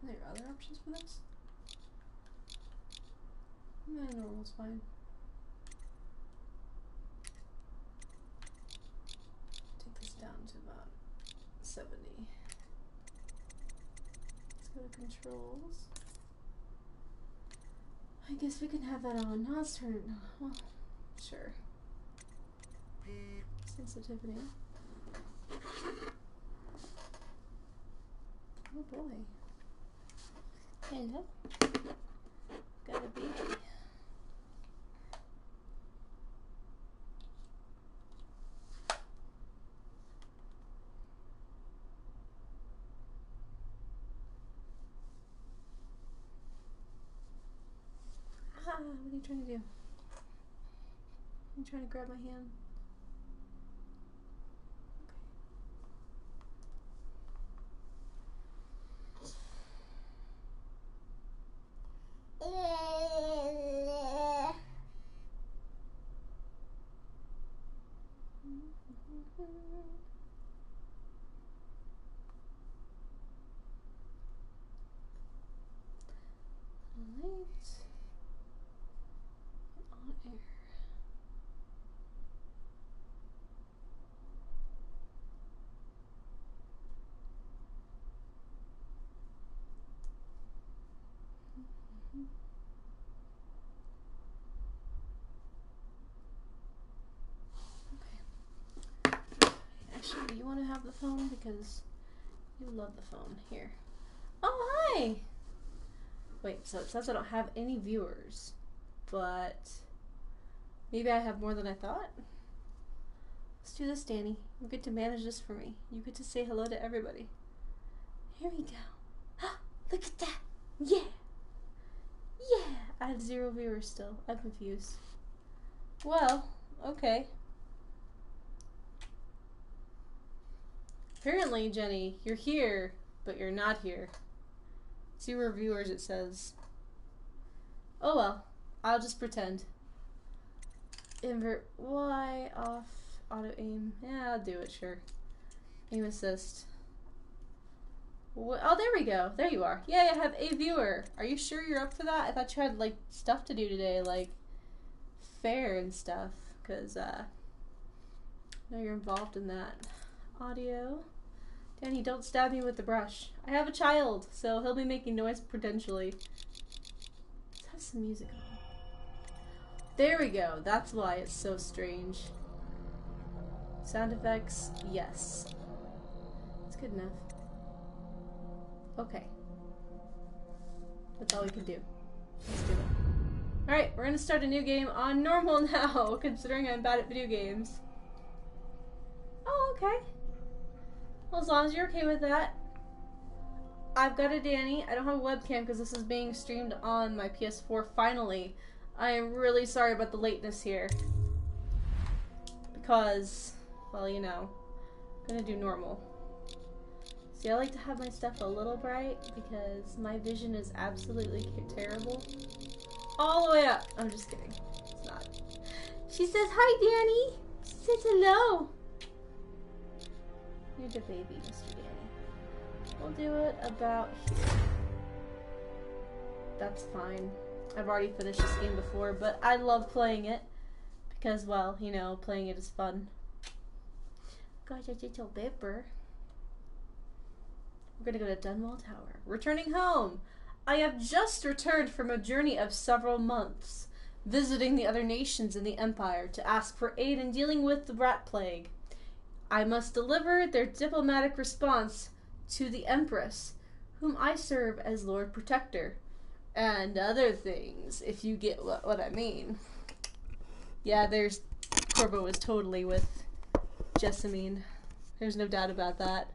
Are there other options for this? Nah, normal's fine. Take this down to about 70. Let's go to controls. I guess we can have that on. Now let's turn it on. Well, sure. Sensitivity. Oh boy. Hello. Got a baby. Ah, what are you trying to do? You trying to grab my hand? Light on air. Actually, you want to have the phone because you love the phone. Here. Oh, hi! Wait, so it says I don't have any viewers, but maybe I have more than I thought? Let's do this, Danny. You get to manage this for me. You get to say hello to everybody. Here we go. Look at that! Yeah! Yeah! I have 0 viewers still. I'm confused. Well, okay. Apparently, Jenny, you're here, but you're not here. 0 viewers, it says. Oh well, I'll just pretend. Invert Y off, auto aim. Yeah, I'll do it, sure. Aim assist. What? Oh, there we go. There you are. Yay, I have a viewer. Are you sure you're up for that? I thought you had, like, stuff to do today, like fair and stuff, because, I know you're involved in that. Audio. Danny, don't stab me with the brush. I have a child, so he'll be making noise potentially. Let's have some music on. There we go. That's why it's so strange. Sound effects, yes. It's good enough. Okay. That's all we can do. Let's do it. Alright, we're gonna start a new game on normal now, considering I'm bad at video games. Oh, okay. Well, as long as you're okay with that. I've got a Danny. I don't have a webcam because this is being streamed on my PS4 finally. I am really sorry about the lateness here. Because, well, you know, I'm gonna do normal. See, I like to have my stuff a little bright because my vision is absolutely terrible. All the way up. I'm just kidding. It's not. She says, hi, Danny. She says hello. You're the baby, Mr. Danny. We'll do it about here. That's fine. I've already finished this game before, but I love playing it. Because, well, you know, playing it is fun. Gosh, I did your paper. We're gonna go to Dunwall Tower. Returning home! I have just returned from a journey of several months, visiting the other nations in the Empire to ask for aid in dealing with the rat plague. I must deliver their diplomatic response to the Empress, whom I serve as Lord Protector, and other things, if you get what I mean. Yeah, Corvo was totally with Jessamine. There's no doubt about that.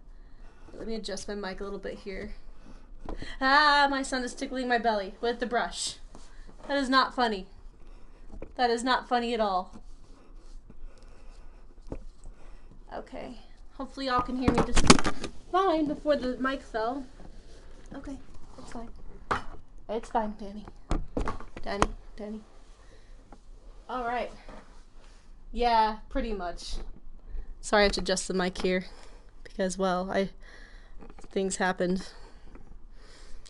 Let me adjust my mic a little bit here. Ah, my son is tickling my belly with the brush. That is not funny. That is not funny at all. Okay. Hopefully y'all can hear me just fine before the mic fell. Okay, it's fine. It's fine, Danny. Danny. Alright. Yeah, pretty much. Sorry I have to adjust the mic here. Because, well, things happened.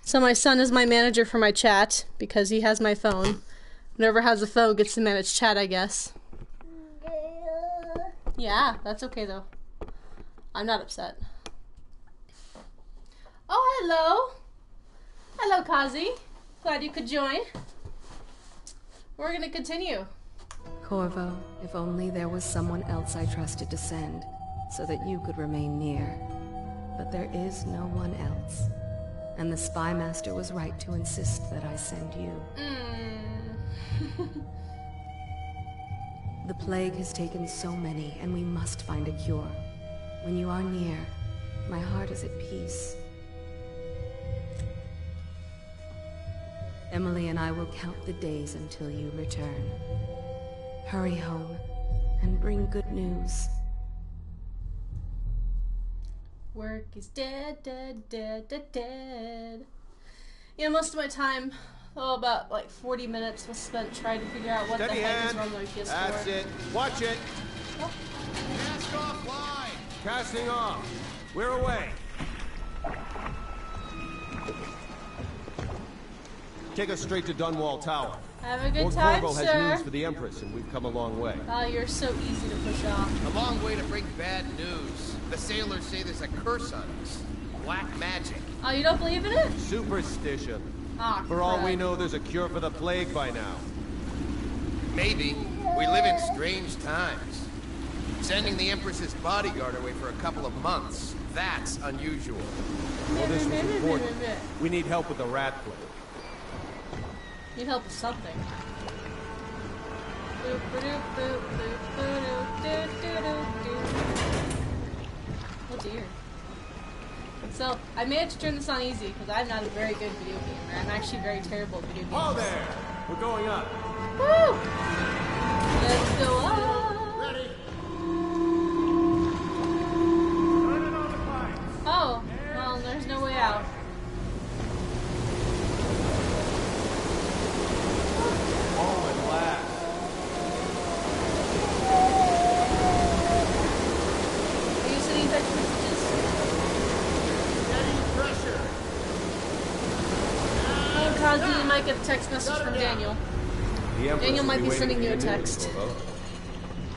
So my son is my manager for my chat because he has my phone. Whoever has a phone gets to manage chat, I guess. Yeah, that's okay though. I'm not upset. Oh, hello. Hello, Kazi. Glad you could join. We're gonna continue. Corvo, if only there was someone else I trusted to send, so that you could remain near. But there is no one else. And the Spy Master was right to insist that I send you. The plague has taken so many, and we must find a cure. When you are near, my heart is at peace. Emily and I will count the days until you return. Hurry home, and bring good news. Work is dead, dead, dead, dead, dead. Yeah, most of my time, about like 40 minutes was spent trying to figure out what the heck is wrong with my PS4. That's it. Watch it. Oh. Cast offline. Casting off. We're away. Take us straight to Dunwall Tower. Have a good time, Corvo sir. has news for the Empress, and we've come a long way. Oh, you're so easy to push off. A long way to bring bad news. The sailors say there's a curse on us. Black magic. Oh, you don't believe in it? Superstition. Ah, For all we crap. know, there's a cure for the plague by now. Maybe. We live in strange times. Sending the Empress's bodyguard away for a couple of months. That's unusual. Well, this was important. We need help with the rat plague. Need help with something. Oh dear. So, I managed to turn this on easy because I'm not a very good video gamer. I'm actually very terrible at video games. Oh, there! We're going up. Woo! Let's go up! Ready? Oh, well, there's no way out. Oh, at last. Are you sending text messages? Getting pressure. Oh, Kazi, you might get a text message from Daniel. Daniel might be sending you a text.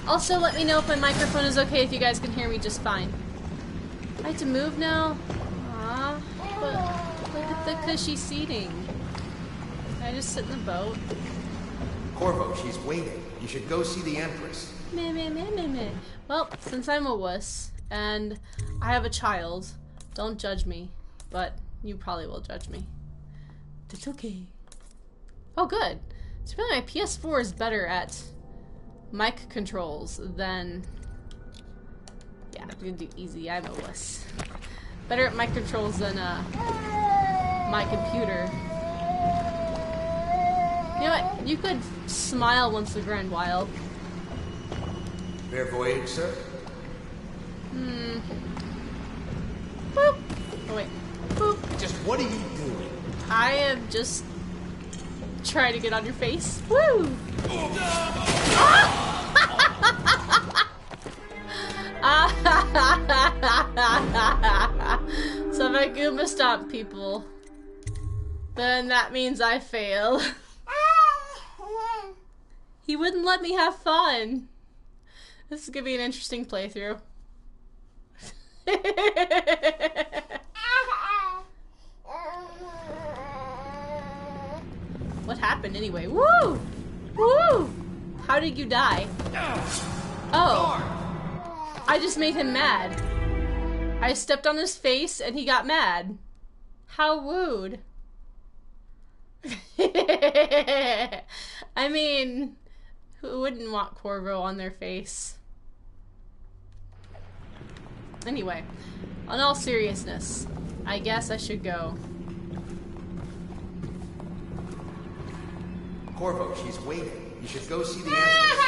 Also, let me know if my microphone is okay, if you guys can hear me just fine. I have to move now? Aww. But look at the cushy seating. Can I just sit in the boat? Corvo, she's waiting. You should go see the Empress. Meh, meh, meh, meh, meh. Well, since I'm a wuss, and I have a child, don't judge me. But you probably will judge me. That's okay. Oh, good. So really, my PS4 is better at mic controls than... Yeah, I'm gonna do easy. I'm a wuss. Better at mic controls than my computer. You know what? You could smile once in a grand while. Fair voyage, sir. Boop. Oh wait. Boop. Just what are you doing? I am just trying to get on your face. Woo! So if I Goomba stomp people, then that means I fail. He wouldn't let me have fun. This is gonna be an interesting playthrough. What happened anyway? Woo! Woo! How did you die? Oh. I just made him mad. I stepped on his face and he got mad. How rude. I mean, who wouldn't want Corvo on their face? Anyway, on all seriousness, I guess I should go. Corvo, she's waiting. You should go see the Empress.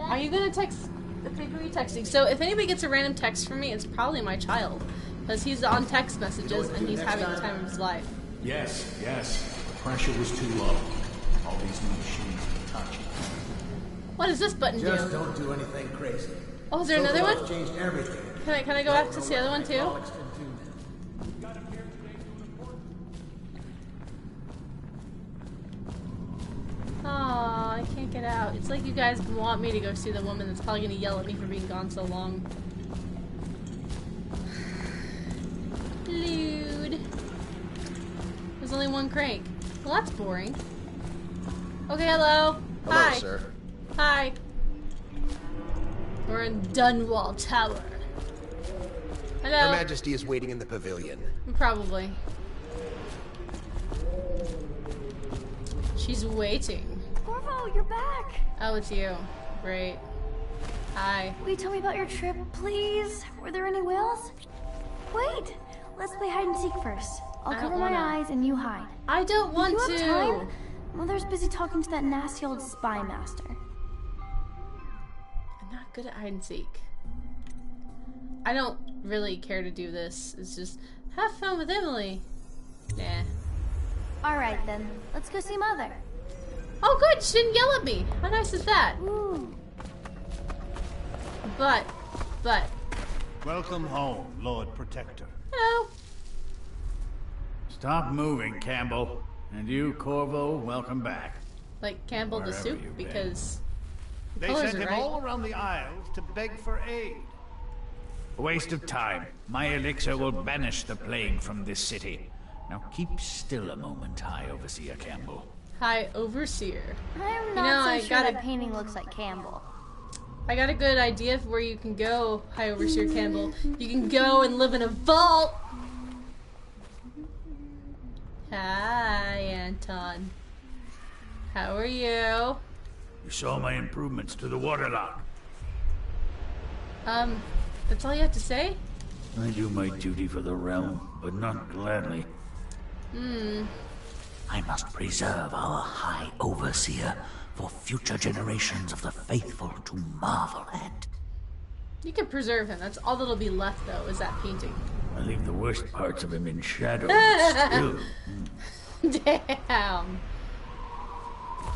Are you gonna text? Okay, who are you texting? So if anybody gets a random text from me, it's probably my child. Because he's on text messages and he's having the time of his life. Yes, yes. The pressure was too low. All these new machines are touching. What does this button Just do? don't do anything crazy. Oh, is there another one? Changed everything. Can I go back to see the other one too? Get out. It's like you guys want me to go see the woman that's probably gonna yell at me for being gone so long. Lude. There's only one crank. Well, that's boring. Okay, hello. Hello, Hi. sir. Hi. We're in Dunwall Tower. Hello. Her Majesty is waiting in the pavilion. Probably. She's waiting. Corvo, you're back! Oh, it's you. Great. Hi. Will you tell me about your trip, please? Were there any whales? Wait! Let's play hide and seek first. I'll I don't cover my wanna. eyes and you hide. I don't want you to. have time? Mother's busy talking to that nasty old spy master. I'm not good at hide and seek. I don't really care to do this. It's just have fun with Emily. Nah. Alright then, let's go see Mother. Oh, good. She didn't yell at me. How nice is that? Ooh. But. Welcome home, Lord Protector. Hello. Stop moving, Campbell. And you, Corvo, welcome back. Like Campbell the Wherever soup you've been. because the They colors sent are him right. all around the Isles to beg for aid. A waste of time. My elixir will banish the plague from this city. Now keep still a moment, High Overseer Campbell. Hi, Overseer. I'm know, not I so sure gotta- that painting looks like Campbell. I got a good idea of where you can go, High Overseer Campbell. You can go and live in a vault. Hi, Anton. How are you? You saw my improvements to the waterlock. That's all you have to say? I do my duty for the realm, but not gladly. I must preserve our High Overseer for future generations of the faithful to marvel at. You can preserve him. That's all that'll be left, though, is that painting. I leave the worst parts of him in shadow, but still. Damn.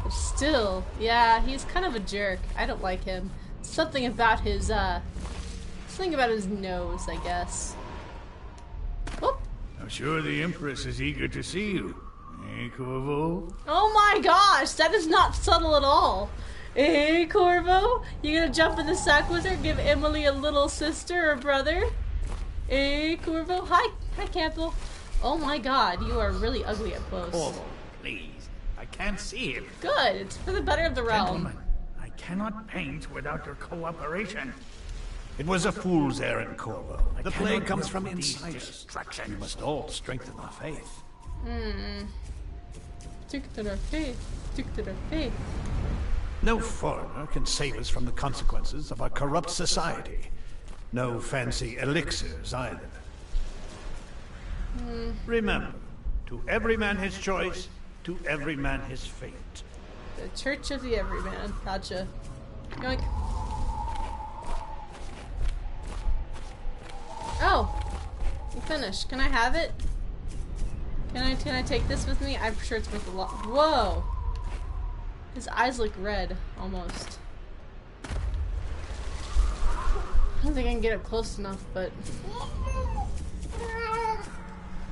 But still, yeah, he's kind of a jerk. I don't like him. Something about his nose, I guess. Whoop. I'm sure the Empress is eager to see you. Eh, Corvo? Oh my gosh, that is not subtle at all. Hey, Corvo, you gonna jump in the sack with her? Give Emily a little sister or brother? Hey, Corvo. Hi, Campbell. Oh my God, you are really ugly up close. Corvo, please. I can't see him. Good, it's for the better of the realm. Gentlemen, I cannot paint without your cooperation. It was a fool's errand, Corvo. The plague comes from inside us. We must all strengthen our faith. Stick to their faith. Stick to their faith. No foreigner can save us from the consequences of our corrupt society. No fancy elixirs either. Remember, to every man his choice, to every man his fate. The Church of the Everyman. Gotcha. Yoink. Oh, you finished. Can I have it? Can I take this with me? I'm sure it's worth a lot. Whoa! His eyes look red, almost. I don't think I can get up close enough, but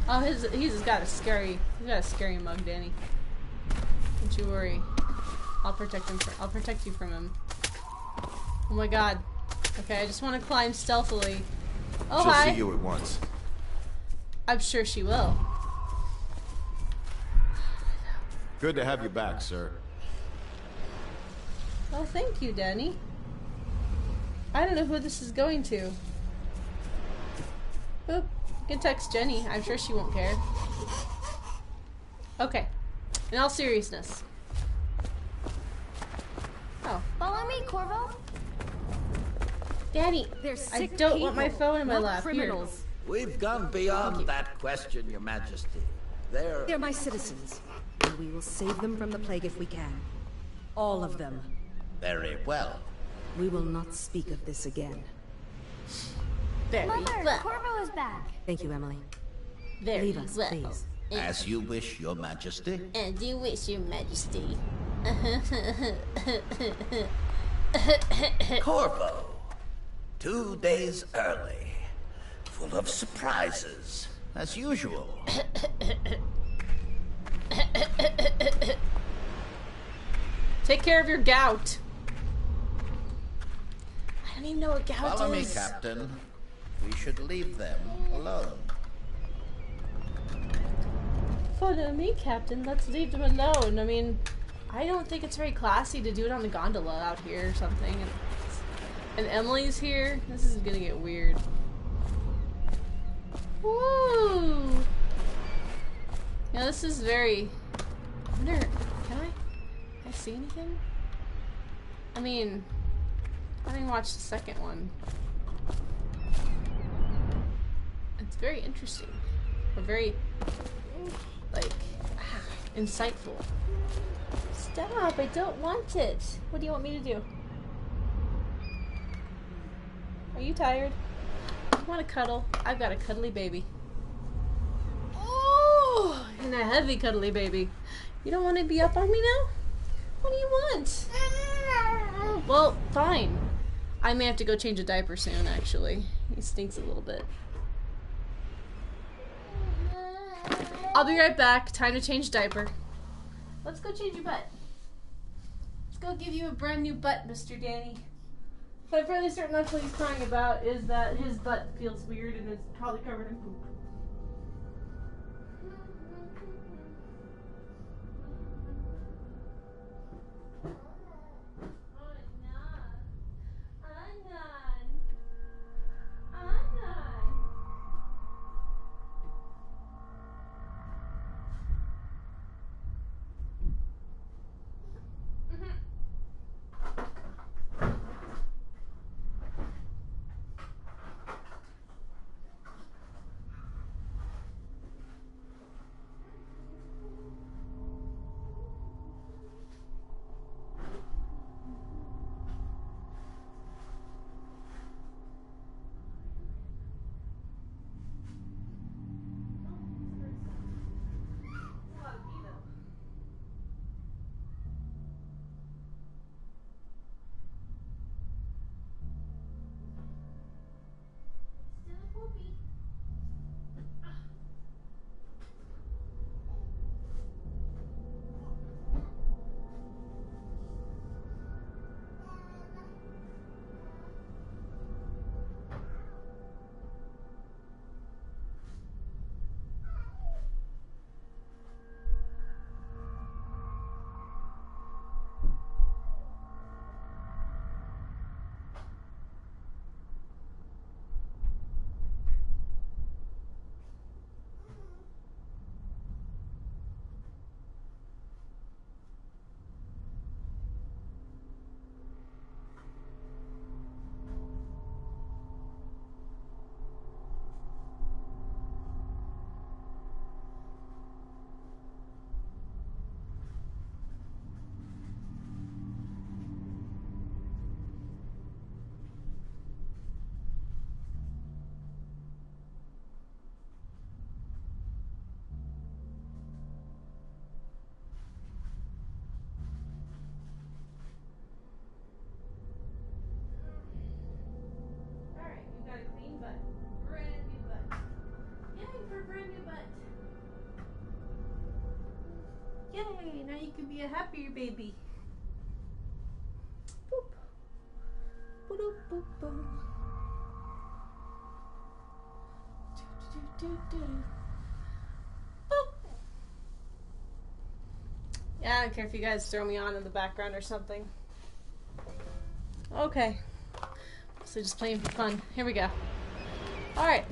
oh, he's got a scary mug, Danny. Don't you worry. I'll protect him. I'll protect you from him. Oh my God. Okay, I just want to climb stealthily. Oh, She'll hi. see you at once. I'm sure she will. Good to have you back, sir. Oh, thank you, Danny. I don't know who this is going to. Boop. You can text Jenny. I'm sure she won't care. Okay. In all seriousness. Oh. Follow me, Corvo. Danny, They're I sick don't want my people, phone in my not lap. Here. criminals. We've gone beyond that question, Your Majesty. They're my citizens, and we will save them from the plague if we can. All of them. Very well. We will not speak of this again. Very Mother, well. Corvo is back. Thank you, Emily. Very Leave us, well. please. As you wish, Your Majesty. And you wish, Your Majesty. Corvo. 2 days early. Full of surprises, as usual. Take care of your gout. I don't even know what gout Follow is. me, Captain. We should leave them alone. Follow me, Captain. Let's leave them alone. I mean, I don't think it's very classy to do it on the gondola out here or something. And Emily's here. This is gonna get weird. Woo! Yeah, this is very... I wonder... Can I see anything? I mean... I didn't watch the second one. It's very interesting. Or very... like... insightful. Stop! I don't want it! What do you want me to do? Are you tired? You want to cuddle? I've got a cuddly baby. Oh! And a heavy cuddly baby. You don't want to be up on me now? What do you want? Well, fine. I may have to go change a diaper soon, actually. He stinks a little bit. I'll be right back. Time to change diaper. Let's go change your butt. Let's go give you a brand new butt, Mr. Danny. So I'm fairly certain that's what he's crying about, is that his butt feels weird and is probably covered in poop. Yay, now you can be a happier baby. Boop. Boop, boop, boop. Boop. Yeah, I don't care if you guys throw me on in the background or something. Okay. So just playing for fun. Here we go. Alright.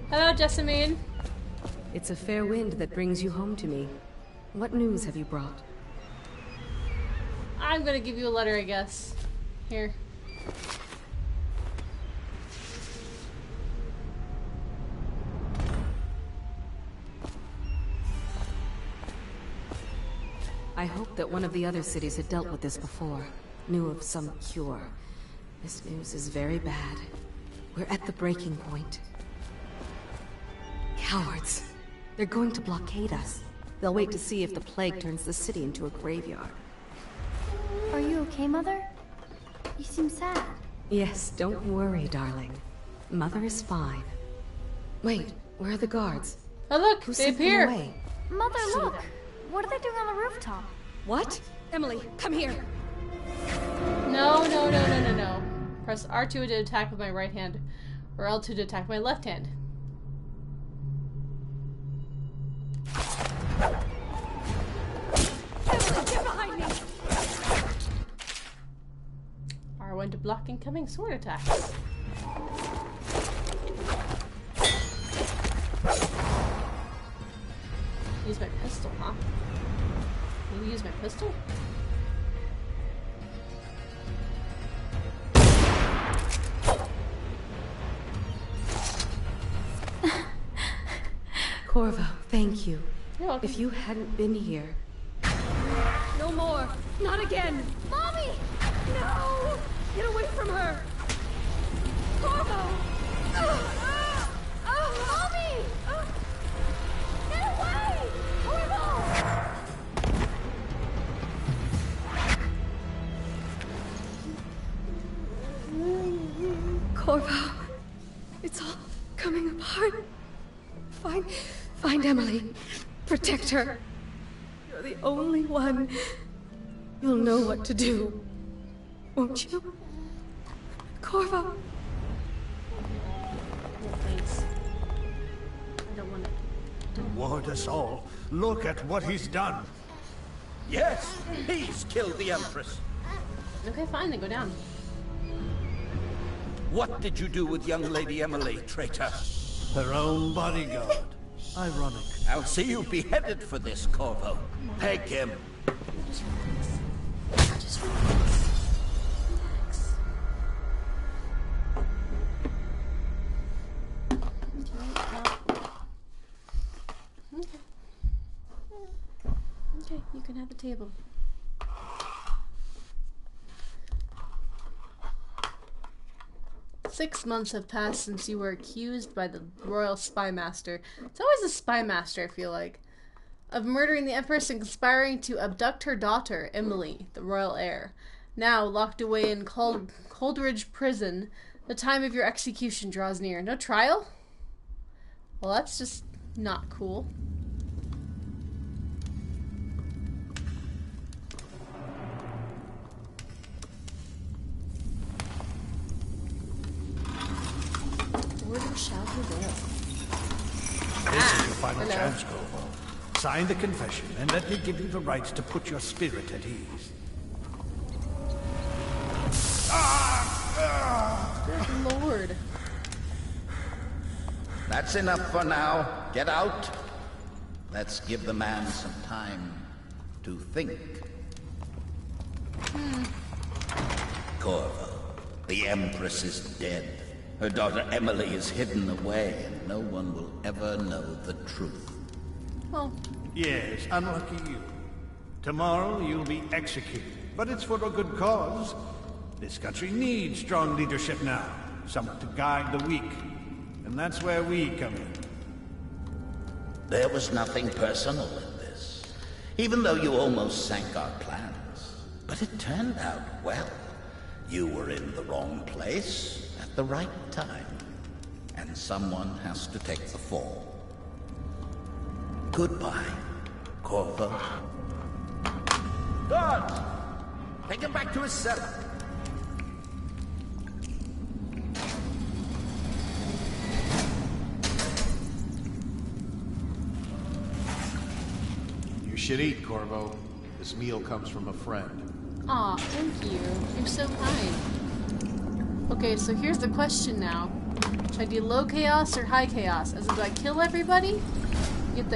Hello, Jessamine. It's a fair wind that brings you home to me. What news have you brought? I'm gonna give you a letter, I guess. Here. I hoped that one of the other cities had dealt with this before. Knew of some cure. This news is very bad. We're at the breaking point. Cowards. They're going to blockade us. They'll wait to see if the plague turns the city into a graveyard. Are you okay, Mother? You seem sad. Yes, don't worry, darling. Mother is fine. Wait, where are the guards? Oh look, Who they sent them appear. away? Mother, look! What are they doing on the rooftop? What? Emily, come here. No, no, no, no, no, no. Press R2 to attack with my right hand, or L2 to attack with my left hand. Emily, get behind me! R1 to block incoming sword attacks. Use my pistol, huh? Will you use my pistol? Corvo, thank you. You're welcome. If you hadn't been here... No more! Not again! Mommy! No! Get away from her! Corvo! Mommy! Get away! Corvo! Corvo, it's all coming apart. Find Emily. Protect her. You're the only one. You'll know what to do. Won't you? Corvo. No, thanks. I don't want to. Ward us all. Look at what he's done. Yes, he's killed the Empress. Okay, fine, then go down. What did you do with young Lady Emily, traitor? Her own bodyguard. Ironic. I'll see you beheaded for this, Corvo. Peg him. Just relax. Relax. Okay. Okay, you can have the table. Six months have passed since you were accused by the royal spy master. It's always the spy master, I feel like. Of murdering the Empress and conspiring to abduct her daughter, Emily, the royal heir. Now, locked away in Coldridge Prison, the time of your execution draws near. No trial? Well, that's just not cool. Where shall we go? This is your final hello. chance, Corvo. Sign the confession, and let me give you the rights to put your spirit at ease. Good lord. That's enough for now. Get out. Let's give the man some time to think. Corvo, the Empress is dead. Her daughter Emily is hidden away, and no one will ever know the truth. Well, Yes, unlucky you. Tomorrow you'll be executed, but it's for a good cause. This country needs strong leadership now, someone to guide the weak. And that's where we come in. There was nothing personal in this, even though you almost sank our plans. But it turned out well. You were in the wrong place at the right time, and someone has to take the fall. Goodbye, Corvo. Guards! Take him back to his cell. You should eat, Corvo. This meal comes from a friend. aw, thank you. You're so kind. Okay, so here's the question now. Should I do low chaos or high chaos? As in, do I kill everybody? Get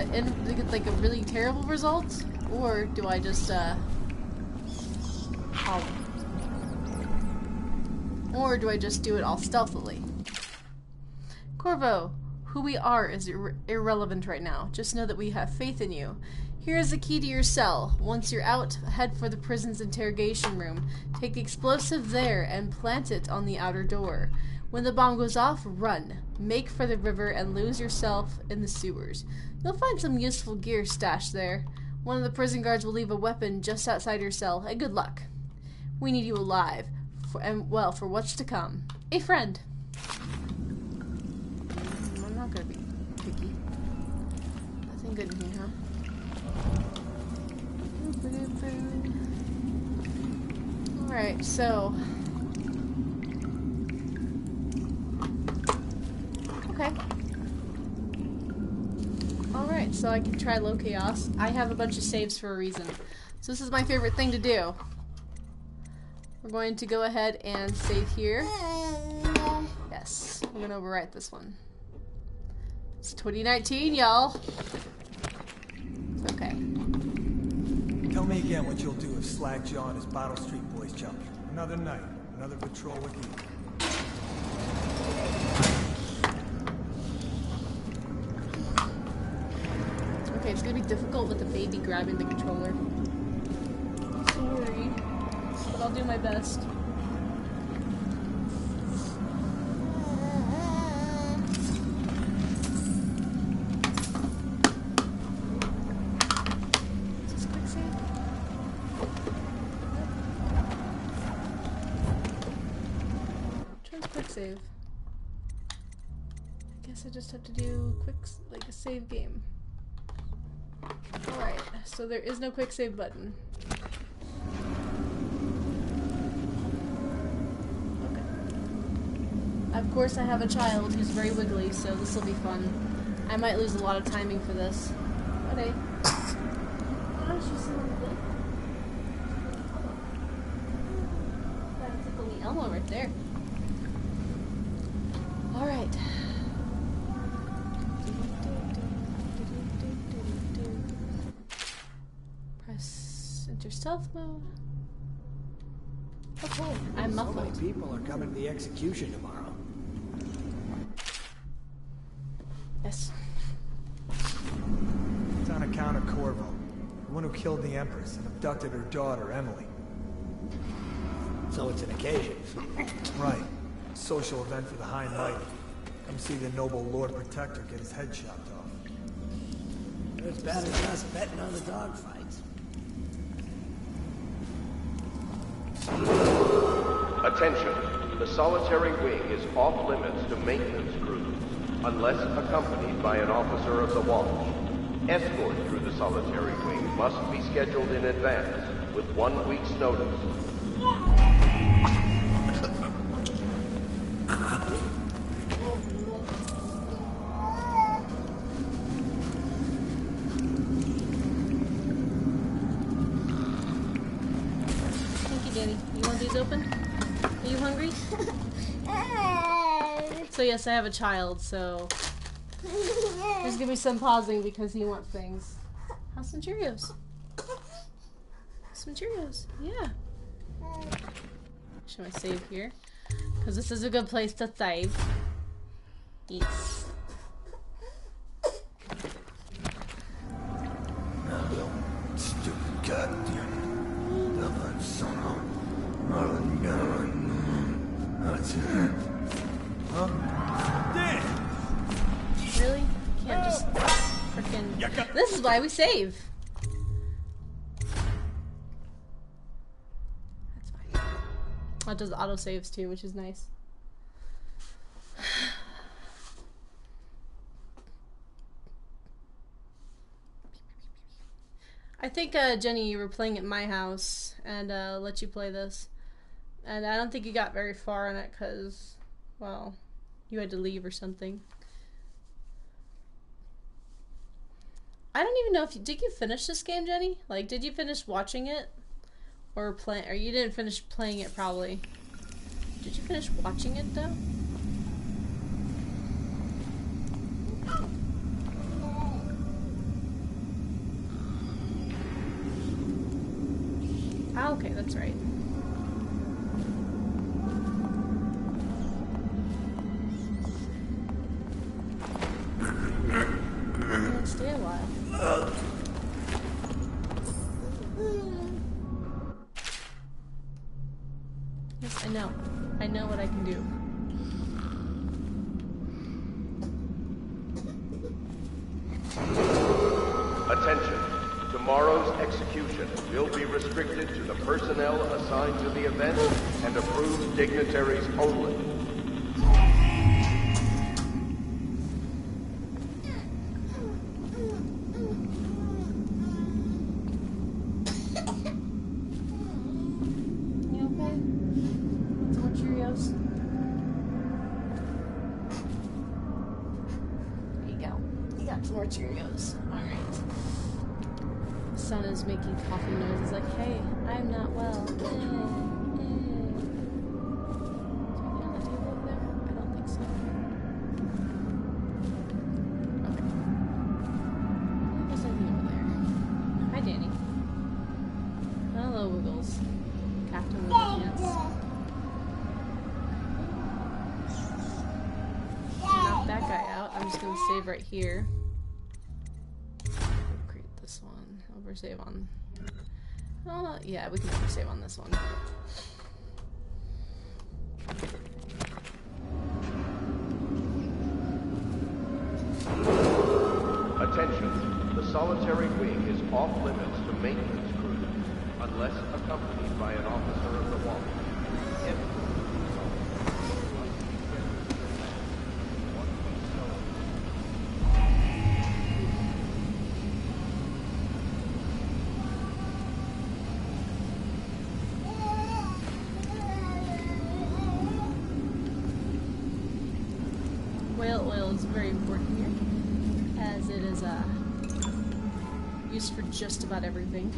like a really terrible result? Or do I just, or do I just do it all stealthily? Corvo, who we are is irrelevant right now. Just know that we have faith in you. Here is the key to your cell. Once you're out, head for the prison's interrogation room. Take the explosive there and plant it on the outer door. When the bomb goes off, run. Make for the river and lose yourself in the sewers. You'll find some useful gear stashed there. One of the prison guards will leave a weapon just outside your cell, and good luck. We need you alive, for what's to come. A friend. I'm not gonna be picky. Nothing good in here, huh? Alright, so... Okay. Alright, so I can try low chaos. I have a bunch of saves for a reason. So this is my favorite thing to do. We're going to go ahead and save here. Yes, we're going to overwrite this one. It's 2019, y'all. It's okay. Tell me again what you'll do if Slackjaw and his Bottle Street boys jump you. Another night, another patrol with you. Okay, it's gonna be difficult with the baby grabbing the controller. Sorry, but I'll do my best. Is this quick save? Which one's quick save? I guess I just have to do like a save game. Alright, so there is no quick save button. Okay. Of course I have a child who's very wiggly, so this will be fun. I might lose a lot of timing for this. But hey. Oh, she's so good. Gotta tickle me Elmo right there. Alright. Enter stealth mode. Okay, I'm muffled. So many people are coming to the execution tomorrow. Yes. It's on account of Corvo, the one who killed the Empress and abducted her daughter, Emily. So it's an occasion. Right. A social event for the High Mighty. Come see the noble Lord Protector get his head chopped off. It's bad as us betting on the dogfights. Attention, the solitary wing is off limits to maintenance crews, unless accompanied by an officer of the watch. Escort through the solitary wing must be scheduled in advance, with 1 week's notice. Thank you, Danny. You want these open? Are you hungry? So yes, I have a child, so there's gonna be some pausing because he wants things. Have some Cheerios. Some Cheerios, yeah. Should I save here? Because this is a good place to save. Yes. Stupid goddamn. Huh? Really? Can't just frickin'. This is why we save. That's fine. Oh, it does auto saves too, which is nice. I think, Jenny, you were playing at my house and let you play this. And I don't think you got very far in it because, well, you had to leave or something. I don't even know if you... Did you finish this game, Jenny? Like, did you finish watching it? Or playing... Or you didn't finish playing it, probably. Did you finish watching it, though? Ah, okay, that's right. Stay a while. Yes, I know. I know what I can do. Attention. Tomorrow's execution will be restricted to the personnel assigned to the event and approved dignitaries only. more Cheerios. Alright. The sun is making coughing noises like, hey, I'm not well. Is there anything on the table over there? I don't think so. Okay. I think there's anything over there. Hi, Danny. Hello, Wiggles. Captain Wigglepants. Knock that guy out. I'm just gonna save right here. Create this one. Oversave on. Yeah, we can oversave on this one. Attention. The solitary wing is off limits to maintenance crews unless accompanied by an officer of the watch. Whale oil is very important here, as it is used for just about everything.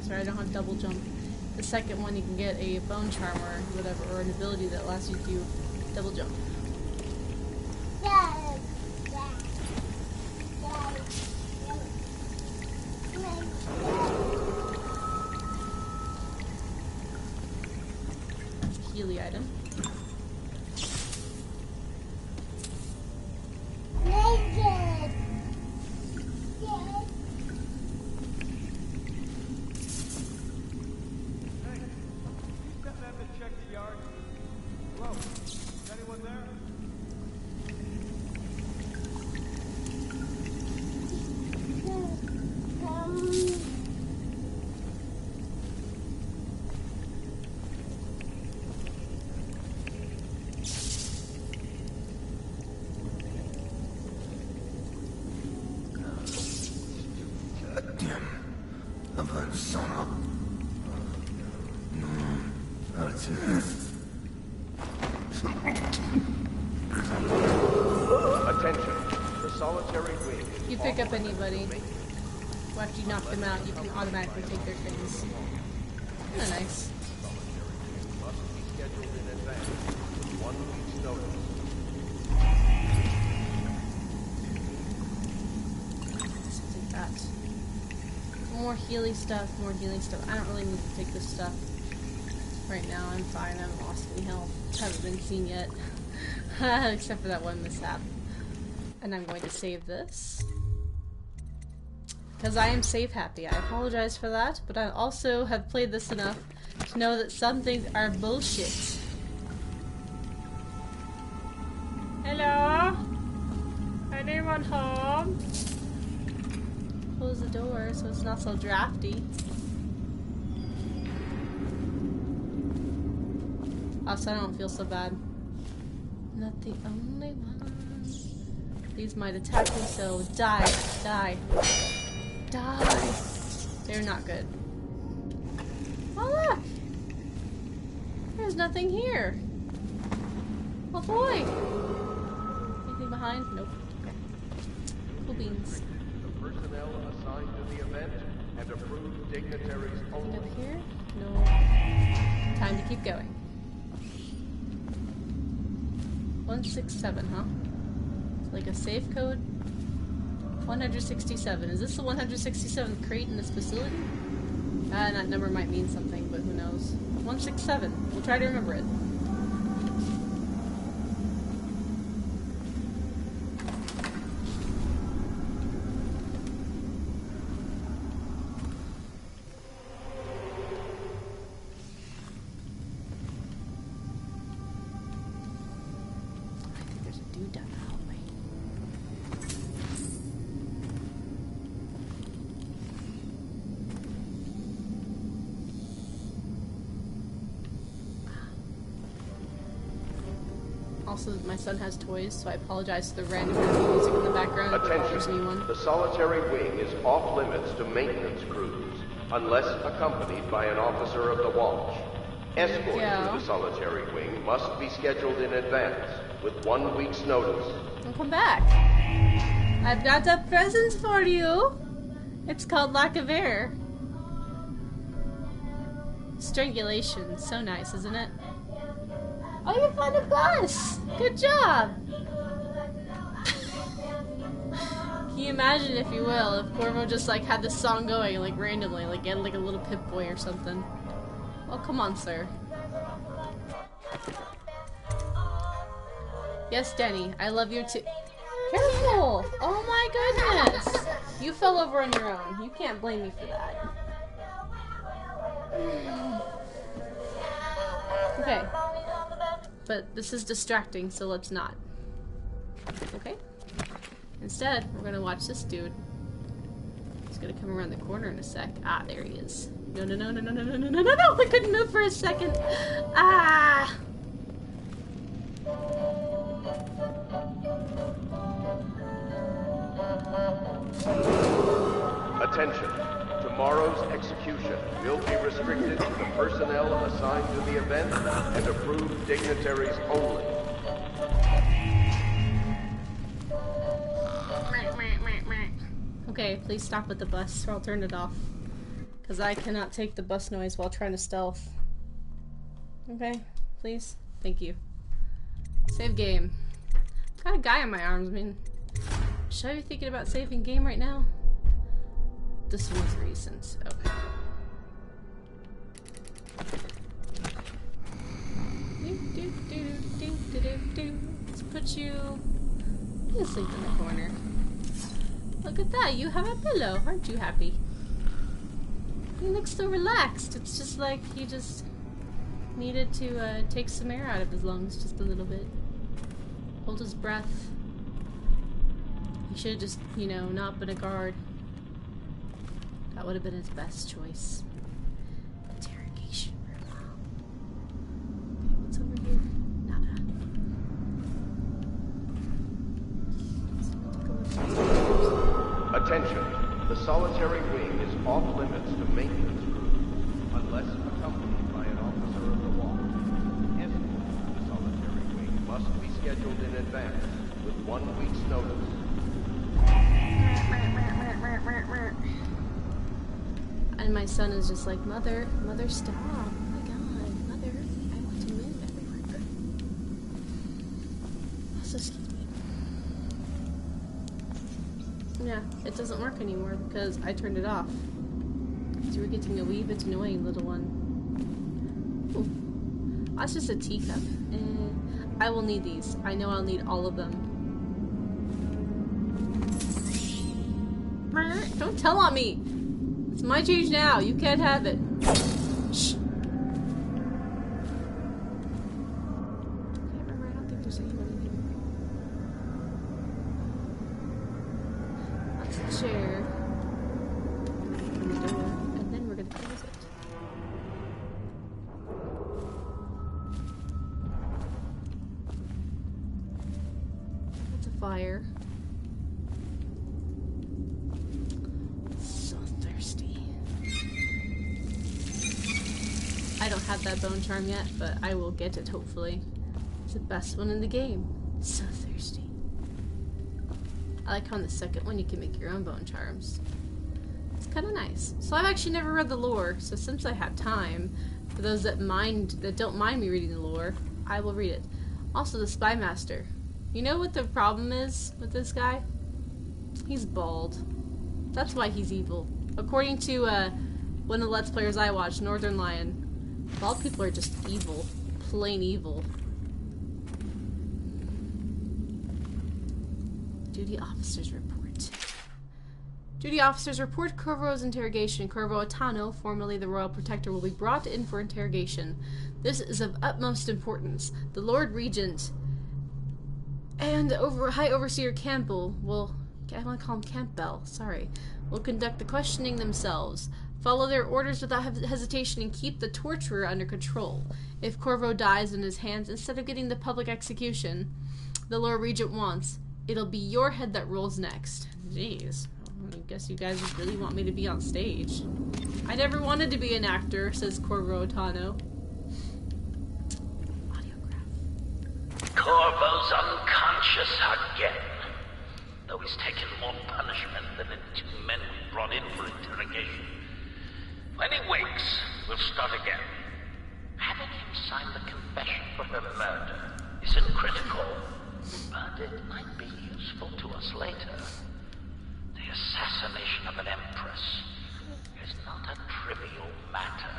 Sorry, I don't have double jump. The second one, you can get a bone charm or whatever, or an ability that allows you to do double jump. That's a Healy item. Attention. The solitary wing is If you pick up anybody, or after you knock them out, you can automatically take their things. Kinda nice. must be scheduled in advance with 1 week's notice. Let's take that. More healing stuff, more healing stuff. I don't really need to take this stuff. Right now I'm fine, I haven't lost any health. Haven't been seen yet. Except for that one mishap. And I'm going to save this. Because I am save happy. I apologize for that, but I also have played this enough to know that some things are bullshit. Hello? Anyone home? Close the door so it's not so drafty. Oh, so I don't feel so bad. Not the only one. These might attack me, so die, die, die. They're not good. Oh look! There's nothing here. Oh boy! Anything behind? Nope. Okay. Cool beans. The personnel assigned to the event and approved dignitaries only. Anything up here? No. Time to keep going. 167, huh? Like a safe code? 167. Is this the 167th crate in this facility? That number might mean something, but who knows. 167. We'll try to remember it. Also, my son has toys, so I apologize for the random music in the background. Attention, the solitary wing is off limits to maintenance crews, unless accompanied by an officer of the watch. Escort to the solitary wing must be scheduled in advance, with 1 week's notice. Well, come back. I've got a present for you. It's called lack of air. Strangulation. So nice, isn't it? Oh, you found a bus! Good job! Can you imagine, if you will, if Corvo just like had this song going like randomly, like get like a little Pip-Boy or something? Oh, come on, sir. Yes, Denny, I love you too. Careful! Oh my goodness! You fell over on your own. You can't blame me for that. Okay. But this is distracting, so let's not. Okay? Instead, we're gonna watch this dude. He's gonna come around the corner in a sec. Ah, there he is. No, no, no, no, no, no, no, no, no, no, no! I couldn't move for a second! Ah! Attention. Tomorrow's execution will be restricted to the personnel assigned to the event and approved dignitaries only. Okay, please stop with the bus, or I'll turn it off. Because I cannot take the bus noise while trying to stealth. Okay, please? Thank you. Save game. Got a guy on my arms, I mean... Should I be thinking about saving game right now? This was reasons. Okay. Let's put you asleep in the corner. Look at that, you have a pillow. Aren't you happy? You look so relaxed. It's just like he just needed to take some air out of his lungs just a little bit. Hold his breath. He should have just, you know, not been a guard. That would have been his best choice. Interrogation room. Okay, what's over here? Nada. Attention. The solitary wing is off limits to maintenance crews, unless accompanied by an officer of the watch. Escort to the solitary wing must be scheduled in advance, with 1 week's notice. And my son is just like, Mother, stop. Oh my god, Mother, I want to move everywhere. Also, excuse me. Yeah, it doesn't work anymore because I turned it off. So we're getting a wee bit annoying, little one. Ooh. That's just a teacup. I will need these. I know I'll need all of them. Don't tell on me! It's my change now. You can't have it. Shh. Okay, remember, I don't think there's anyone in here. That's a chair. And the door. And then we're gonna close it. That's a fire. I don't have that bone charm yet, but I will get it, hopefully. It's the best one in the game. So thirsty. I like how on the second one you can make your own bone charms. It's kind of nice. So I've actually never read the lore, so since I have time, for those that don't mind me reading the lore, I will read it. Also, the Spy Master. You know what the problem is with this guy? He's bald. That's why he's evil. According to one of the Let's Players I watched, Northern Lion, bald people are just evil. Plain evil. Duty officers report. Duty officers report Corvo's interrogation. Corvo Atano, formerly the Royal Protector, will be brought in for interrogation. This is of utmost importance. The Lord Regent and High Overseer Campbell will... I want to call him Campbell, sorry. Will conduct the questioning themselves. Follow their orders without hesitation and keep the torturer under control. If Corvo dies in his hands instead of getting the public execution the Lord Regent wants, it'll be your head that rolls next. Jeez. I guess you guys really want me to be on stage. I never wanted to be an actor, says Corvo Tano. Corvo's unconscious again. Though he's taken more punishment than the 2 men we brought in for interrogation. When he wakes, we'll start again. Having him sign the confession for her murder isn't critical, but it might be useful to us later. The assassination of an empress is not a trivial matter.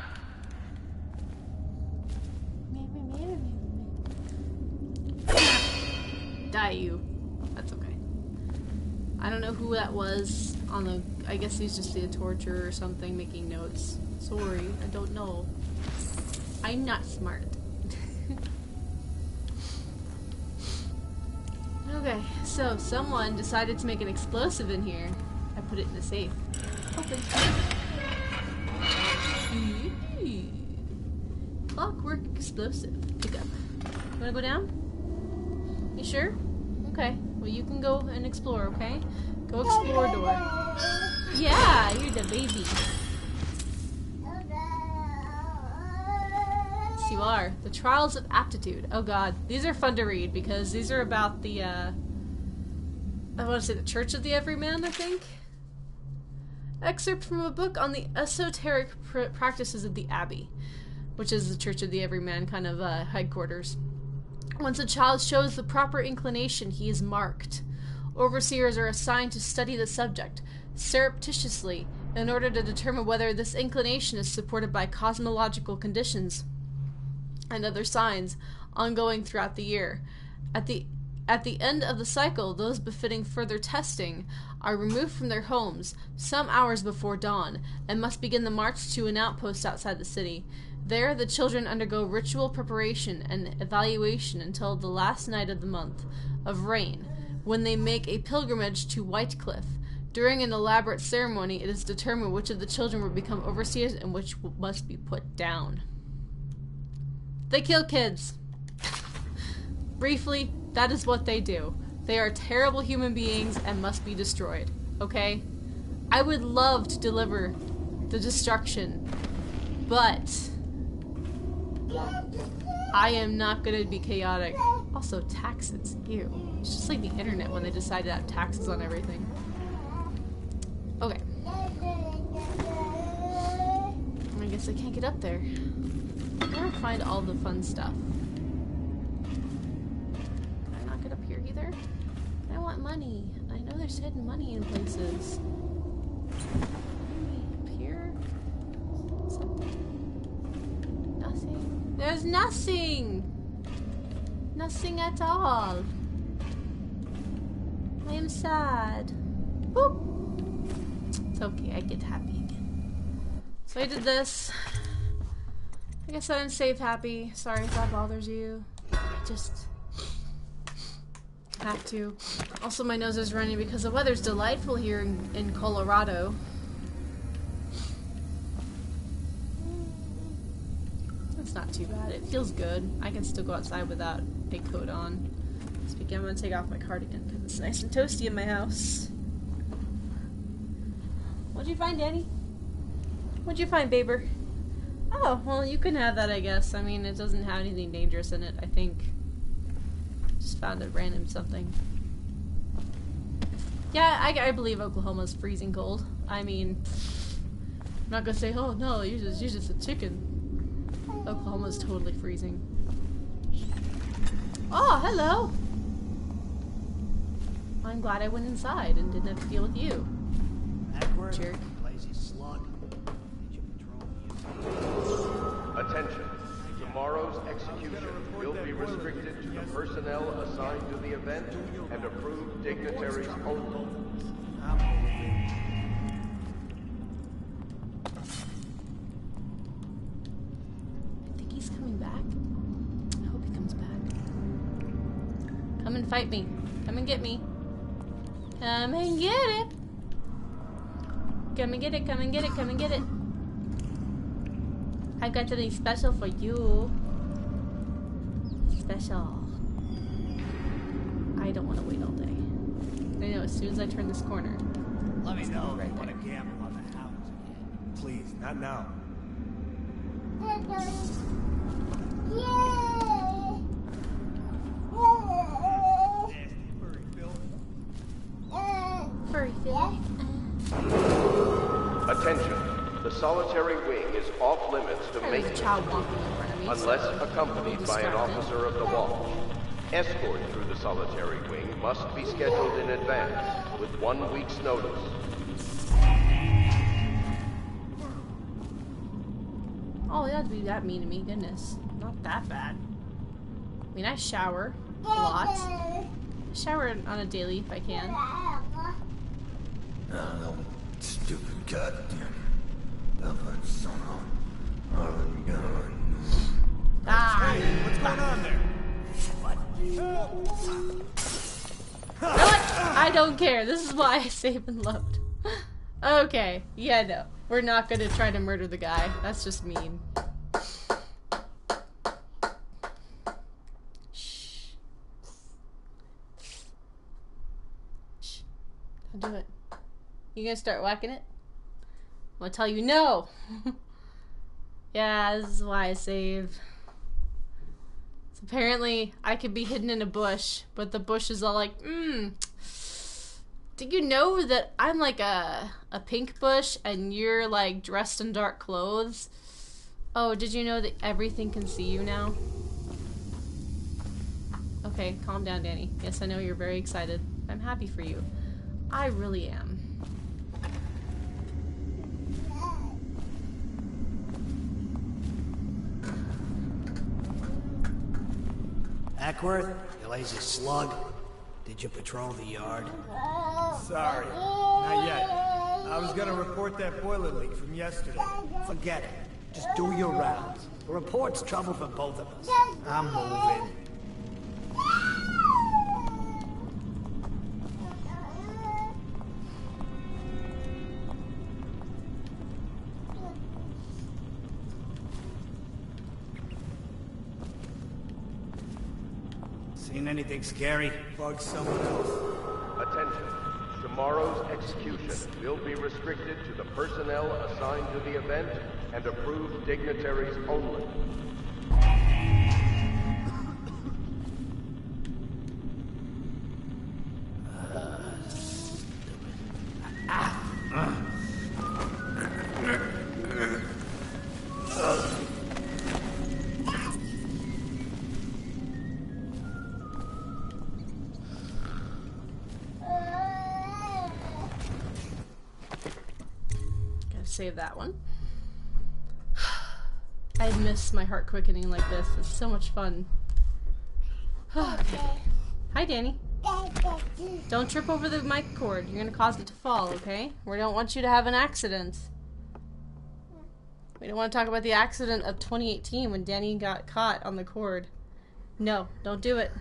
Die you. That's okay. I don't know who that was on the... I guess he's just the torturer or something making notes. Sorry, I don't know. I'm not smart. Okay, so someone decided to make an explosive in here. I put it in the safe. Open. Clockwork explosive. Pick up. You wanna go down? You sure? Okay. Well, you can go and explore, okay? Go explore door. Yeah, you're the baby. Yes, you are. The Trials of Aptitude. Oh god. These are fun to read because these are about the, I want to say the Church of the Everyman, I think? Excerpt from a book on the esoteric practices of the Abbey, which is the Church of the Everyman kind of headquarters. Once a child shows the proper inclination, he is marked. Overseers are assigned to study the subject, surreptitiously, in order to determine whether this inclination is supported by cosmological conditions and other signs ongoing throughout the year. At the end of the cycle, those befitting further testing are removed from their homes some hours before dawn and must begin the march to an outpost outside the city. There, the children undergo ritual preparation and evaluation until the last night of the month of rain, when they make a pilgrimage to Whitecliff. During an elaborate ceremony, it is determined which of the children will become overseers and which must be put down. They kill kids. Briefly, that is what they do. They are terrible human beings and must be destroyed. Okay? I would love to deliver the destruction, but I am not going to be chaotic. Also, taxes. Ew. It's just like the internet when they decided to have taxes on everything. Okay. I guess I can't get up there. I'm gonna find all the fun stuff. Can I not get up here either? I want money. I know there's hidden money in places. Maybe up here? Something. Nothing. There's nothing! Nothing at all. I am sad. Boop! It's okay, I get happy again. So I did this. I guess I didn't save happy. Sorry if that bothers you. Just have to. Also, my nose is running because the weather's delightful here in Colorado. It's not too bad. It feels good. I can still go outside without a coat on. Speaking, I'm going to take off my cardigan because it's nice and toasty in my house. What'd you find, Danny? What'd you find, Baber? Oh, well, you can have that, I guess. I mean, it doesn't have anything dangerous in it, I think. Just found a random something. Yeah, I believe Oklahoma's freezing cold. I mean, I'm not gonna say, oh no, you're just a chicken. Oklahoma's totally freezing. Oh, hello! I'm glad I went inside and didn't have to deal with you. Jerk. Lazy slug. Attention. Tomorrow's execution will be restricted to the personnel assigned to the event and approved dignitaries only. I think he's coming back. I hope he comes back. Come and fight me. Come and get me. Come and get it. Come and get it, come and get it, come and get it. I got something special for you. Special. I don't want to wait all day. I know, as soon as I turn this corner. Let me know if you want to gamble on the house again. Please, not now. Furry Phil. Attention. The solitary wing is off limits to There's a maintenance child walking in front of me. unless so accompanied by an distracted. officer of the watch. Escort through the solitary wing must be scheduled in advance with 1 week's notice. Oh, you have to be that mean to me. Goodness. Not that bad. I mean, I shower a lot. I shower on a daily if I can. No, stupid goddamn. Ah! Hey, what's going on there? You know what? I don't care. This is why I save and load. Okay. Yeah, no. We're not gonna try to murder the guy. That's just mean. Shh. Shh. Don't do it. You gonna start whacking it? I'm gonna tell you no! Yeah, this is why I save. So apparently, I could be hidden in a bush, but the bush is all like, do you know that I'm like a pink bush and you're like dressed in dark clothes? Oh, did you know that everything can see you now? Okay, calm down, Danny. Yes, I know you're very excited. I'm happy for you. I really am. Ackworth, you lazy slug. Did you patrol the yard? Sorry, not yet. I was gonna report that boiler leak from yesterday. Forget it. Just do your rounds. The report's trouble for both of us. I'm moving. Seen anything scary? Bug someone else. Attention. Tomorrow's execution will be restricted to the personnel assigned to the event and approved dignitaries only. Save that one. I miss my heart quickening like this. It's so much fun. Okay. Hi, Danny. Don't trip over the mic cord. You're gonna cause it to fall, okay? We don't want you to have an accident. We don't want to talk about the accident of 2018 when Danny got caught on the cord. No, don't do it.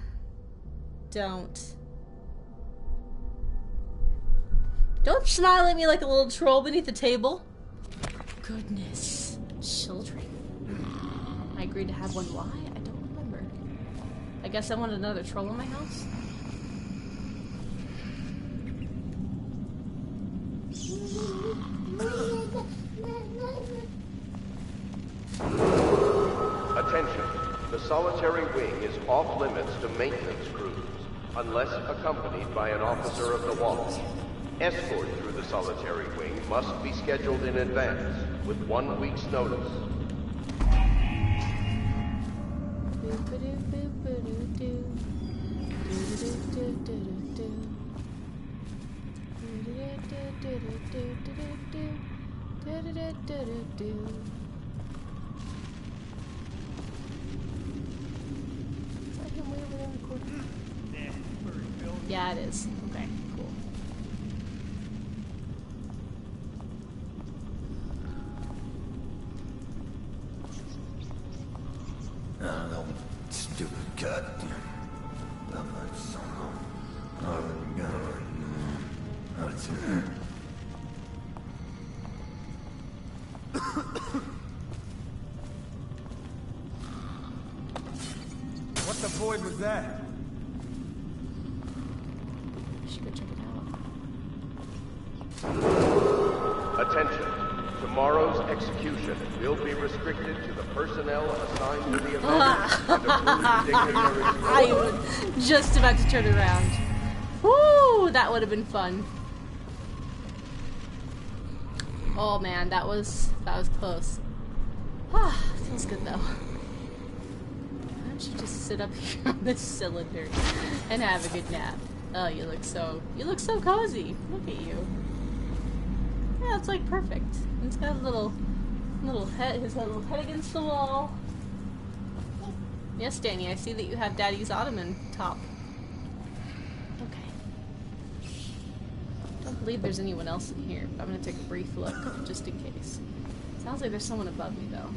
Don't. Don't smile at me like a little troll beneath the table. Goodness. Children. I agreed to have one. Why? I don't remember. I guess I wanted another troll in my house. Attention. The solitary wing is off limits to maintenance crews, unless accompanied by an officer of the watch. Escort through the solitary wing must be scheduled in advance, with 1 week's notice. Yeah, it is. Okay, cool. No, stupid goddamn. void was that? Should go check it out. Attention. Tomorrow's execution will be restricted to the personnel assigned to the event and approved dignitaries. I was just about to turn around. Woo! That would have been fun. Oh man, that was close. Ah, feels good though. Why don't you just sit up here on this cylinder and have a good nap? Oh, you look so cozy. Look at you. Yeah, it's like perfect. He's got a little head. He's got a little head against the wall. Yes, Danny, I see that you have Daddy's ottoman top. Okay. I don't believe there's anyone else in here, but I'm gonna take a brief look just in case. Sounds like there's someone above me though.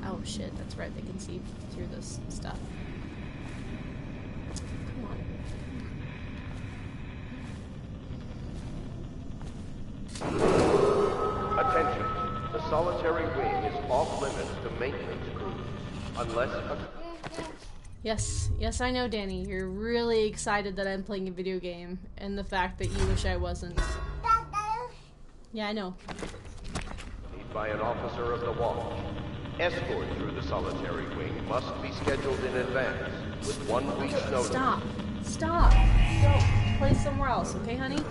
Oh shit, that's right. They can see through this stuff. Come on. Attention. The solitary wing is off limits to maintenance crews unless Yes, I know, Danny. You're really excited that I'm playing a video game, and the fact that you wish I wasn't. Yeah, I know. by an officer of the watch. Escort through the solitary wing must be scheduled in advance with 1 week's notice. Stop. Go. Play somewhere else, okay, honey?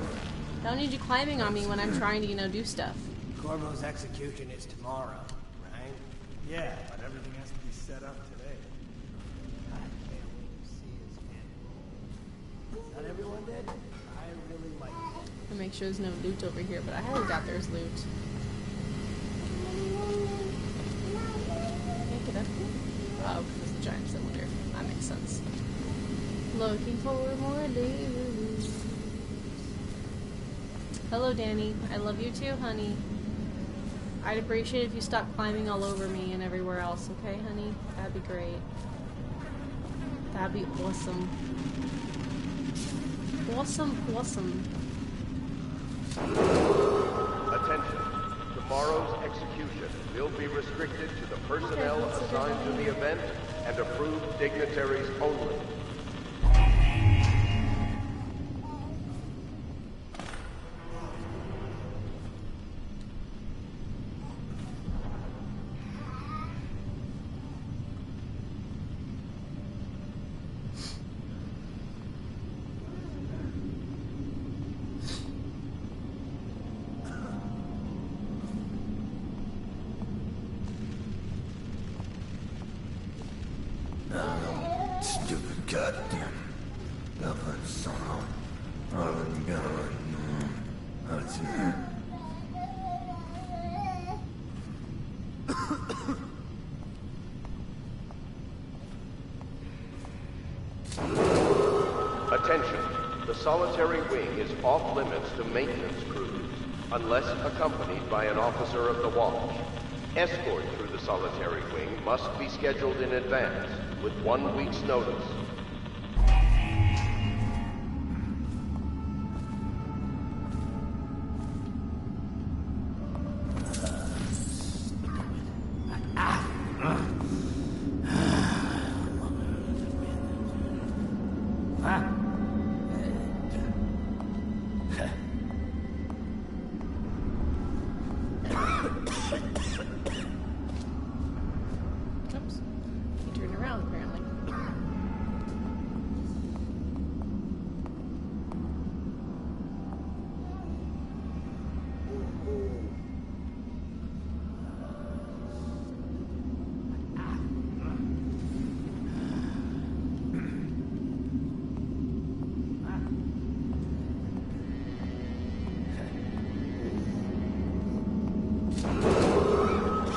I don't need you climbing on me when I'm trying to, do stuff. Corvo's execution is tomorrow, right? Yeah, but everything has to be set up today. I can't wait to see his hand. Not everyone did? I really like it. I'll make sure there's no loot over here, but I highly doubt there's loot. Can't get up here? Oh, because it's a giant cylinder. That makes sense. Looking for more loot. Hello, Danny. I love you too, honey. I'd appreciate if you stopped climbing all over me and everywhere else, okay, honey? That'd be great. That'd be awesome. Awesome. Attention. Tomorrow's execution will be restricted to the personnel assigned to the event and approved dignitaries only. Stupid goddamn. Nothing son of. Attention. The solitary wing is off limits to maintenance crews unless accompanied by an officer of the watch. Escort through the solitary wing must be scheduled in advance with 1 week's notice.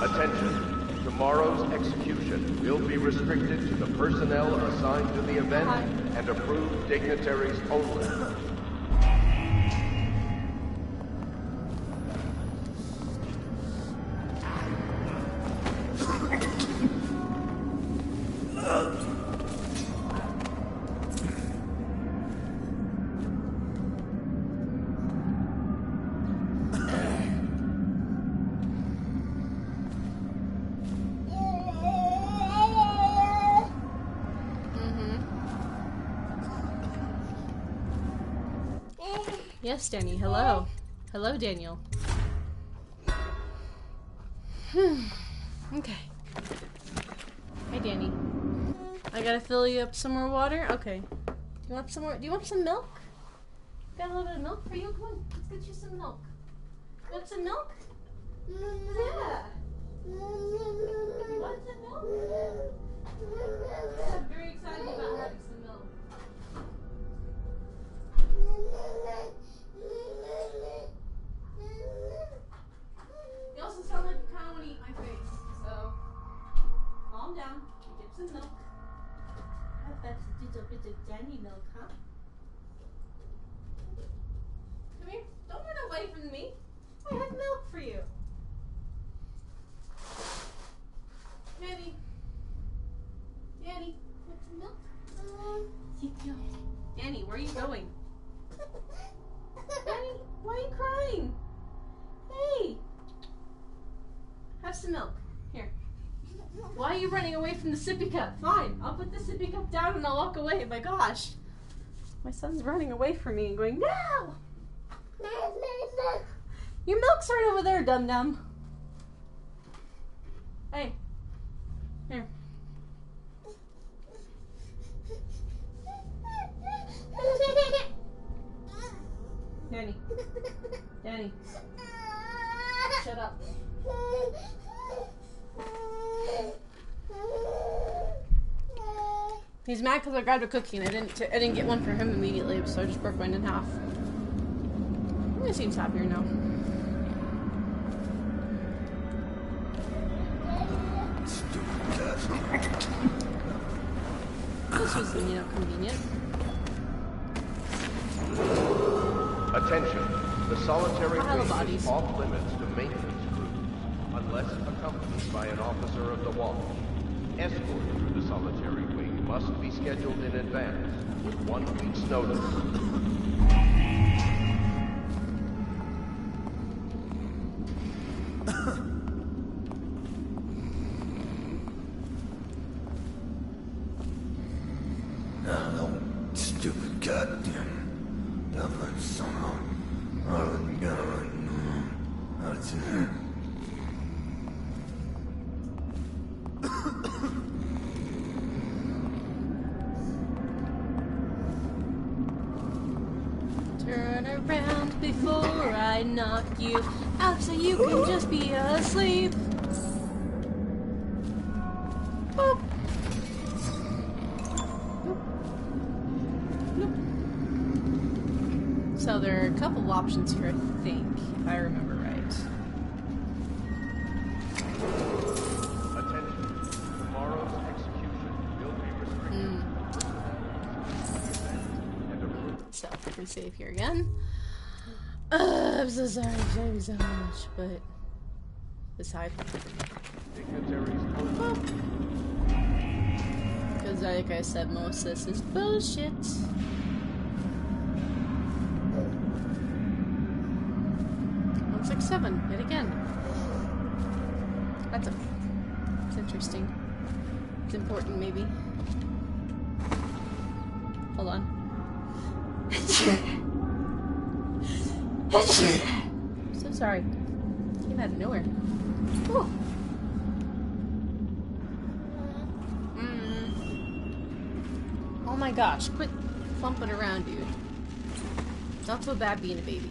Attention. Tomorrow's execution will be restricted to the personnel assigned to the event and approved dignitaries only. Yes, Danny. Hello. Hello, Daniel. Okay. Hey, Danny. I gotta fill you up some more water? Okay. Do you want some more? Do you want some milk? Got a little bit of milk for you? Come on. Let's get you some milk. You want some milk? Yeah. You want some milk? I'm very excited about having some milk. You also sound like you kind of want to eat my face, so calm down. Get some milk. How about a little bit of Danny milk, huh? Come here. Don't run away from me. I have milk for you. Danny. Danny, want some milk? Sit down. Danny, where are you going? Danny, why are you crying? Hey. Have some milk. Here. Why are you running away from the sippy cup? Fine, I'll put the sippy cup down and I'll walk away. My gosh. My son's running away from me and going, no! Your milk's right over there, dum-dum. Hey. Here. Danny. Danny. Shut up. He's mad because I grabbed a cookie and I didn't get one for him immediately, so I just broke mine in half. He seems happier now. This was, convenient. Attention. The solitary wing bodies. is off limits to maintenance crews, unless accompanied by an officer of the watch. Escort through the solitary wing must be scheduled in advance, with 1 week's notice. Stupid goddamn. Turn around before I knock you out so you can just be asleep. Boop. So there are a couple options here, I think, if I remember right. Attention. Tomorrow's execution will be restricted. So, we save here again. I'm so sorry, I'm sorry so much, but this high. Because like I said, most of this is bullshit. Looks like 7, yet again. That's it's interesting. It's important, maybe. Hold on. So sorry. Came out of nowhere. Ooh. Oh my gosh, quit fumping around, dude. It's not so bad being a baby.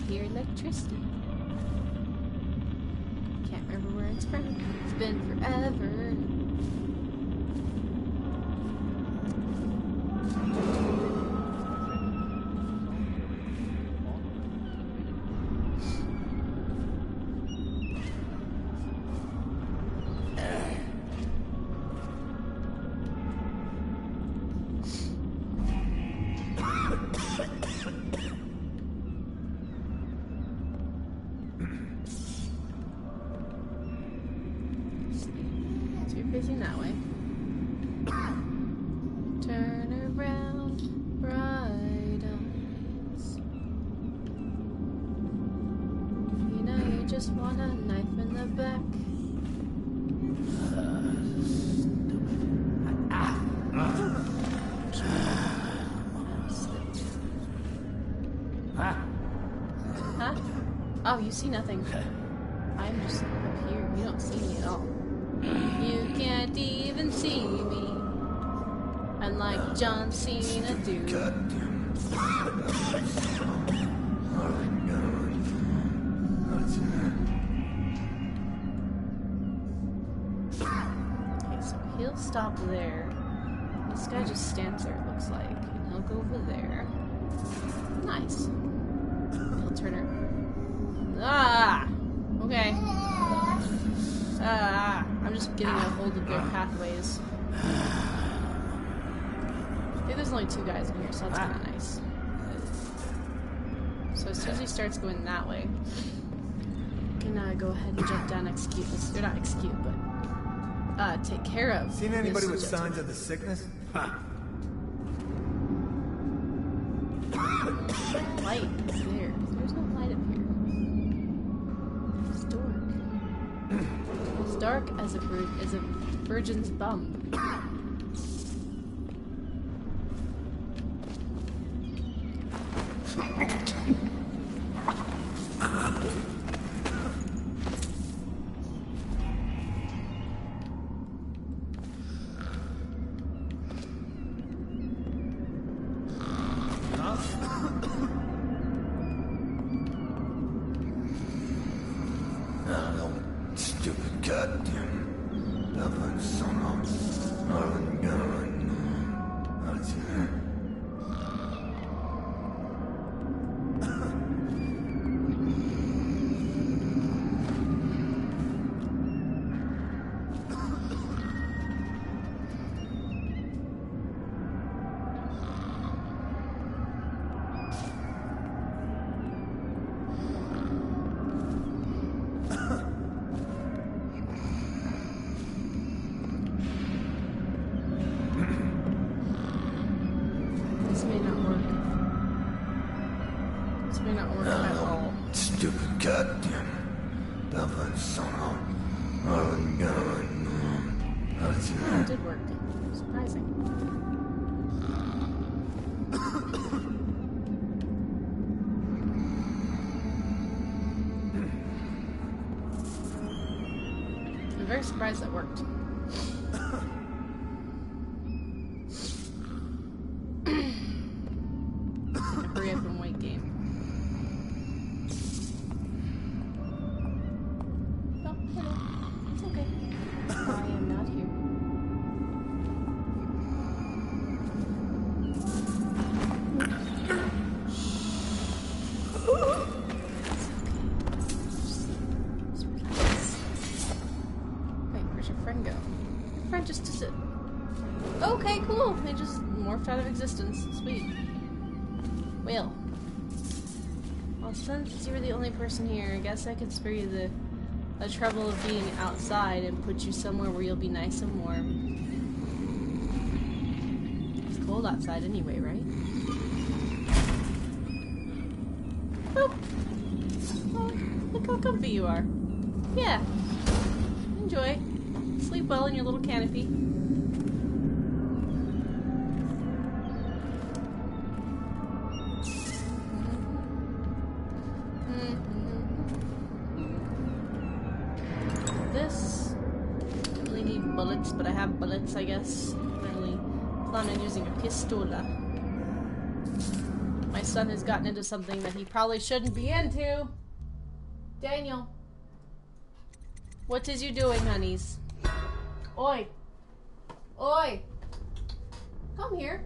Hear electricity. Can't remember where it's from. It's been forever. Facing that way. Turn around, bright eyes. You know you just want a knife in the back. Huh? Huh? Oh, you see nothing. I'm just up here. You don't see me at all. You can't even see me. Unlike John Cena do. Okay, so he'll stop there. This guy just stands there, it looks like. And he'll go over there. Nice. He'll turn her. Ah! Okay. I'm just getting a hold of their pathways. I think there's only 2 guys in here, so that's kind of nice. So as soon as he starts going that way, I can go ahead and jump down, execute this. Or not execute, but take care of. Seen anybody with signs of the sickness? Light is there. There's no light up here. It's dark. As dark as a virgin's bum. It did work. Surprising. I'm very surprised that worked. It's like a hurry up and wait game. Oh, hello. It's okay. I am not here. Okay, cool. They just morphed out of existence. Sweet. Well, since you were the only person here, I guess I could spare you the trouble of being outside and put you somewhere where you'll be nice and warm. It's cold outside anyway, right? Oh, look how comfy you are. Yeah. Enjoy. Sleep well in your little canopy. But I have bullets, I guess. I really plan on using a pistola. My son has gotten into something that he probably shouldn't be into. Daniel. What is you doing, honeys? Oi. Oi. Come here.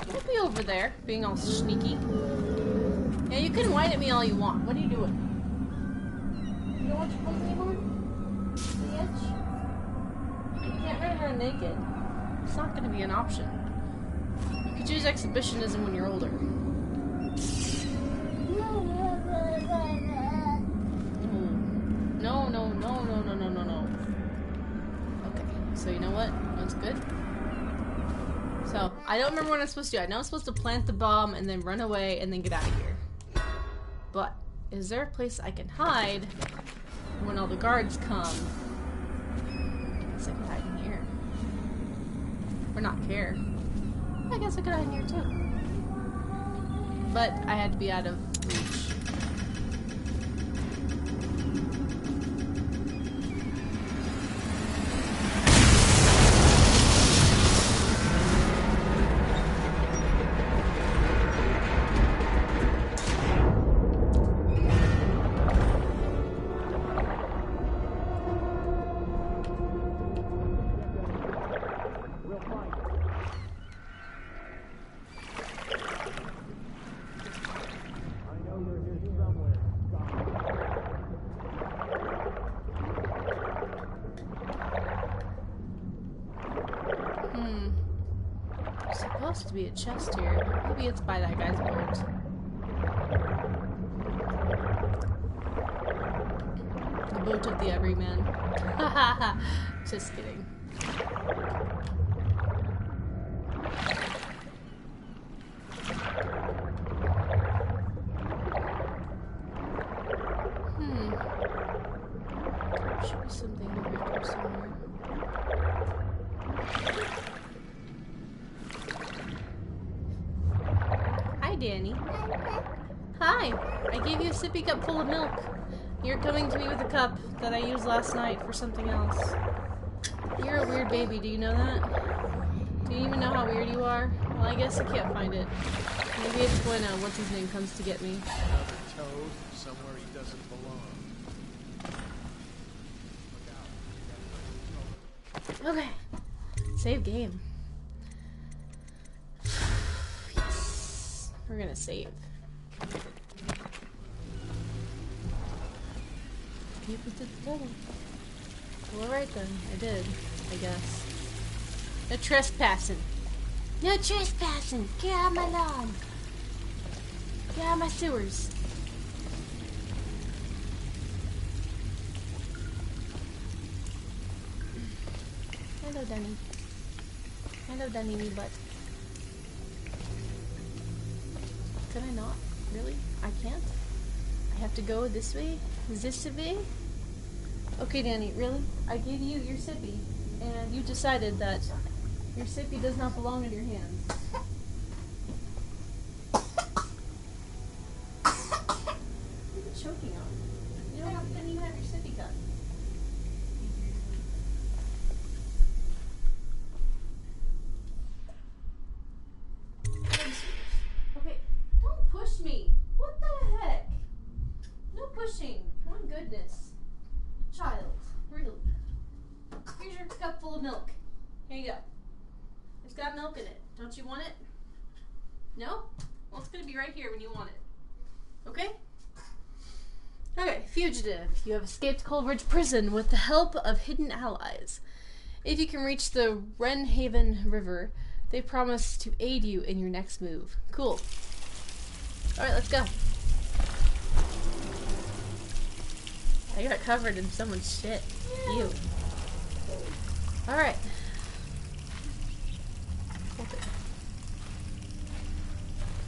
Don't be over there, being all sneaky. Yeah, you can whine at me all you want. What are you doing? You don't want your clothes anymore? Bitch. You can't run around naked. It's not going to be an option. You could use exhibitionism when you're older. No. Okay, so you know what? What's good? So, I don't remember what I'm supposed to do. I know I'm supposed to plant the bomb and then run away and then get out of here. But, is there a place I can hide when all the guards come? I guess I could hide in here. Or not care. I guess I could hide in here too. but I had to be out of reach. Supposed to be a chest here. Maybe it's by that guy's boat. The boat of the everyman. Hahaha. Just kidding. Should be something over here somewhere. Hi, Danny. Hi. I gave you a sippy cup full of milk. You're coming to me with a cup that I used last night for something else. You're a weird baby, do you know that? Do you even know how weird you are? Well, I guess I can't find it. Maybe it's when, what's his name comes to get me. Another toad somewhere he doesn't belong. Okay. Save game. Yes. We're gonna save. Keep it to the devil. Well, alright then. I did, I guess. No trespassing. No trespassing! Get out of my lawn! Get out of my sewers! Hello, Danny. Hello, Danny, me butt. Can I not? Really? I can't? I have to go this way? Is this the way? Okay, Danny, really? I gave you your sippy, and you decided that your sippy does not belong in your hands. What are you choking on? You didn't even have your sippy cup. Okay, don't push me. What the heck? No pushing. My goodness. Child, really. Here's your cup full of milk. Here you go. It's got milk in it. Don't you want it? No? Well, it's gonna be right here when you want it. Okay? Okay, fugitive. You have escaped Coleridge prison with the help of hidden allies. If you can reach the Wrenhaven River, they promise to aid you in your next move. Cool. Alright, let's go. I got covered in someone's shit. You. Alright.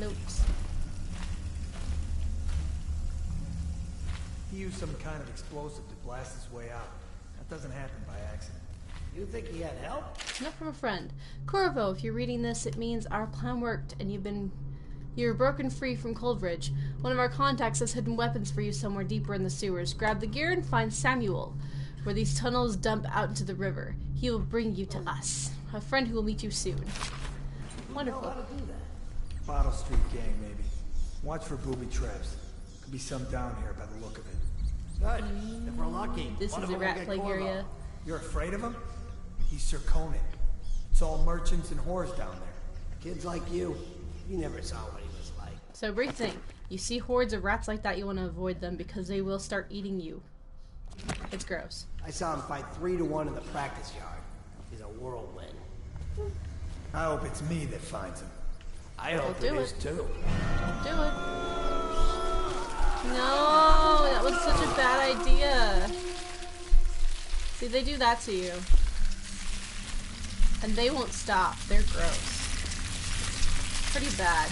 Notes. He used some kind of explosive to blast his way out. That doesn't happen by accident. You think he had help? Not from a friend. Corvo, if you're reading this, it means our plan worked and you're broken free from Coldridge. One of our contacts has hidden weapons for you somewhere deeper in the sewers. Grab the gear and find Samuel, where these tunnels dump out into the river. He will bring you to us. A friend who will meet you soon. Wonderful. Know how to do that? Bottle Street gang, maybe. Watch for booby traps. Could be some down here by the look of it. Good. If we're lucky, This one is of a them will rat get plague Corvo. area. You're afraid of him? He's Sir Conan. It's all merchants and whores down there. Kids like you never saw what he was like. So brief thing. You see hordes of rats like that, you want to avoid them because they will start eating you. It's gross. I saw him fight 3-1 in the practice yard. He's a whirlwind. I hope it's me that finds him. I hope do it it. is too. Do it. No, that was such a bad idea. See, they do that to you. And they won't stop. They're gross. Pretty bad.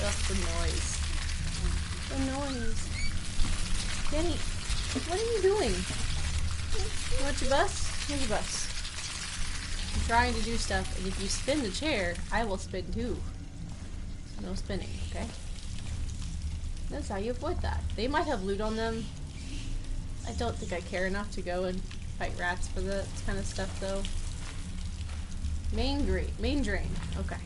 Ugh, the noise. The noise. Danny, what are you doing? You want your bus? Here's your bus. I'm trying to do stuff, and if you spin the chair, I will spin too. No spinning, okay? That's how you avoid that. They might have loot on them. I don't think I care enough to go and fight rats for that kind of stuff, though. Main drain. Okay.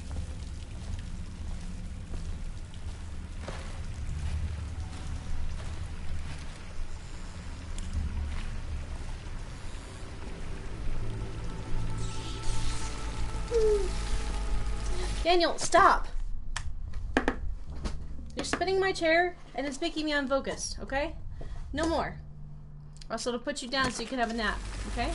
Daniel, stop! You're spinning my chair, and it's making me unfocused, okay? No more. Or else it'll put you down so you can have a nap, okay?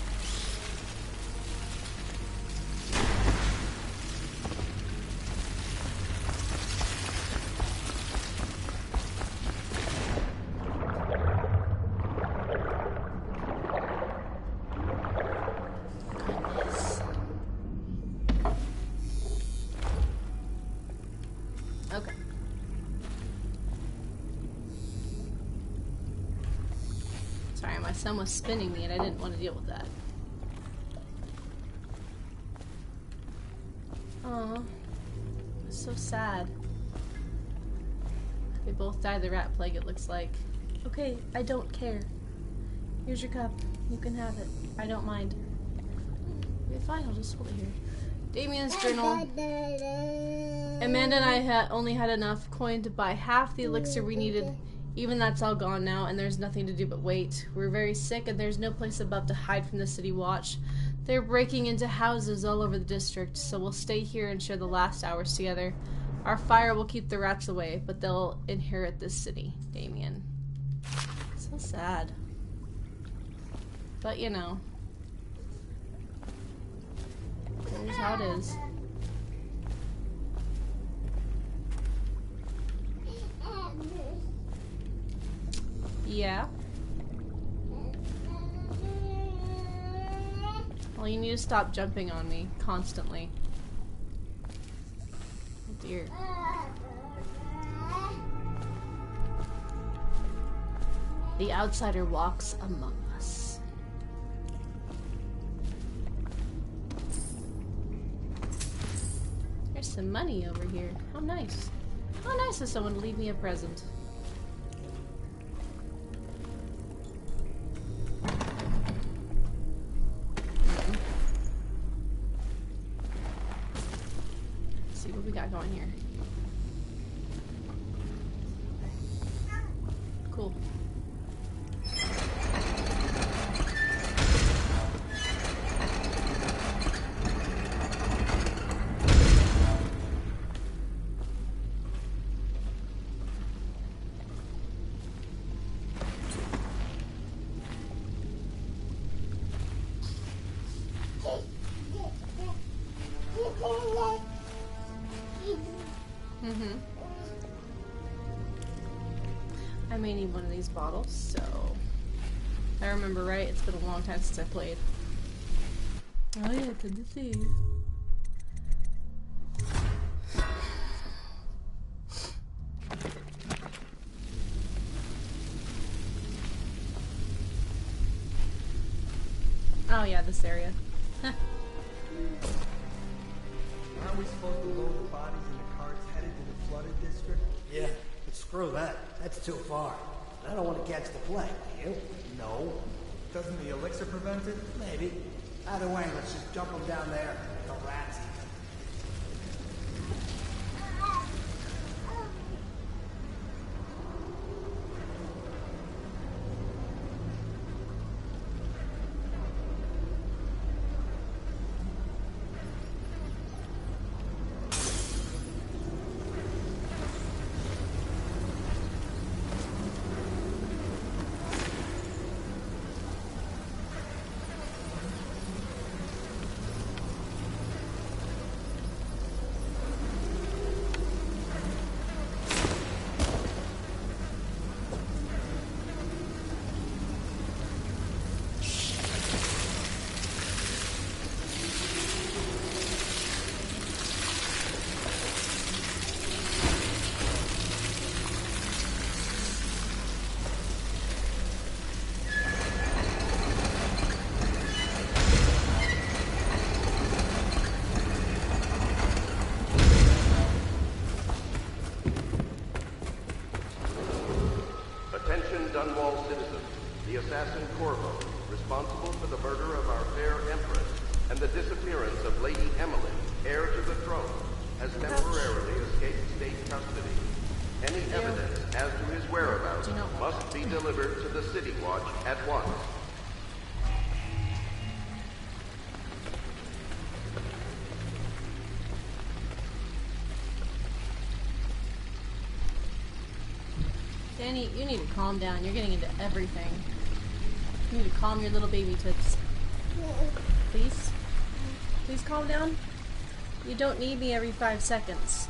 Okay. Sorry, my son was spinning me and I didn't want to deal with that. Oh, it's so sad. They both died of the rat plague, it looks like. Okay, I don't care. Here's your cup. You can have it. I don't mind. Okay, fine, I'll just hold it here. Damien's journal. Amanda and I only had enough coin to buy half the elixir we needed. Even that's all gone now, and there's nothing to do but wait. We're very sick, and there's no place above to hide from the city watch. They're breaking into houses all over the district, so we'll stay here and share the last hours together. Our fire will keep the rats away, but they'll inherit this city. Damien. So sad. But you know. Here's how it is. Yeah. Well, you need to stop jumping on me constantly. Oh dear. The outsider walks among us. There's some money over here. How nice. How nice of someone to leave me a present. Let's see what we got going here. Cool. I may need one of these bottles, so if I remember right, it's been a long time since I played. Oh yeah, good to see you. Oh yeah, this area. Aren't we supposed to load the bodies in the carts headed to the flooded district? Yeah, but screw that. That's too far. I don't want to catch the plague, do you? No. Doesn't the elixir prevent it? Maybe. Either way, let's just dump them down there. The rats eat them. Dunwall citizen, the assassin Corvo, responsible for the murder of our fair Empress and the disappearance of Lady Emily, heir to the throne, has temporarily escaped state custody. Any evidence as to his whereabouts must be delivered to the City Watch at once. Danny, you need to calm down. You're getting into everything. You need to calm your little baby tits. Please? Please calm down. You don't need me every 5 seconds.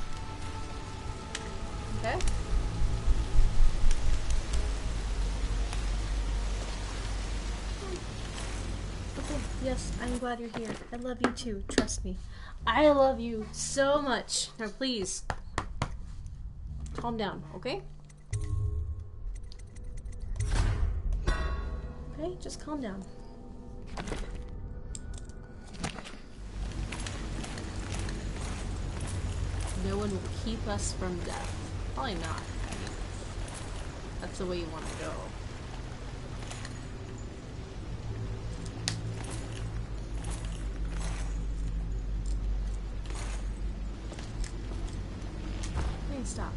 Okay? Okay, yes, I'm glad you're here. I love you too, trust me. I love you so much. Now please, calm down, okay? Okay, just calm down. No one will keep us from death. Probably not. I mean, that's the way you want to go. Please stop.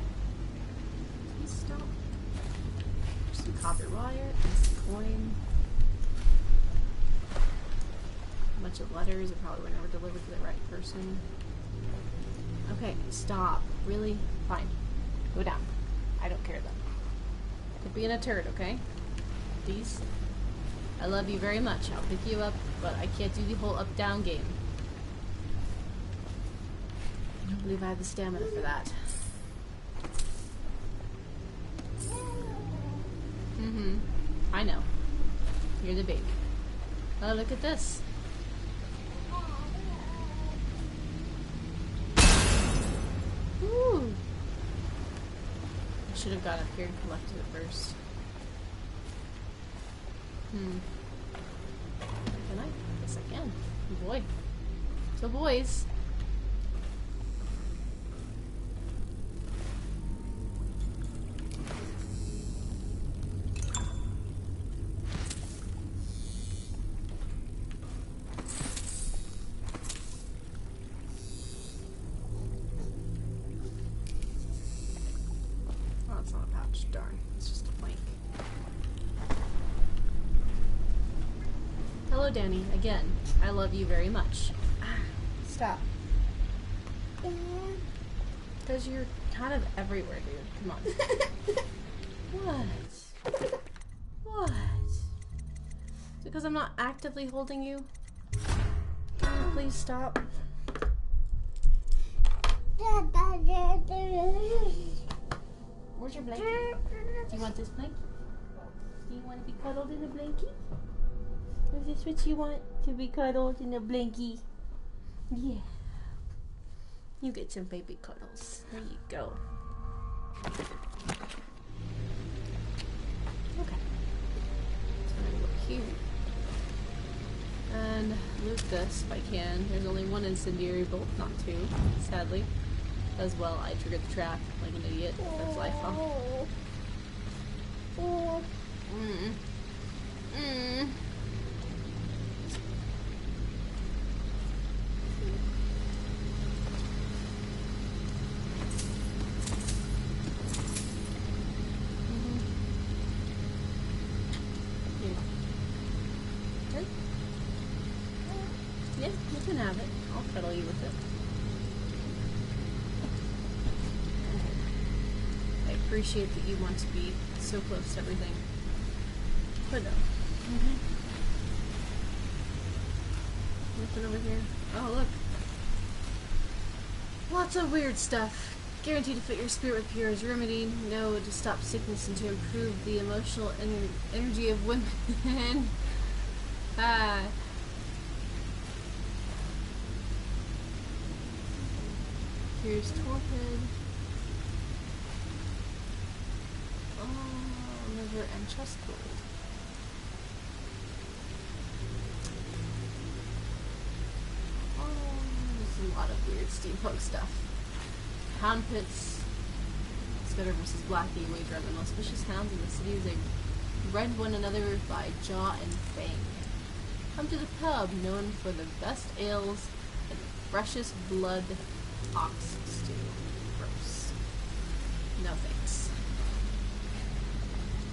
Please stop. There's some copper wire and some coin. A bunch of letters that probably were never delivered to the right person. Okay, stop. Really? Fine. Go down. I don't care then. Quit being a turd, okay? Please? I love you very much. I'll pick you up, but I can't do the whole up-down game. I don't believe I have the stamina for that. Mm-hmm. I know. You're the baby. Oh, look at this. Ooh. I should have got up here and collected it first. Can I? Yes, I can. Oh boy. So boys. Darn, it's just a plank. Hello, Danny. Again, I love you very much. Stop. Because you're kind of everywhere, dude. Come on. What? What? Because I'm not actively holding you? Please stop. Where's your blanket? Do you want this blanket? Do you want to be cuddled in a blanket? Is this what you want? To be cuddled in a blankie? Yeah. You get some baby cuddles. There you go. Okay. So I'm gonna go here. And loot this if I can. There's only one incendiary bolt, not two, sadly. As well, I triggered the trap like an idiot. That's life, huh? Yeah, you can have it. I'll cuddle you with it. I appreciate that you want to be so close to everything. But no. Nothing over here. Oh, look. Lots of weird stuff. Guaranteed to fit your spirit with Pura's remedy. No, to stop sickness and to improve the emotional energy of women. Here's torpid. Oh, liver and chest gold. Oh, there's a lot of weird steampunk stuff. Hound pits. Scudder versus Blackie. Wager on the most vicious hounds in the city is a rend one another by jaw and fang. Come to the pub, known for the best ales and the freshest blood ox stew. Gross. No thanks.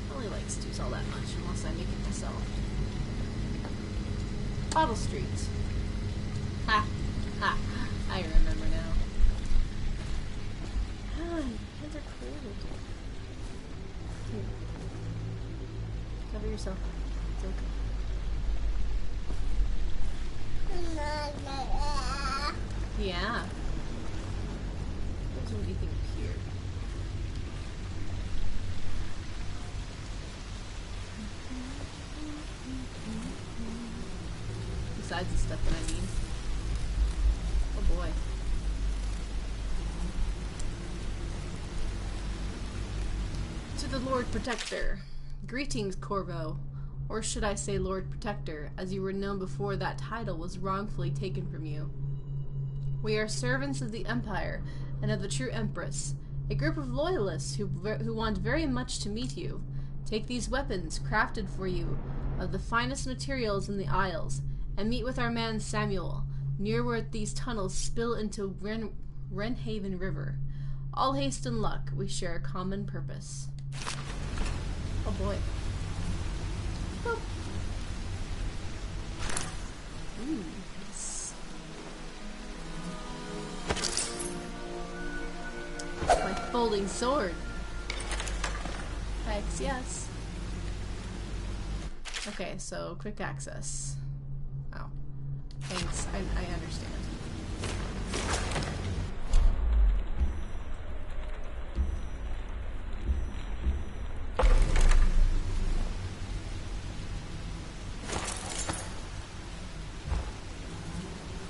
I don't really like stews all that much, unless I make it myself. Bottle Street. Ha! Ha! I remember now. Hands are cold. Here. Cover yourself. It's okay. Yeah. What do you think here? Besides the stuff that I need. Oh boy. To the Lord Protector. Greetings, Corvo. Or should I say Lord Protector, as you were known before that title was wrongfully taken from you. We are servants of the Empire and of the true Empress, a group of loyalists who want very much to meet you. Take these weapons, crafted for you, of the finest materials in the Isles, and meet with our man Samuel, near where these tunnels spill into Wrenhaven River. All haste and luck, we share a common purpose. Oh boy. Oh. Ooh, yes. My folding sword. Thanks, yes. Okay, so quick access. Oh. Thanks, I understand.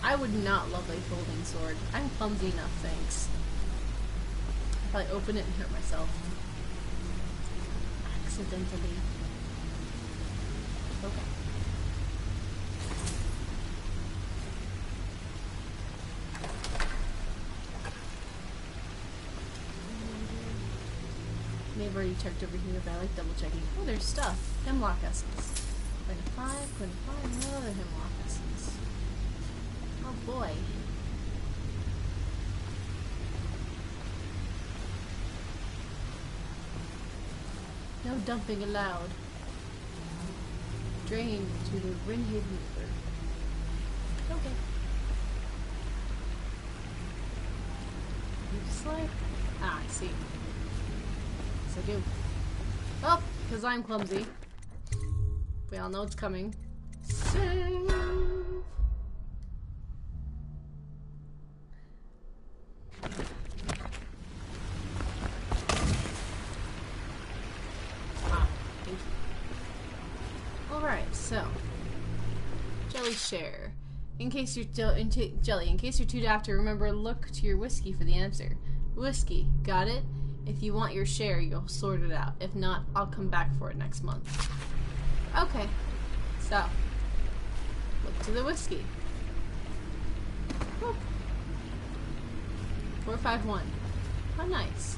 I would not love a folding sword. I'm clumsy enough, thanks. If I open it and hurt myself. Accidentally. Okay. May have already checked over here, but I like double checking. Oh, there's stuff. Hemlock essence. 25, 25, no other hemlock essence. Oh boy. No dumping allowed. Drain to the Wrenhaven River. Okay. Slide. Ah, I see. Yes, I do. Oh, because I'm clumsy. We all know it's coming. Save. Alright, so Jelly share. In case you're Jelly, in case you're too daft to remember, look to your whiskey for the answer. Whiskey, got it? If you want your share, you'll sort it out. If not, I'll come back for it next month. Okay. So look to the whiskey. Whoop. 451. How nice.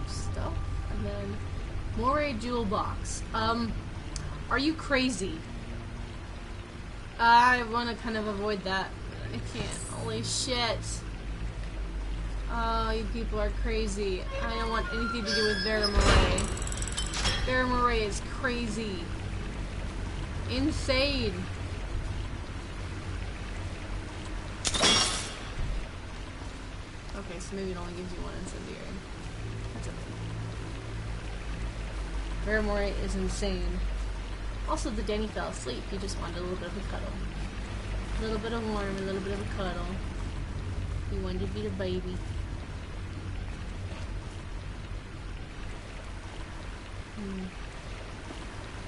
Stuff, and then Moray jewel box. Are you crazy? I want to kind of avoid that, but I can't. Holy shit. Oh, you people are crazy. I don't want anything to do with Vera Moray. Vera Moray is crazy. Insane. Okay, so maybe it only gives you one incendiary. That's okay. Vera Moray is insane. Also, the Danny fell asleep. He just wanted a little bit of a cuddle. A little bit of warm, a little bit of a cuddle. He wanted to be the baby.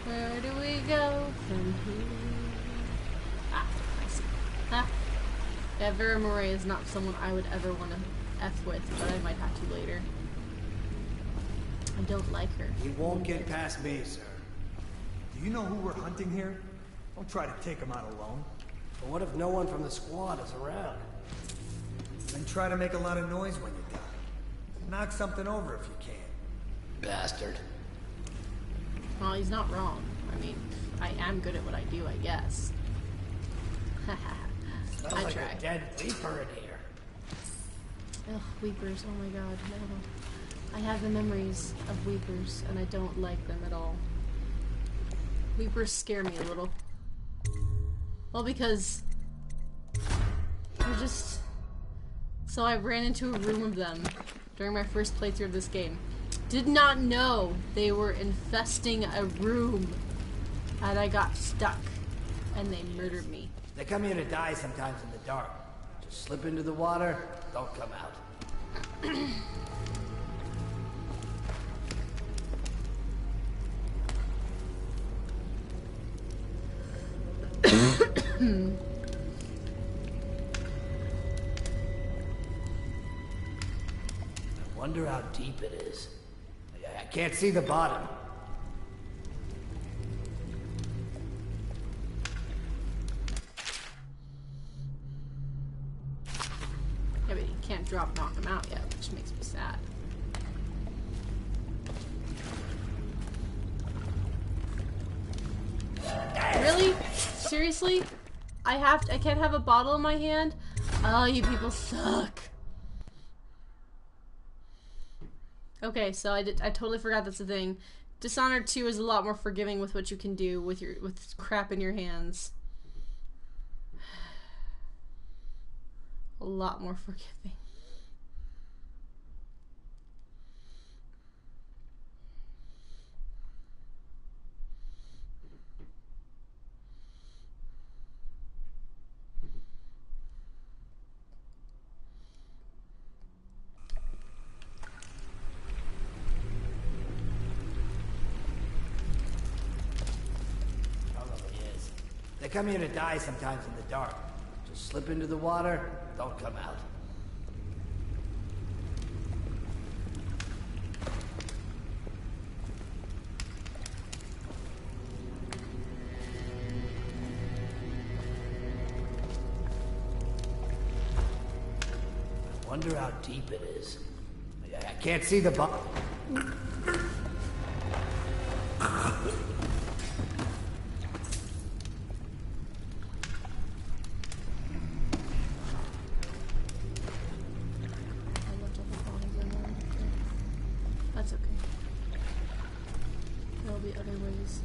Where do we go from here? Ah, I see. Ah. Yeah, Vera Moray is not someone I would ever want to F with, but I might have to later. I don't like her. He won't get past me, sir. Do you know who we're hunting here? Don't try to take him out alone. But what if no one from the squad is around? Then try to make a lot of noise when you die. Knock something over if you can. Bastard. Well, he's not wrong. I mean, I am good at what I do, I guess. Smells I like try. a dead Reaper in here. Ugh, Weepers, oh my god, no. I have the memories of Weepers, and I don't like them at all. Weepers scare me a little. Well, because they're just... So I ran into a room of them during my first playthrough of this game. Did not know they were infesting a room. And I got stuck. And they murdered me. They come here to die sometimes in the dark. Just slip into the water, don't come out. I wonder how deep it is. I can't see the bottom. Yeah, but you can't knock him out yet, which makes me sad. Really? Seriously? I can't have a bottle in my hand? Oh, you people suck. Okay, so I totally forgot that's a thing. Dishonored 2 is a lot more forgiving with what you can do with crap in your hands. A lot more forgiving. They come here to die sometimes in the dark. Just slip into the water, don't come out. I wonder how deep it is. I can't see the bottom. That's okay. There'll be other ways.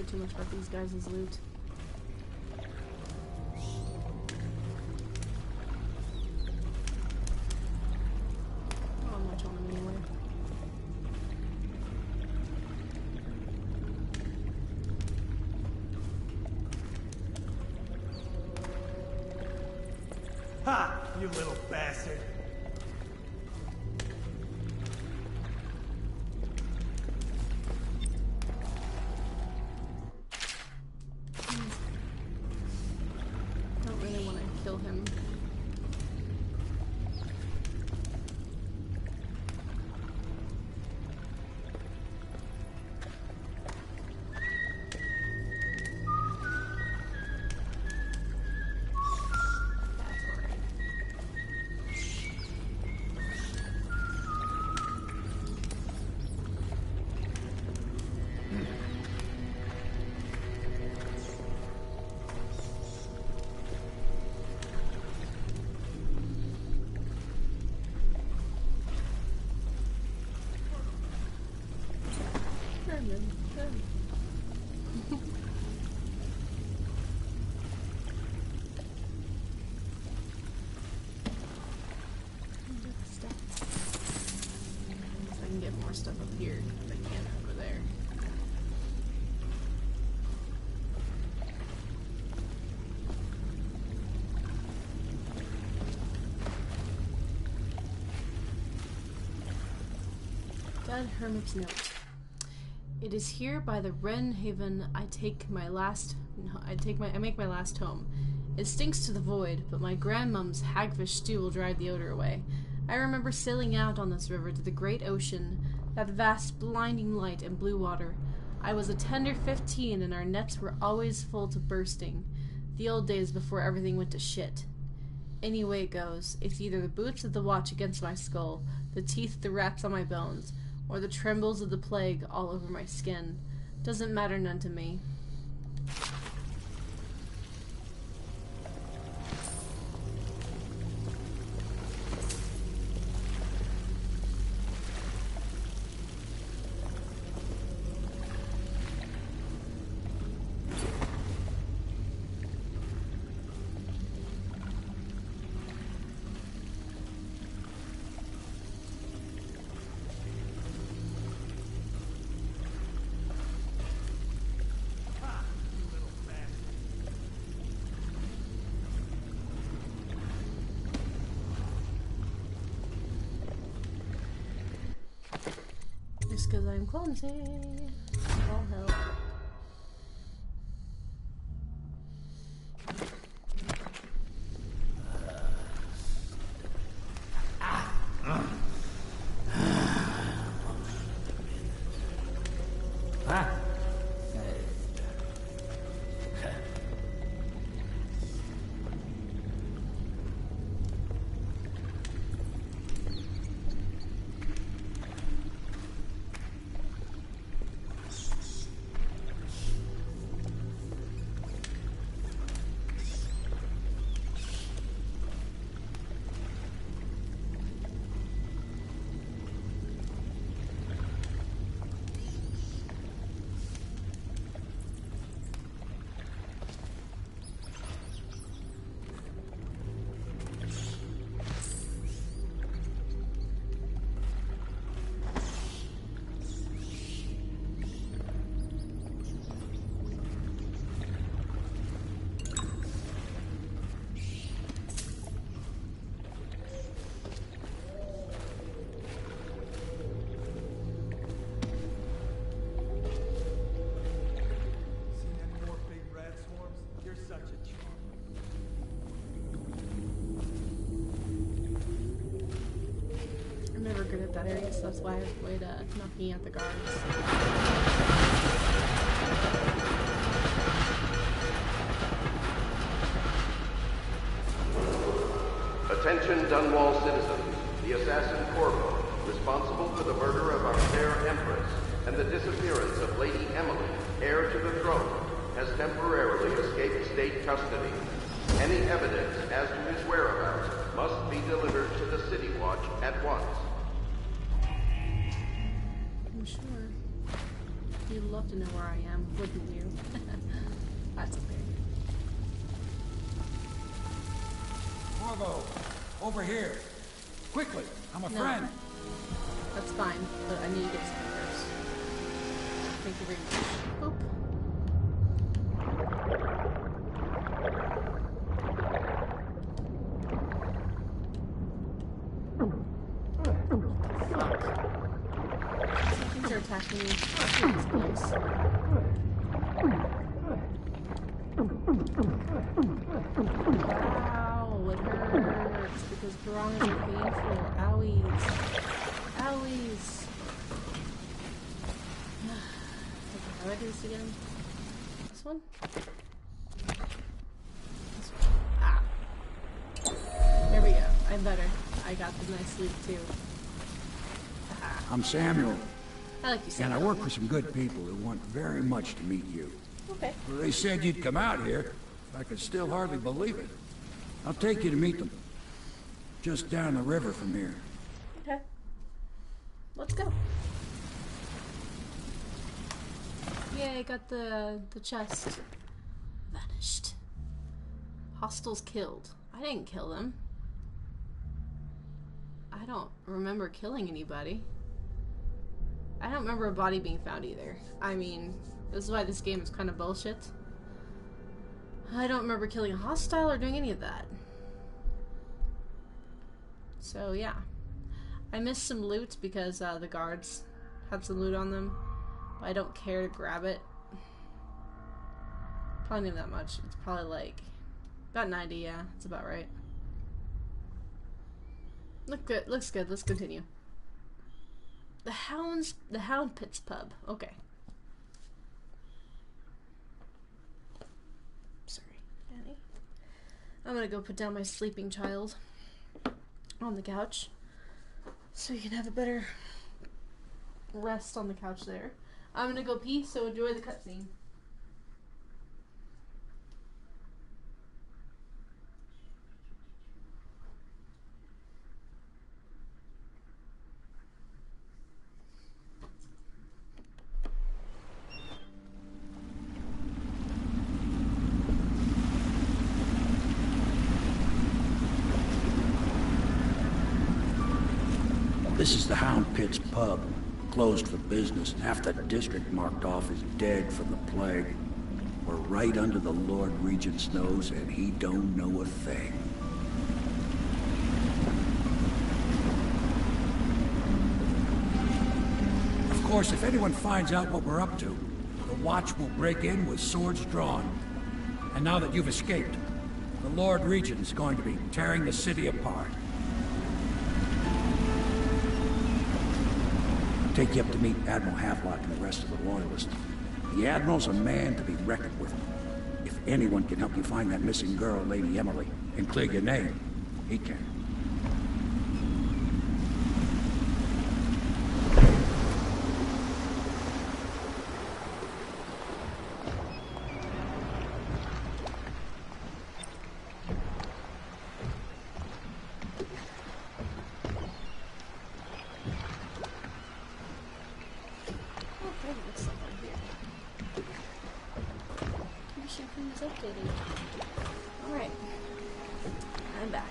Too much about these guys' loot. Not much on them anyway. Ha! You little bastard. Red Hermit's Note. It is here by the Wren Haven I make my last home. It stinks to the void, but my grandmom's hagfish stew will drive the odor away. I remember sailing out on this river to the great ocean, that vast blinding light and blue water. I was a tender 15 and our nets were always full to bursting. The old days before everything went to shit. Any way it goes, it's either the boots of the watch against my skull, the teeth of the rats on my bones, or the trembles of the plague all over my skin. Doesn't matter none to me. Just because I'm clumsy. All help. Good at that area, so that's why I avoid knocking at the guards. Attention Dunwall citizens. The assassin Corvo, responsible for the murder of our fair Empress and the disappearance of Lady Emily, heir to the throne, has temporarily escaped state custody. Any evidence as to his whereabouts must be delivered to the City Watch at once. I'm sure. You'd love to know where I am, wouldn't you? That's okay. Corvo, over here. Quickly, I'm a friend. That's fine, but I need to get something first. Thank you very much. Boop. Things are attacking me. This place. Ow, it hurts because piranhas are painful. Owies. Owies. Okay, how do I do this again? This one? This one. Ah. There we go. I'm better. I got the nice sleep too. I'm Samuel. I like you, And I Samuel. work for some good people who want very much to meet you. Okay. Well, they said you'd come out here. I could still hardly believe it. I'll take you to meet them. Just down the river from here. Okay. Let's go. Yay, got the chest. Vanished. Hostiles killed. I didn't kill them. I don't remember killing anybody. I don't remember a body being found either. I mean, this is why this game is kind of bullshit. I don't remember killing a hostile or doing any of that. So yeah. I missed some loot because the guards had some loot on them. But I don't care to grab it. Probably not that much. It's probably like about 90, yeah. It's about right. Look good. Looks good. Let's continue. The Hound Pits pub. Okay. Sorry, Annie. I'm gonna go put down my sleeping child on the couch so you can have a better rest on the couch there. I'm gonna go pee, so enjoy the cutscene. This is the Hound Pits pub. Closed for business. Half the district marked off as dead from the plague. We're right under the Lord Regent's nose, and he don't know a thing. Of course, if anyone finds out what we're up to, the Watch will break in with swords drawn. And now that you've escaped, the Lord Regent is going to be tearing the city apart. Take you up to meet Admiral Havelock and the rest of the Loyalists. The Admiral's a man to be reckoned with. If anyone can help you find that missing girl, Lady Emily, and clear your name, he can. Alright. I'm back.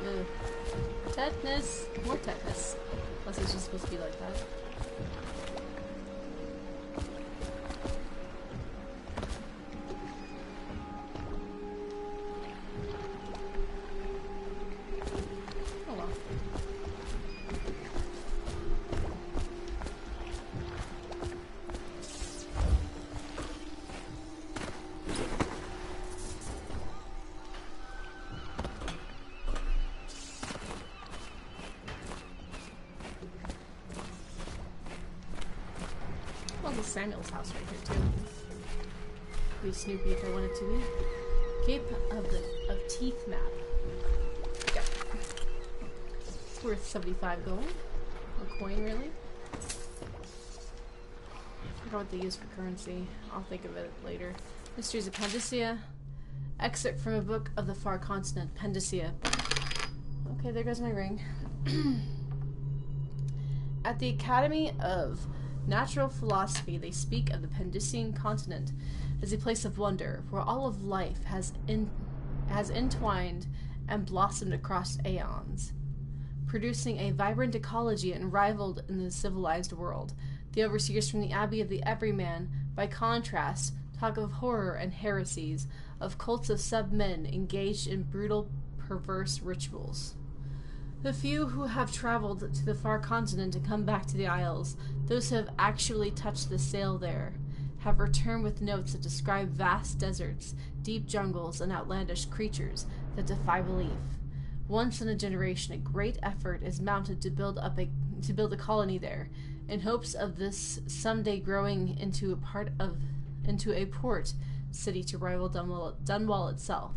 Ugh. Tetanus. More tetanus. Unless it's just supposed to be like that. Oh well. Well, there's Samuel's house right here too. Be Snoopy if I wanted to be. Cape of Teeth map. Yep. It's worth 75 gold. A coin, really. I forgot what they use for currency. I'll think of it later. Mysteries of Pandicea. Excerpt from a book of the far continent, Pandicea. Okay, there goes my ring. At the Academy of Natural Philosophy, they speak of the Pandician continent as a place of wonder, where all of life has entwined and blossomed across aeons, producing a vibrant ecology unrivaled in the civilized world. The overseers from the Abbey of the Everyman, by contrast, talk of horror and heresies, of cults of sub-men engaged in brutal, perverse rituals. The few who have traveled to the far continent and come back to the Isles, those who have actually touched the sail there, have returned with notes that describe vast deserts, deep jungles, and outlandish creatures that defy belief. Once in a generation, a great effort is mounted to build a colony there, in hopes of this someday growing into a port city to rival Dunwall itself.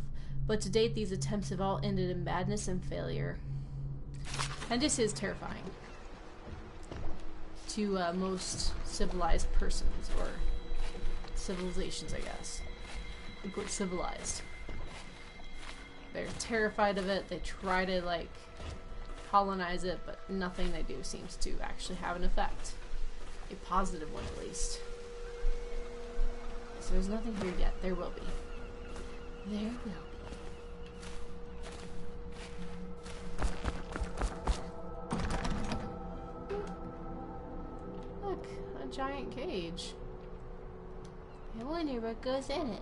But to date, these attempts have all ended in madness and failure. And this is terrifying to most civilized persons, or civilizations, I guess. Quote, civilized. They're terrified of it. They try to, like, colonize it, but nothing they do seems to actually have an effect. A positive one, at least. So there's nothing here yet. There will be. There will be. Look, a giant cage. I wonder what goes in it.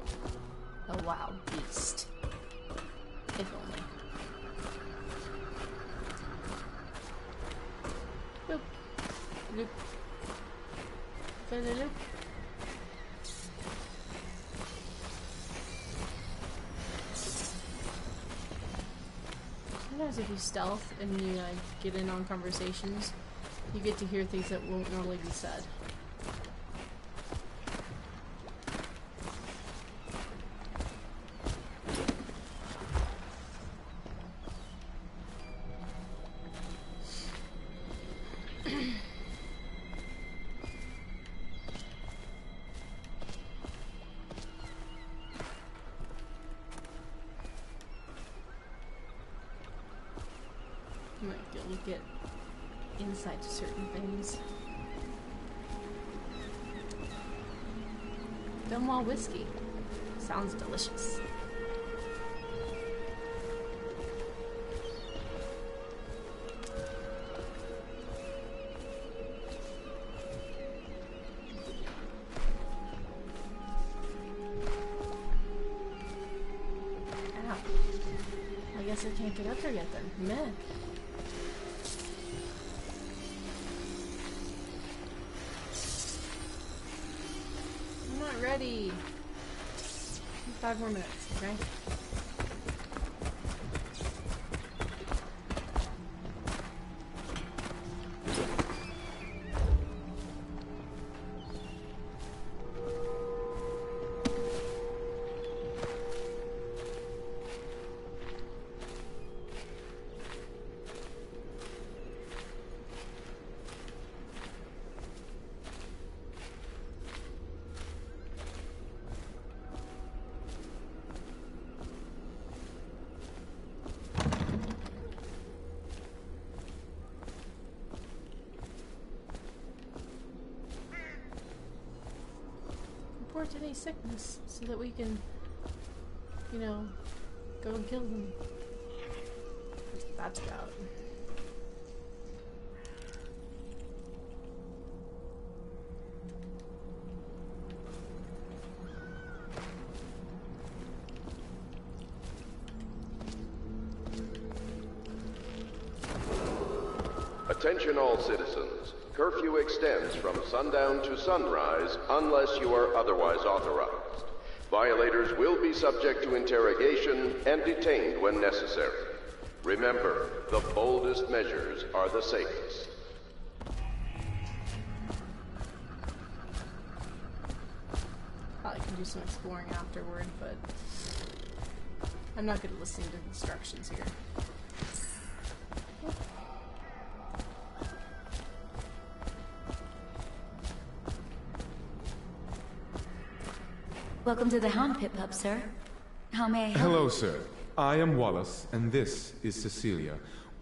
A wild beast. If only. Boop. Loop. Loop. Sometimes if you stealth and you get in on conversations, you get to hear things that won't normally be said. You'll get insight to certain things. Dunwall whiskey. Sounds delicious. Ow. I guess I can't get up there yet then. Meh. Ready. 5 more minutes, okay? Report any sickness so that we can, you know, go and kill them. What's that about? Attention all citizens. Curfew extends from sundown to sunrise unless you are otherwise authorized. Violators will be subject to interrogation and detained when necessary. Remember, the boldest measures are the safest. Probably can do some exploring afterward, but I'm not good at listening to instructions here. Welcome to the Hound Pit Pub, sir. How may I help? Hello, sir. I am Wallace, and this is Cecilia.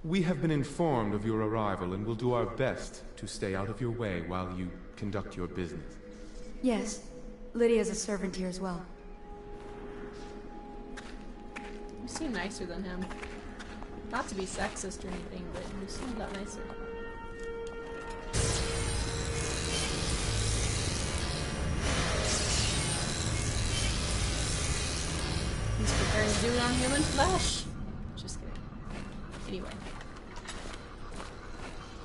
We have been informed of your arrival and will do our best to stay out of your way while you conduct your business. Yes. Lydia's a servant here as well. You seem nicer than him. Not to be sexist or anything, but you seem a lot nicer. He's preparing to do it on human flesh. Just kidding. Anyway.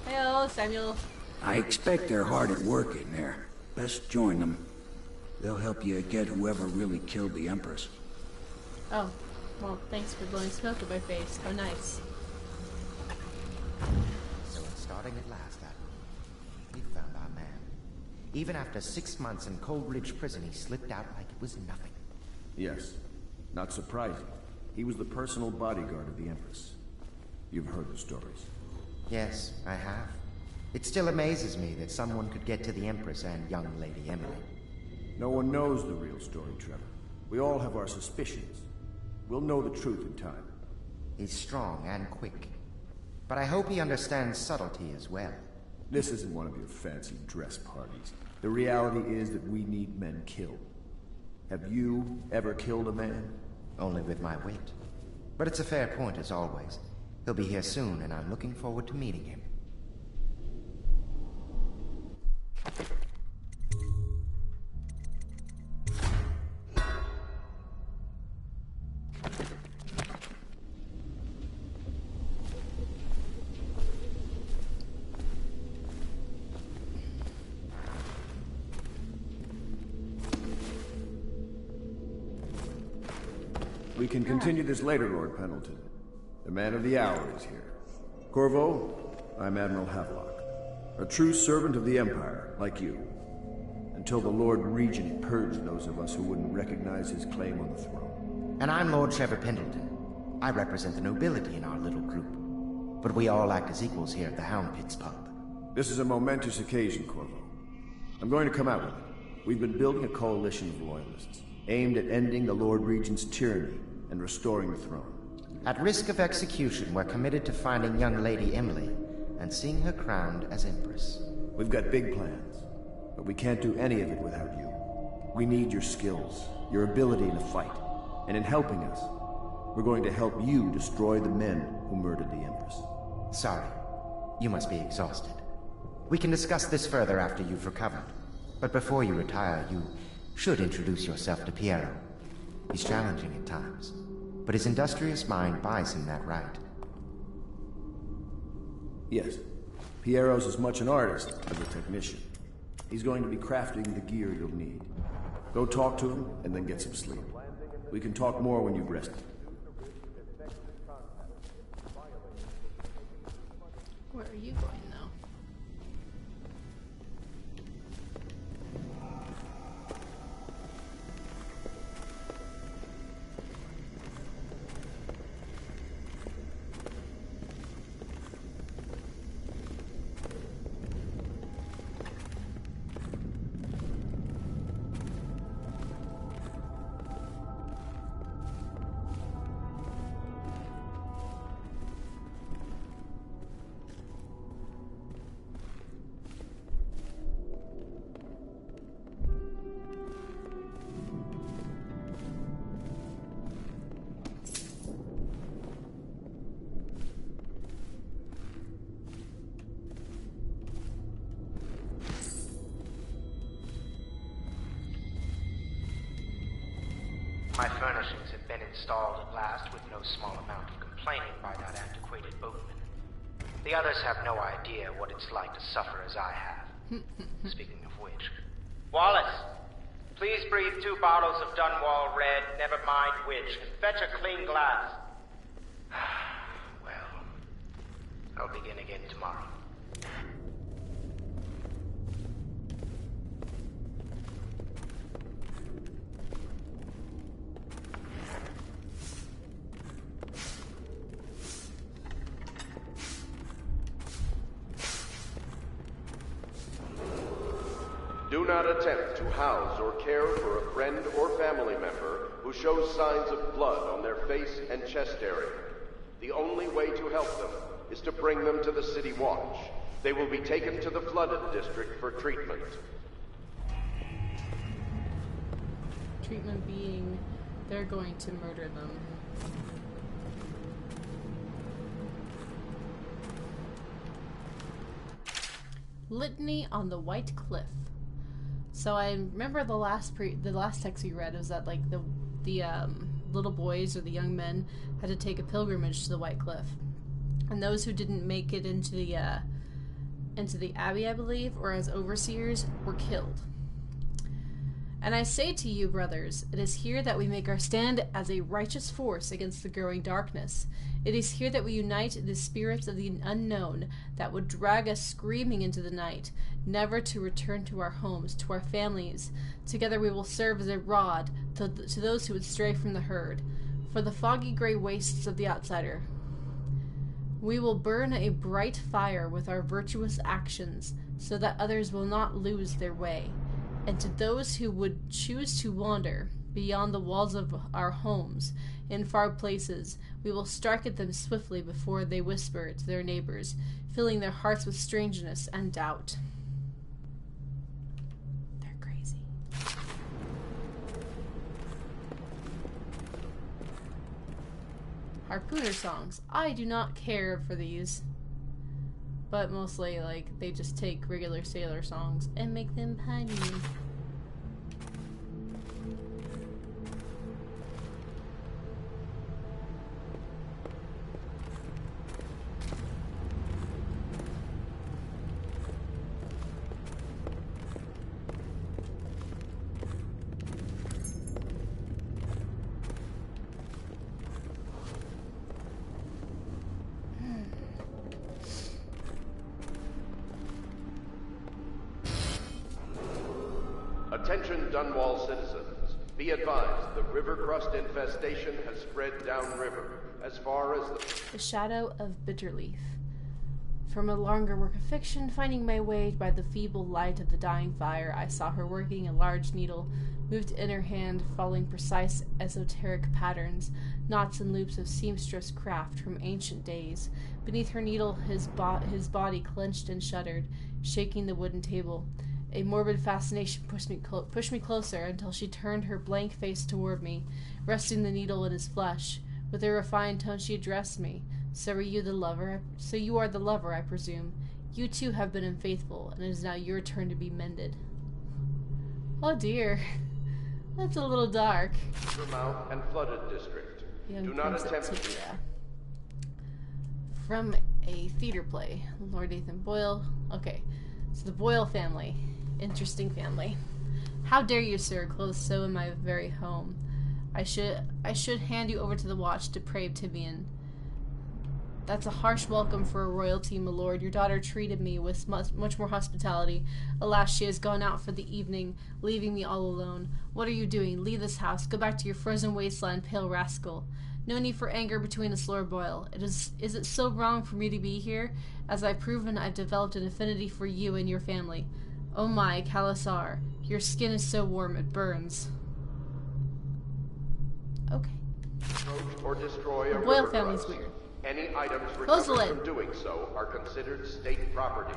Hello, Samuel. I expect they're hard at work in there. Best join them. They'll help you get whoever really killed the Empress. Oh, well, thanks for blowing smoke at my face. How nice. So it's starting at last, Admiral. We found our man. Even after 6 months in Coldridge Prison, he slipped out like it was nothing. Yes. Not surprising. He was the personal bodyguard of the Empress. You've heard the stories. Yes, I have. It still amazes me that someone could get to the Empress and young Lady Emily. No one knows the real story, Trevor. We all have our suspicions. We'll know the truth in time. He's strong and quick. But I hope he understands subtlety as well. This isn't one of your fancy dress parties. The reality is that we need men killed. Have you ever killed a man? Only with my wit. But it's a fair point as always. He'll be here soon, and I'm looking forward to meeting him. We can continue this later, Lord Pendleton. The man of the hour is here. Corvo, I'm Admiral Havelock. A true servant of the Empire, like you. Until the Lord Regent purged those of us who wouldn't recognize his claim on the throne. And I'm Lord Trevor Pendleton. I represent the nobility in our little group. But we all act as equals here at the Hound Pits pub. This is a momentous occasion, Corvo. I'm going to come out with it. We've been building a coalition of loyalists, aimed at ending the Lord Regent's tyranny and restoring the throne. At risk of execution, we're committed to finding young Lady Emily and seeing her crowned as Empress. We've got big plans, but we can't do any of it without you. We need your skills, your ability in a fight, and in helping us, we're going to help you destroy the men who murdered the Empress. Sorry. You must be exhausted. We can discuss this further after you've recovered. But before you retire, you should introduce yourself to Piero. He's challenging at times, but his industrious mind buys him that right. Yes. Piero's as much an artist as a technician. He's going to be crafting the gear you'll need. Go talk to him, and then get some sleep. We can talk more when you've rested. Where are you going now? My furnishings have been installed at last with no small amount of complaining by that antiquated boatman. The others have no idea what it's like to suffer as I have. Speaking of which... Wallace! Please breathe 2 bottles of Dunwall Red, never mind which, and fetch a clean glass. Well, I'll begin again tomorrow. Do not attempt to house or care for a friend or family member who shows signs of blood on their face and chest area. The only way to help them is to bring them to the City Watch. They will be taken to the flooded district for treatment. Treatment being, they're going to murder them. Litany on the White Cliff. So I remember the last text we read was that like the little boys or the young men had to take a pilgrimage to the White Cliff, and those who didn't make it into the abbey, I believe, or as overseers, were killed. And I say to you, brothers, it is here that we make our stand as a righteous force against the growing darkness. It is here that we unite the spirits of the unknown that would drag us screaming into the night, never to return to our homes, to our families. Together we will serve as a rod to those who would stray from the herd, for the foggy gray wastes of the outsider. We will burn a bright fire with our virtuous actions, so that others will not lose their way. And to those who would choose to wander beyond the walls of our homes, in far places, we will strike at them swiftly before they whisper to their neighbors, filling their hearts with strangeness and doubt. They're crazy. Harpooner songs. I do not care for these. But mostly, like, they just take regular sailor songs and make them punny. Attention Dunwall citizens. Be advised, the river crust infestation has spread downriver, as far as The Shadow of Bitterleaf. From a longer work of fiction, finding my way by the feeble light of the dying fire, I saw her working a large needle, moved in her hand, following precise esoteric patterns, knots and loops of seamstress craft from ancient days. Beneath her needle, his body clenched and shuddered, shaking the wooden table. A morbid fascination pushed me closer until she turned her blank face toward me, resting the needle in his flesh. With a refined tone, she addressed me. So you are the lover, I presume. You too have been unfaithful, and it is now your turn to be mended. Oh dear. That's a little dark. Vermouth and flooded district. Do not attempt to... From a theater play. Lord Nathan Boyle. Okay. So the Boyle family. Interesting family. How dare you, sir, clothe so in my very home. I should hand you over to the watch, depraved Tibian. That's a harsh welcome for a royalty, my lord. Your daughter treated me with much more hospitality. Alas, she has gone out for the evening, leaving me all alone. What are you doing? Leave this house. Go back to your frozen wasteland, pale rascal. No need for anger between us, Lord Boyle. Is it so wrong for me to be here? As I've proven, I've developed an affinity for you and your family. Oh my, Kalasar, your skin is so warm it burns. Okay. Approach or destroy a the Boyle river family's crust. Weird. Any items recovered from doing so are considered state property.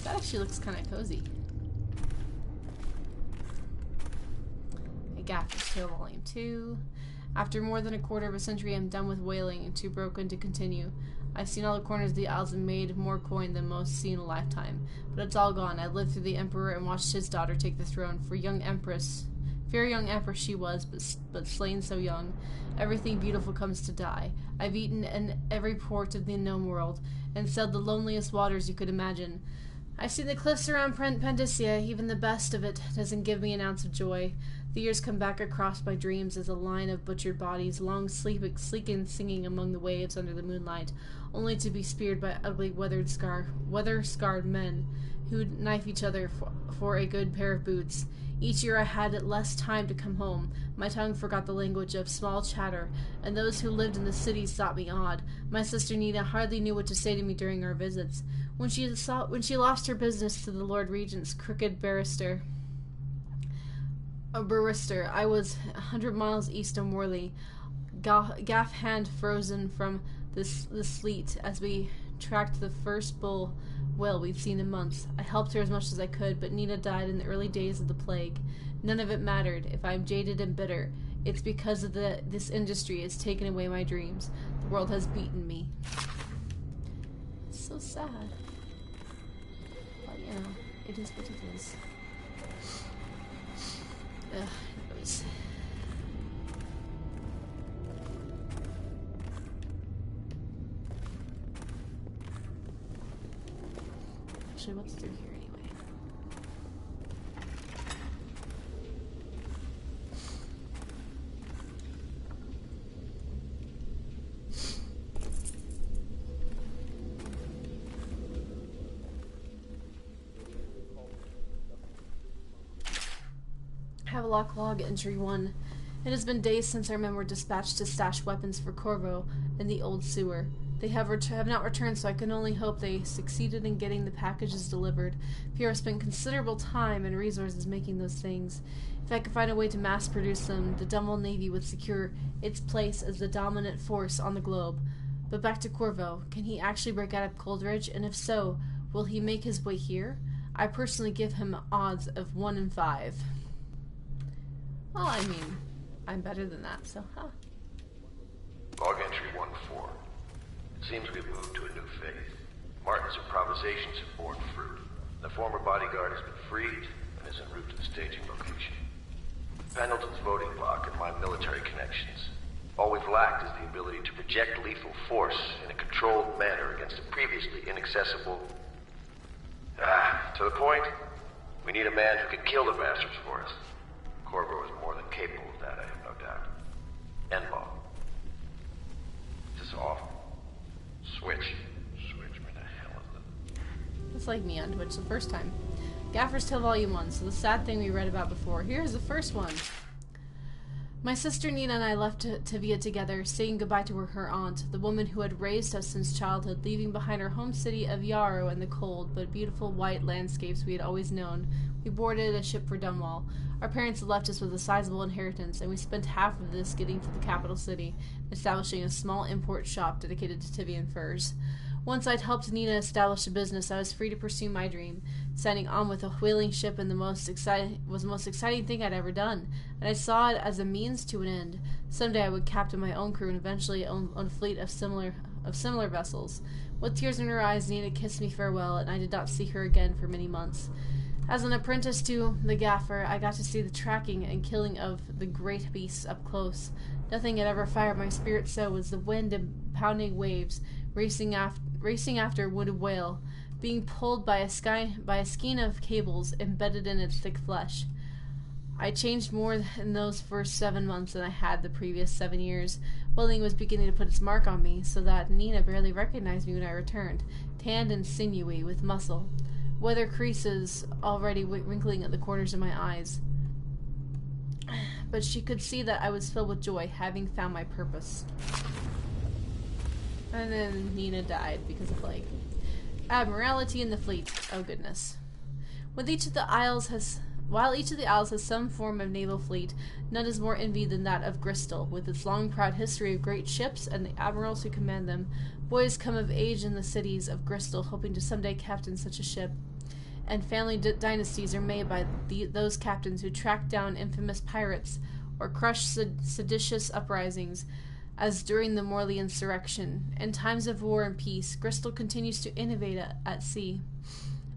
That actually looks kind of cozy. A Gaff's Tale Volume 2. After more than a quarter of a century, I'm done with whaling and too broken to continue. I've seen all the corners of the Isles and made more coin than most see in a lifetime. But it's all gone. I lived through the Emperor and watched his daughter take the throne. Fair young Empress she was, but slain so young. Everything beautiful comes to die. I've eaten in every port of the known world, and sailed the loneliest waters you could imagine. I've seen the cliffs around Pandysia. Even the best of it doesn't give me an ounce of joy. The years come back across my dreams as a line of butchered bodies, long sleek and singing among the waves under the moonlight, only to be speared by ugly weather-scarred men who knife each other for a good pair of boots. Each year I had less time to come home. My tongue forgot the language of small chatter, and those who lived in the cities thought me odd. My sister Nina hardly knew what to say to me during our visits. When she lost her business to the Lord Regent's crooked barrister, I was 100 miles east of Morley, gaff hand frozen from the sleet as we tracked the first bull whale we'd seen in months. I helped her as much as I could, but Nina died in the early days of the plague. None of it mattered. If I'm jaded and bitter, it's because of this industry has taken away my dreams. The world has beaten me. It's so sad. But, you know, it is what it is. Ugh, it was... Actually, what's through here anyway? Havelock Log, Entry 1. It has been days since our men were dispatched to stash weapons for Corvo in the old sewer. They have not returned, so I can only hope they succeeded in getting the packages delivered. Pierre spent considerable time and resources making those things. If I could find a way to mass-produce them, the Dunwall Navy would secure its place as the dominant force on the globe. But back to Corvo. Can he actually break out of Coldridge? And if so, will he make his way here? I personally give him odds of 1 in 5. Well, I mean, I'm better than that, so, huh. Log entry 1-4. It seems we've moved to a new phase. Martin's improvisations have borne fruit. The former bodyguard has been freed and is en route to the staging location. Pendleton's voting block and my military connections. All we've lacked is the ability to project lethal force in a controlled manner against a previously inaccessible... to the point, we need a man who can kill the bastards for us. Corvo is more than capable of that, I have no doubt. Endball. This is awful. Switch, man. just like me on Twitch the first time. Gaffer's Tale Volume 1, so the sad thing we read about before. Here's the first one. My sister Nina and I left Tavia together, saying goodbye to her aunt, the woman who had raised us since childhood, leaving behind our home city of Yarrow and the cold but beautiful white landscapes we had always known. We boarded a ship for Dunwall. Our parents had left us with a sizable inheritance, and we spent half of this getting to the capital city, establishing a small import shop dedicated to Tivian furs. Once I'd helped Nina establish a business, I was free to pursue my dream. Signing on with a whaling ship was the most exciting thing I'd ever done, and I saw it as a means to an end. Someday I would captain my own crew and eventually own a fleet of similar vessels. With tears in her eyes, Nina kissed me farewell, and I did not see her again for many months. As an apprentice to the gaffer, I got to see the tracking and killing of the great beasts up close. Nothing had ever fired my spirit so as the wind and pounding waves racing after a wounded whale, being pulled by a skein of cables embedded in its thick flesh. I changed more in those first 7 months than I had the previous 7 years. Whaling was beginning to put its mark on me, so that Nina barely recognized me when I returned, tanned and sinewy with muscle, weather creases already wrinkling at the corners of my eyes. But she could see that I was filled with joy, having found my purpose. And then Nina died because of plague. Admiralty in the fleet. Oh goodness. While each of the isles has some form of naval fleet, none is more envied than that of Bristol, with its long proud history of great ships and the admirals who command them. Boys come of age in the cities of Bristol, hoping to someday captain such a ship. And family dynasties are made by those captains who track down infamous pirates or crush seditious uprisings, as during the Morley insurrection. In times of war and peace, Bristol continues to innovate at sea.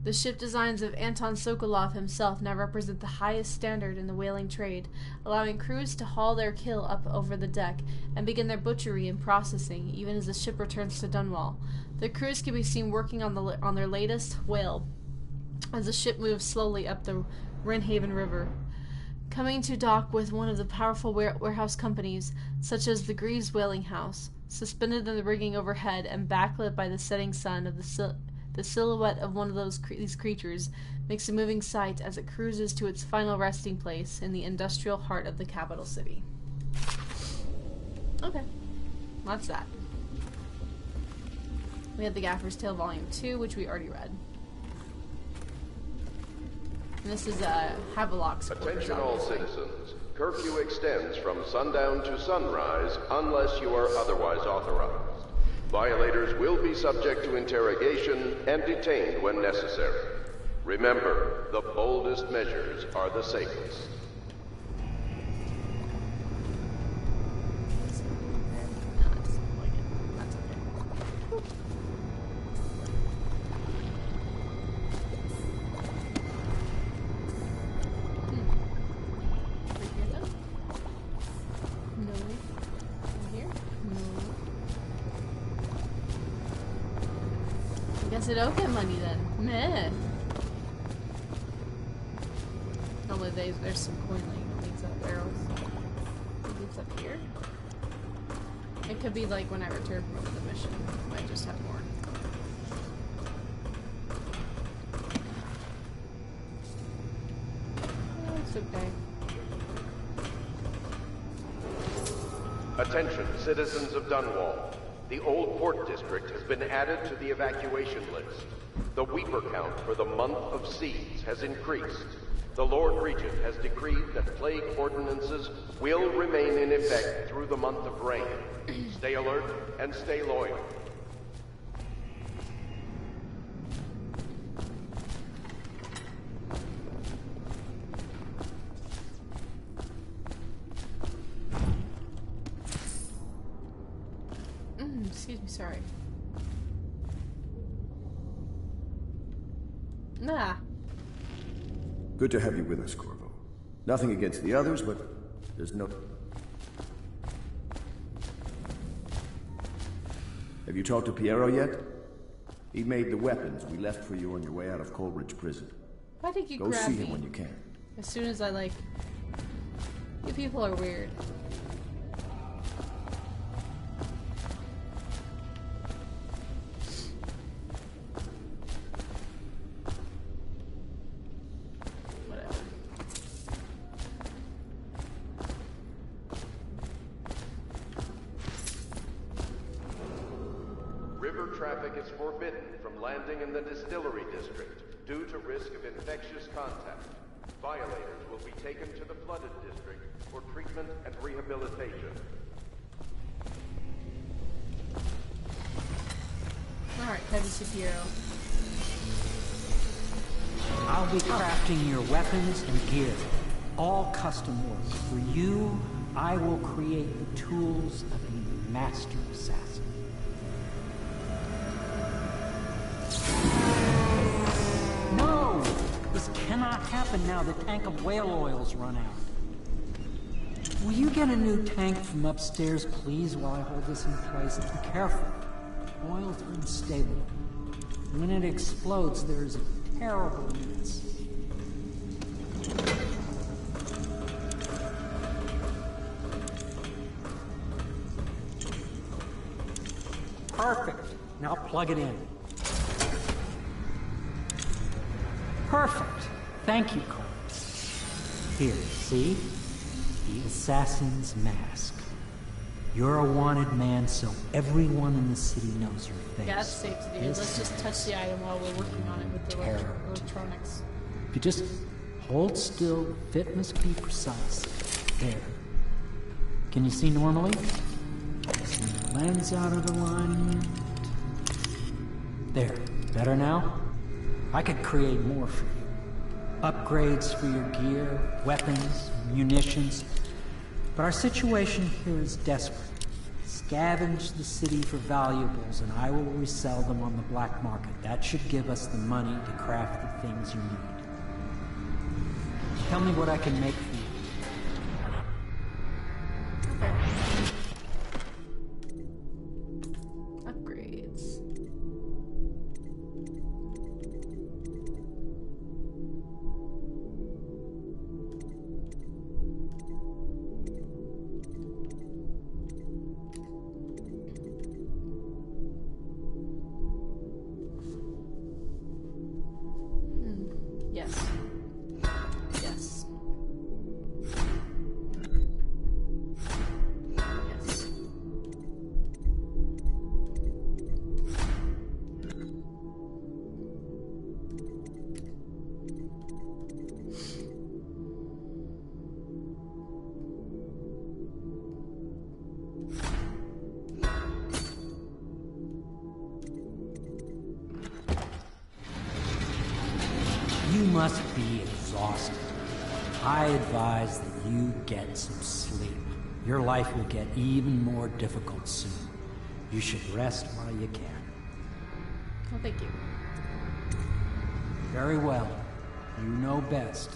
The ship designs of Anton Sokolov himself now represent the highest standard in the whaling trade, allowing crews to haul their kill up over the deck and begin their butchery and processing, even as the ship returns to Dunwall. The crews can be seen working on their latest whale as the ship moves slowly up the Wrenhaven River, coming to dock with one of the powerful warehouse companies, such as the Greaves Whaling House. Suspended in the rigging overhead and backlit by the setting sun of the silhouette of one of these creatures makes a moving sight as it cruises to its final resting place in the industrial heart of the capital city. Okay, that's that. We had the Gaffer's Tale Volume 2, which we already read. And this is Havelock's quarters. Attention all citizens. Curfew extends from sundown to sunrise unless you are otherwise authorized. Violators will be subject to interrogation and detained when necessary. Remember, the boldest measures are the safest. Guess it don't get money then. Meh. Only there's some coin like leads up barrels. Maybe it's up here. It could be like when I return from the mission. I might just have more. Oh, it's okay. Attention, citizens of Dunwall. The Old Port District has been added to the evacuation list. The Weeper count for the month of siege has increased. The Lord Regent has decreed that plague ordinances will remain in effect through the month of rain. Stay alert and stay loyal. Excuse me, sorry. Nah. Good to have you with us, Corvo. Nothing against the others, but there's no... Have you talked to Piero yet? He made the weapons we left for you on your way out of Coleridge Prison. Why did you Go grab see me? him when you can. As soon as I like... You people are weird. traffic is forbidden from landing in the distillery district due to risk of infectious contact. Violators will be taken to the flooded district for treatment and rehabilitation. Alright, heavy superhero. I'll be crafting your weapons and gear. All custom work. For you, I will create the tools of a master assassin. No! This cannot happen now. The tank of whale oil's run out. Will you get a new tank from upstairs, please, while I hold this in place? Be careful. Oil's unstable. When it explodes, there's a terrible mess. Perfect. Now plug it in. Perfect. Thank you, Cole. Here, see? The assassin's mask. You're a wanted man, so everyone in the city knows your face. Yeah, that's safe to do. Let's just touch the item while we're working on it with the electronics. If you just hold still, the fit must be precise. There. Can you see normally? See the lens out of alignment. There. Better now? I could create more for you. Upgrades for your gear, weapons, munitions. But our situation here is desperate. Scavenge the city for valuables, and I will resell them on the black market. That should give us the money to craft the things you need. Tell me what I can make for you. Upgrades. Yes. Yes. Yes. You must be exhausted. I advise that you get some sleep. Your life will get even more difficult soon. You should rest while you can. Oh, thank you. Very well. You know best.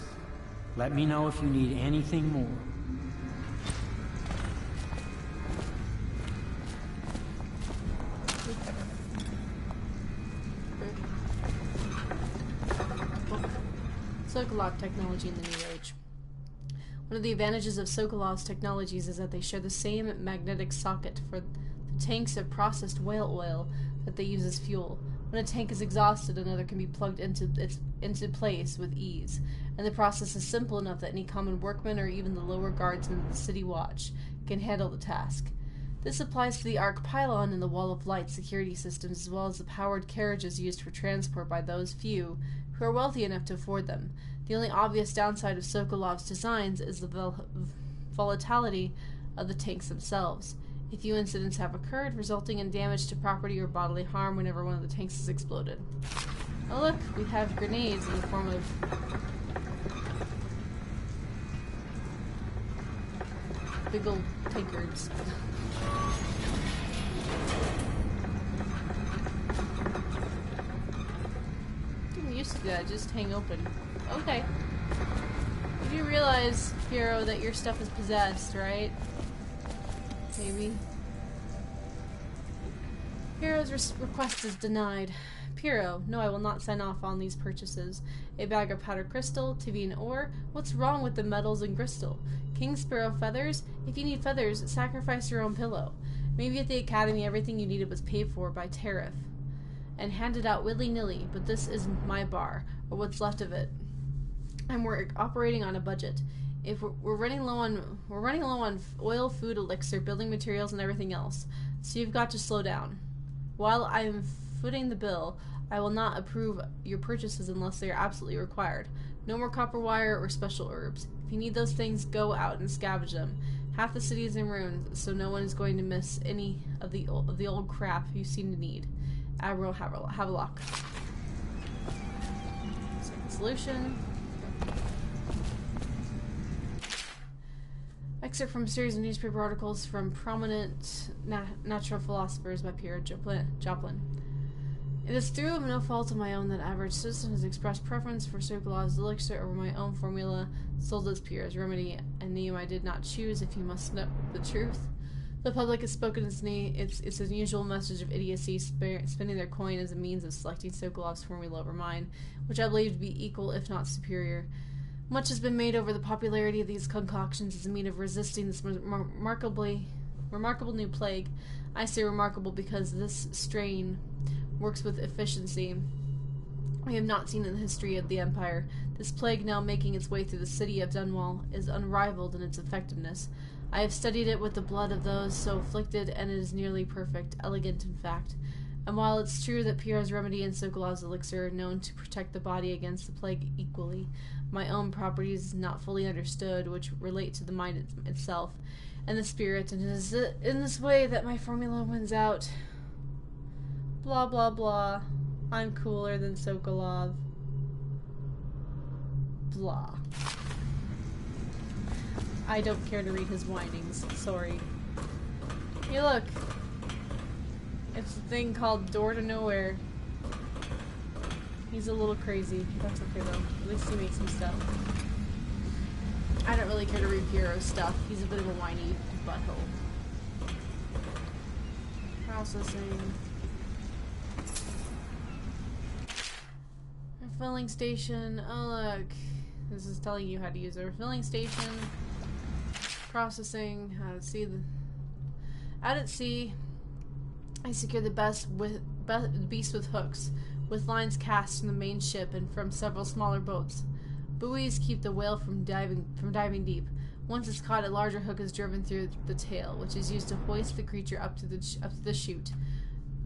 Let me know if you need anything more. Sokolov technology in the New Age. One of the advantages of Sokolov's technologies is that they share the same magnetic socket for the tanks of processed whale oil that they use as fuel. When a tank is exhausted, another can be plugged into place with ease, and the process is simple enough that any common workman or even the lower guardsmen of the city watch can handle the task. This applies to the arc pylon and the wall of light security systems, as well as the powered carriages used for transport by those few who are wealthy enough to afford them. The only obvious downside of Sokolov's designs is the volatility of the tanks themselves. A few incidents have occurred, resulting in damage to property or bodily harm whenever one of the tanks has exploded. Oh look, we have grenades in the form of big old tankards. Getting used to that, just hang open. Okay. You do realize, Firo, that your stuff is possessed, right? Maybe. Piro's request is denied. Piro, no, I will not sign off on these purchases. A bag of powdered crystal, Tivian ore. What's wrong with the metals and crystal? King Sparrow feathers? If you need feathers, sacrifice your own pillow. Maybe at the academy everything you needed was paid for by tariff and handed out willy-nilly, but this is my bar, or what's left of it. And we're operating on a budget. If we're running low on oil, food, elixir, building materials, and everything else. So you've got to slow down. While I am footing the bill, I will not approve your purchases unless they are absolutely required. No more copper wire or special herbs. If you need those things, go out and scavenge them. Half the city is in ruins, so no one is going to miss any of the old crap you seem to need. Admiral Havelock. Second solution. Excerpt from a series of newspaper articles from prominent natural philosophers by Pierre Joplin. It is through no fault of my own that average citizen has expressed preference for Sokolov's elixir over my own formula, sold as Pierre's remedy, a name I did not choose, if you must know the truth. The public has spoken its unusual message of idiocy, spending their coin as a means of selecting Sokolov's formula over mine, which I believe to be equal, if not superior. Much has been made over the popularity of these concoctions as a means of resisting this remarkable new plague. I say remarkable because this strain works with efficiency we have not seen in the history of the Empire. This plague, now making its way through the city of Dunwall, is unrivaled in its effectiveness. I have studied it with the blood of those so afflicted, and it is nearly perfect, elegant in fact. And while it's true that Pierre's remedy and Sokolov's elixir are known to protect the body against the plague equally, my own properties, not fully understood, which relate to the mind itself and the spirit, and it is in this way that my formula wins out. Blah blah blah. I'm cooler than Sokolov. Blah. I don't care to read his whinings. Sorry. Hey, look. It's a thing called Door to Nowhere. He's a little crazy. That's okay though. At least he makes some stuff. I don't really care to read Piero's stuff. He's a bit of a whiny butthole. Processing. Refilling station. Oh look. This is telling you how to use a refilling station. Processing. How to see the... Out at sea, I secure the beast with hooks, with lines cast from the main ship and from several smaller boats. Buoys keep the whale from diving deep. Once it's caught, a larger hook is driven through the tail, which is used to hoist the creature up to the chute.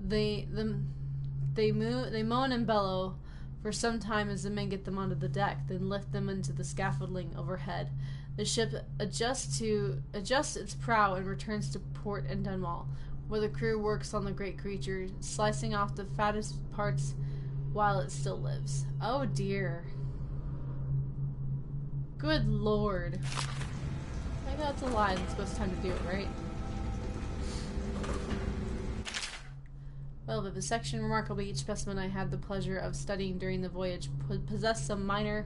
They moan and bellow for some time as the men get them onto the deck, then lift them into the scaffolding overhead. The ship adjusts its prow and returns to port in Dunwall, where the crew works on the great creature, slicing off the fattest parts while it still lives. Oh dear. Good lord. I know it's a lie, it's supposed to time to do it, right? Well, the section remarkably each specimen I had the pleasure of studying during the voyage possessed some minor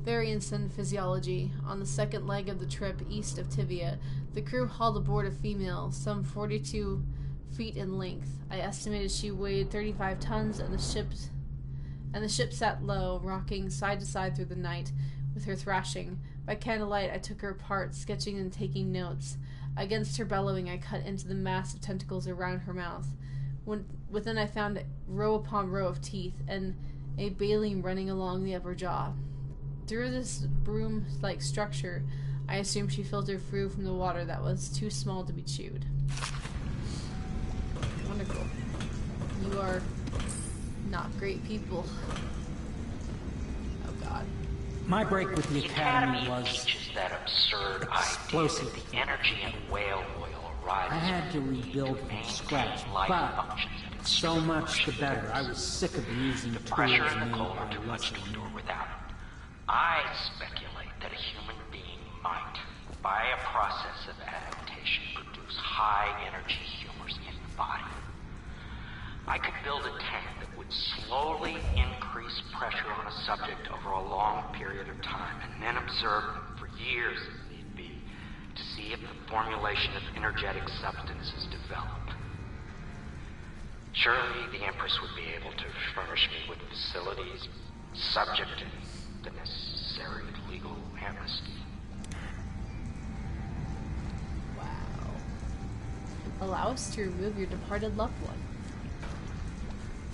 variance in physiology. On the second leg of the trip east of Tivia, the crew hauled aboard a female, some 42 feet in length. I estimated she weighed 35 tons, and the ship sat low, rocking side to side through the night with her thrashing. By candlelight, I took her apart, sketching and taking notes. Against her bellowing, I cut into the mass of tentacles around her mouth. Within, I found row upon row of teeth, and a baleen running along the upper jaw. Through this broom-like structure, I assumed she filtered through from the water that was too small to be chewed. Wonderful. You are not great people. Oh god. My break with the Academy was teaches that absurd explosive. idea that the energy in whale oil arises I had to rebuild from scratch, but so much the better. I was sick of using tools pressure in made the coal are by too much to Russell. endure without it. I speculate that a human being might, by a process of adaptation, produce high-energy humors in the body. I could build a tank that would slowly increase pressure on a subject over a long period of time, and then observe them for years, if need be, to see if the formulation of energetic substances develop. Surely the Empress would be able to furnish me with facilities subject to the necessary legal amnesty. Wow. Allow us to remove your departed loved one.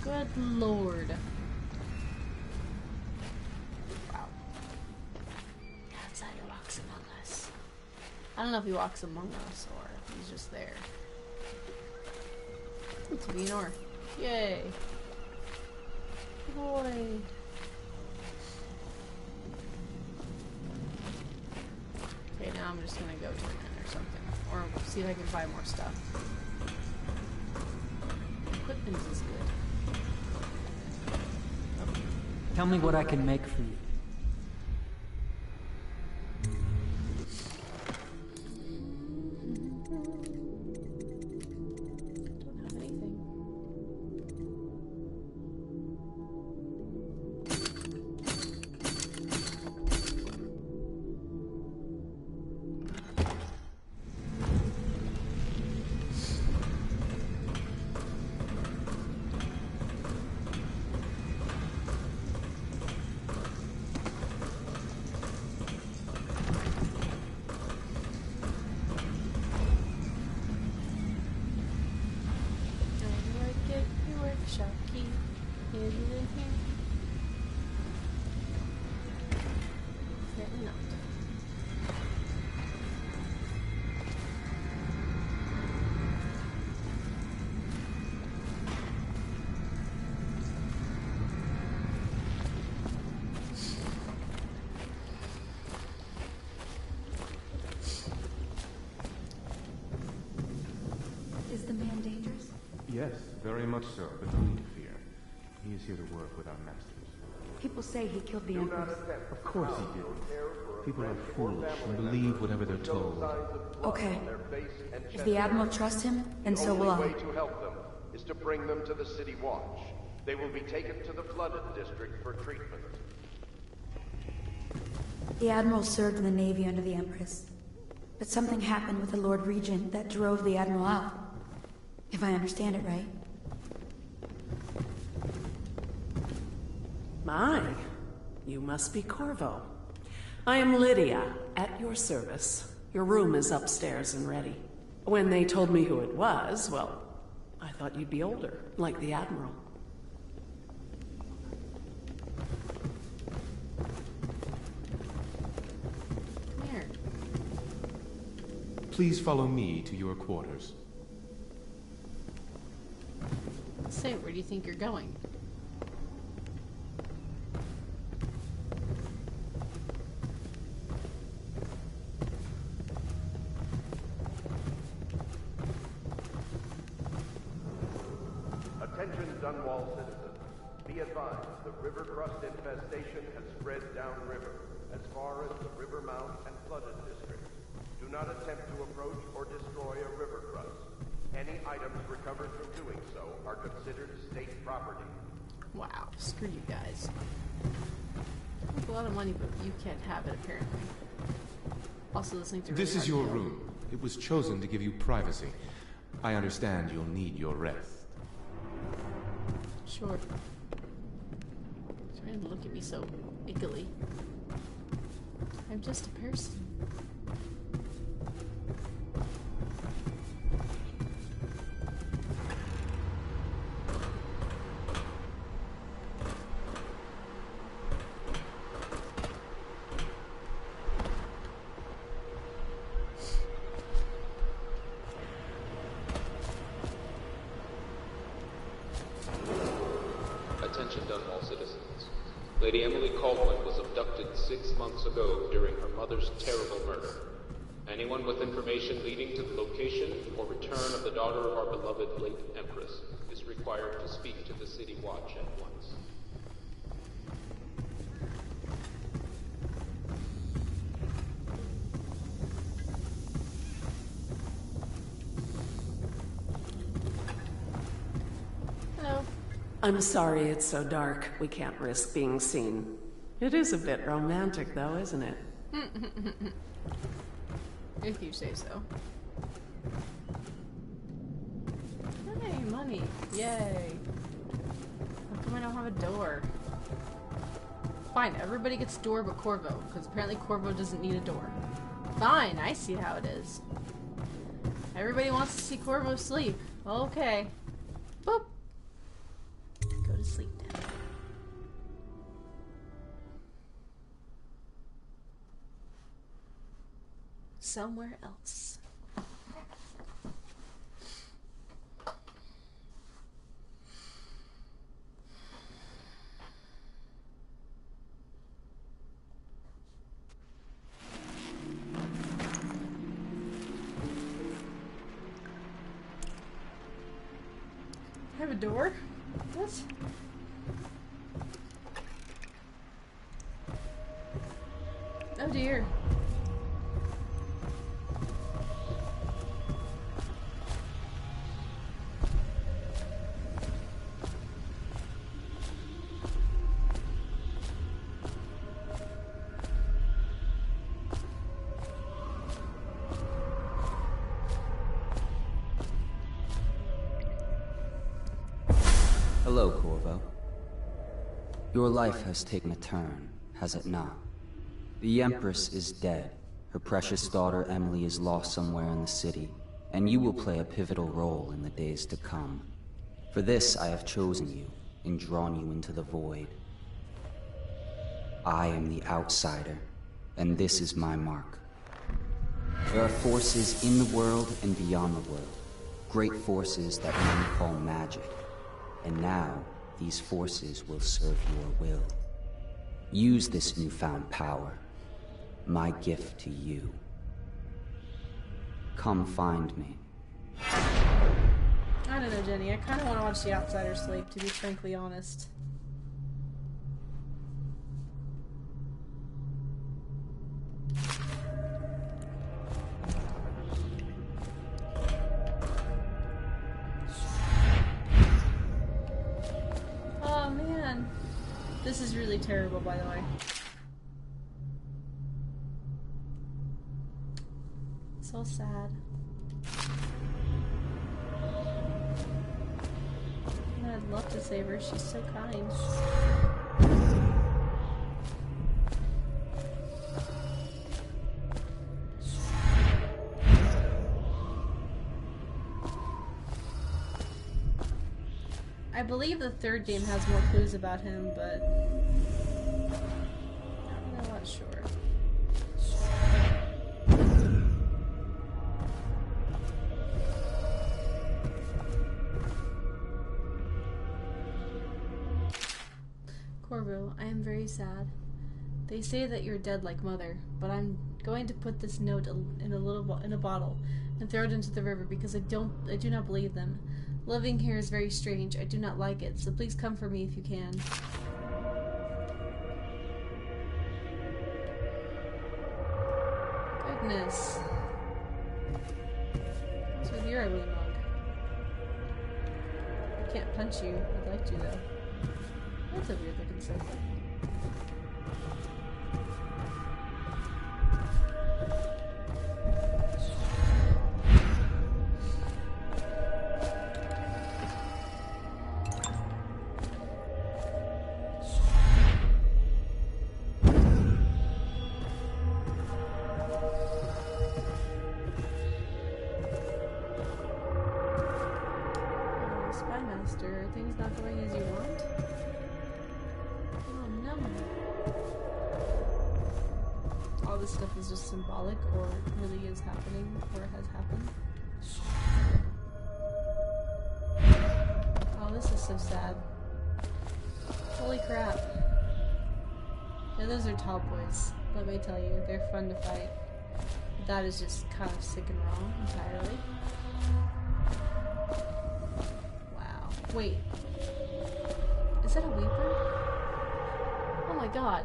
Good lord. Wow. Outsider walks among us. I don't know if he walks among us or if he's just there. To be an or. Yay. Boy. Okay, now I'm just gonna go to an inn or something. Or see if I can buy more stuff. Equipment is good. Tell me what I can make for you. Don't have anything. Is the man dangerous? Yes, very much so, but no need to fear. He is here to work with our masters. People say he killed the Empress. Of course he didn't. People are foolish and believe whatever they're told. Okay. If the Admiral trusts him, then so will The I. only way to help them is to bring them to the City Watch. They will be taken to the flooded district for treatment. The Admiral served in the Navy under the Empress. But something happened with the Lord Regent that drove the Admiral out. If I understand it right. My, you must be Corvo. I am Lydia, at your service. Your room is upstairs and ready. When they told me who it was, well, I thought you'd be older, like the Admiral. Where? Please follow me to your quarters. Say, where do you think you're going? Attention Dunwall citizens. Be advised, the river crust infestation has spread downriver, as far as the river mount and flooded district. Do not attempt to approach or destroy a river crust. Any items recovered from doing so are considered state property. Wow, screw you guys. Make a lot of money, but you can't have it apparently. Also listening to This is your room. It was chosen to give you privacy. I understand you'll need your rest. Sure. Trying to look at me so ickily. I'm just a person. Attention Dunwall citizens. Lady Emily Caldwell was abducted 6 months ago during her mother's terrible murder. Anyone with information leading to the location or return of the daughter of our beloved late Empress is required to speak to the City Watch at once. Hello. I'm sorry it's so dark. We can't risk being seen. It is a bit romantic, though, isn't it? If you say so. Hey, money. Yay. How come I don't have a door? Fine, everybody gets a door but Corvo, because apparently Corvo doesn't need a door. Fine, I see how it is. Everybody wants to see Corvo sleep. Okay. Boop. Go to sleep now. Somewhere else. door? What? Oh dear. Hello, Corvo. Your life has taken a turn, has it not? The Empress is dead. Her precious daughter Emily is lost somewhere in the city, and you will play a pivotal role in the days to come. For this I have chosen you, and drawn you into the void. I am the outsider, and this is my mark. There are forces in the world and beyond the world, great forces that men call magic. And now, these forces will serve your will. Use this newfound power, my gift to you. Come find me. I don't know, Jenny. I kind of want to watch The Outsider sleep, to be frankly honest. Oh, man. This is really terrible, by the way. So sad. I'd love to save her. She's so kind. I believe the third game has more clues about him, but I'm not sure. Corvo, I am very sad. They say that you're dead like Mother, but I'm going to put this note in a bottle and throw it into the river because I do not believe them. Living here is very strange. I do not like it, so please come for me if you can. Goodness. What's with your ugly mug? I can't punch you. I'd like to, though. That's a weird looking sofa. Spymaster, are things not going as you want? Oh no. All this stuff is just symbolic, or really is happening, or has happened. Oh, this is so sad. Holy crap. Yeah, those are tall boys. Let me tell you, they're fun to fight. But that is just kind of sick and wrong entirely. Wait. Is that a Weeper? Oh my god.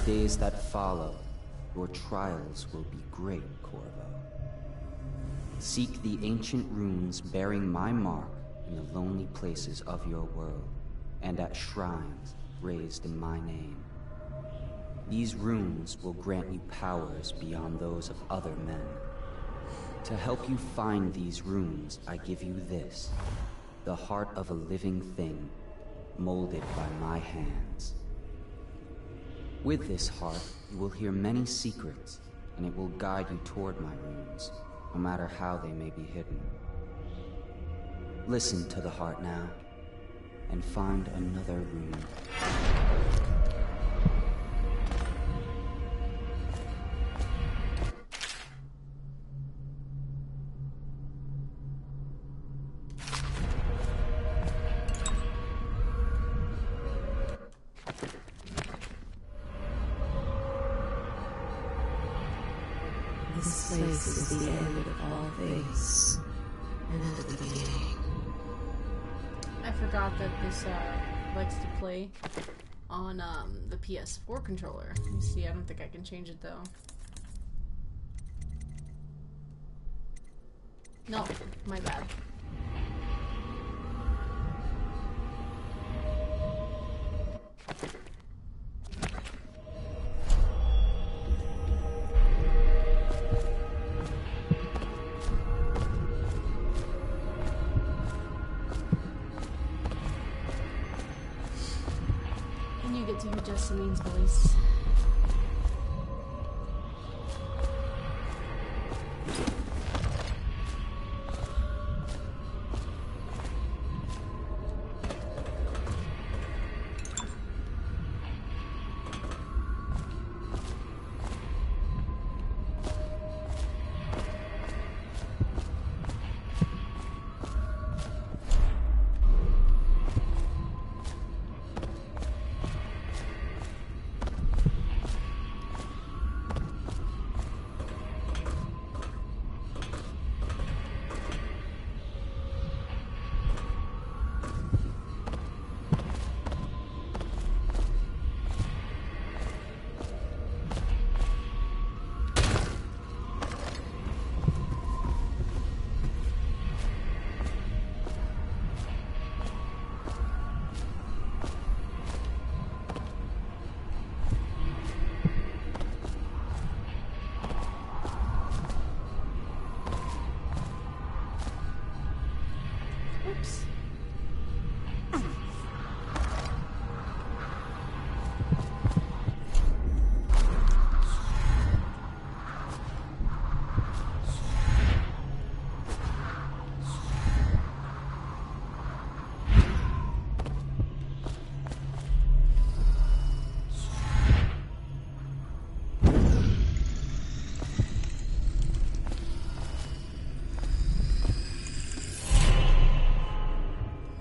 Days that follow, your trials will be great, Corvo. Seek the ancient runes bearing my mark in the lonely places of your world, and at shrines raised in my name. These runes will grant you powers beyond those of other men. To help you find these runes, I give you this. The heart of a living thing, molded by my hands. With this heart, you will hear many secrets, and it will guide you toward my runes, no matter how they may be hidden. Listen to the heart now, and find another rune. This place is the end of all things, and the beginning. I forgot that this likes to play on the PS4 controller. Let me see, I don't think I can change it though. No, my bad. And you get to hear Jessamine's voice. Oops.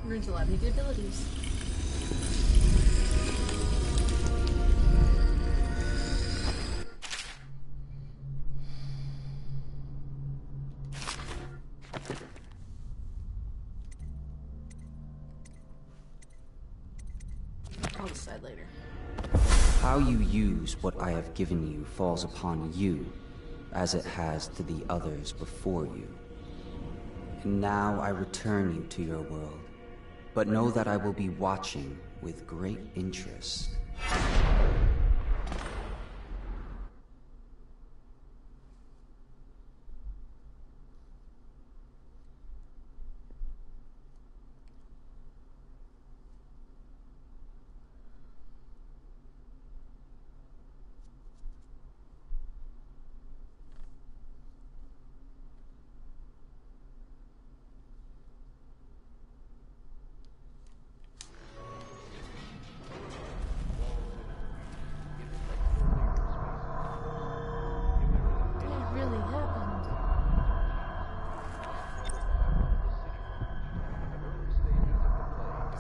Runes allow me good abilities. I'll decide later. How you use what I have given you falls upon you, as it has to the others before you. And now I return you to your world. But know that I will be watching with great interest.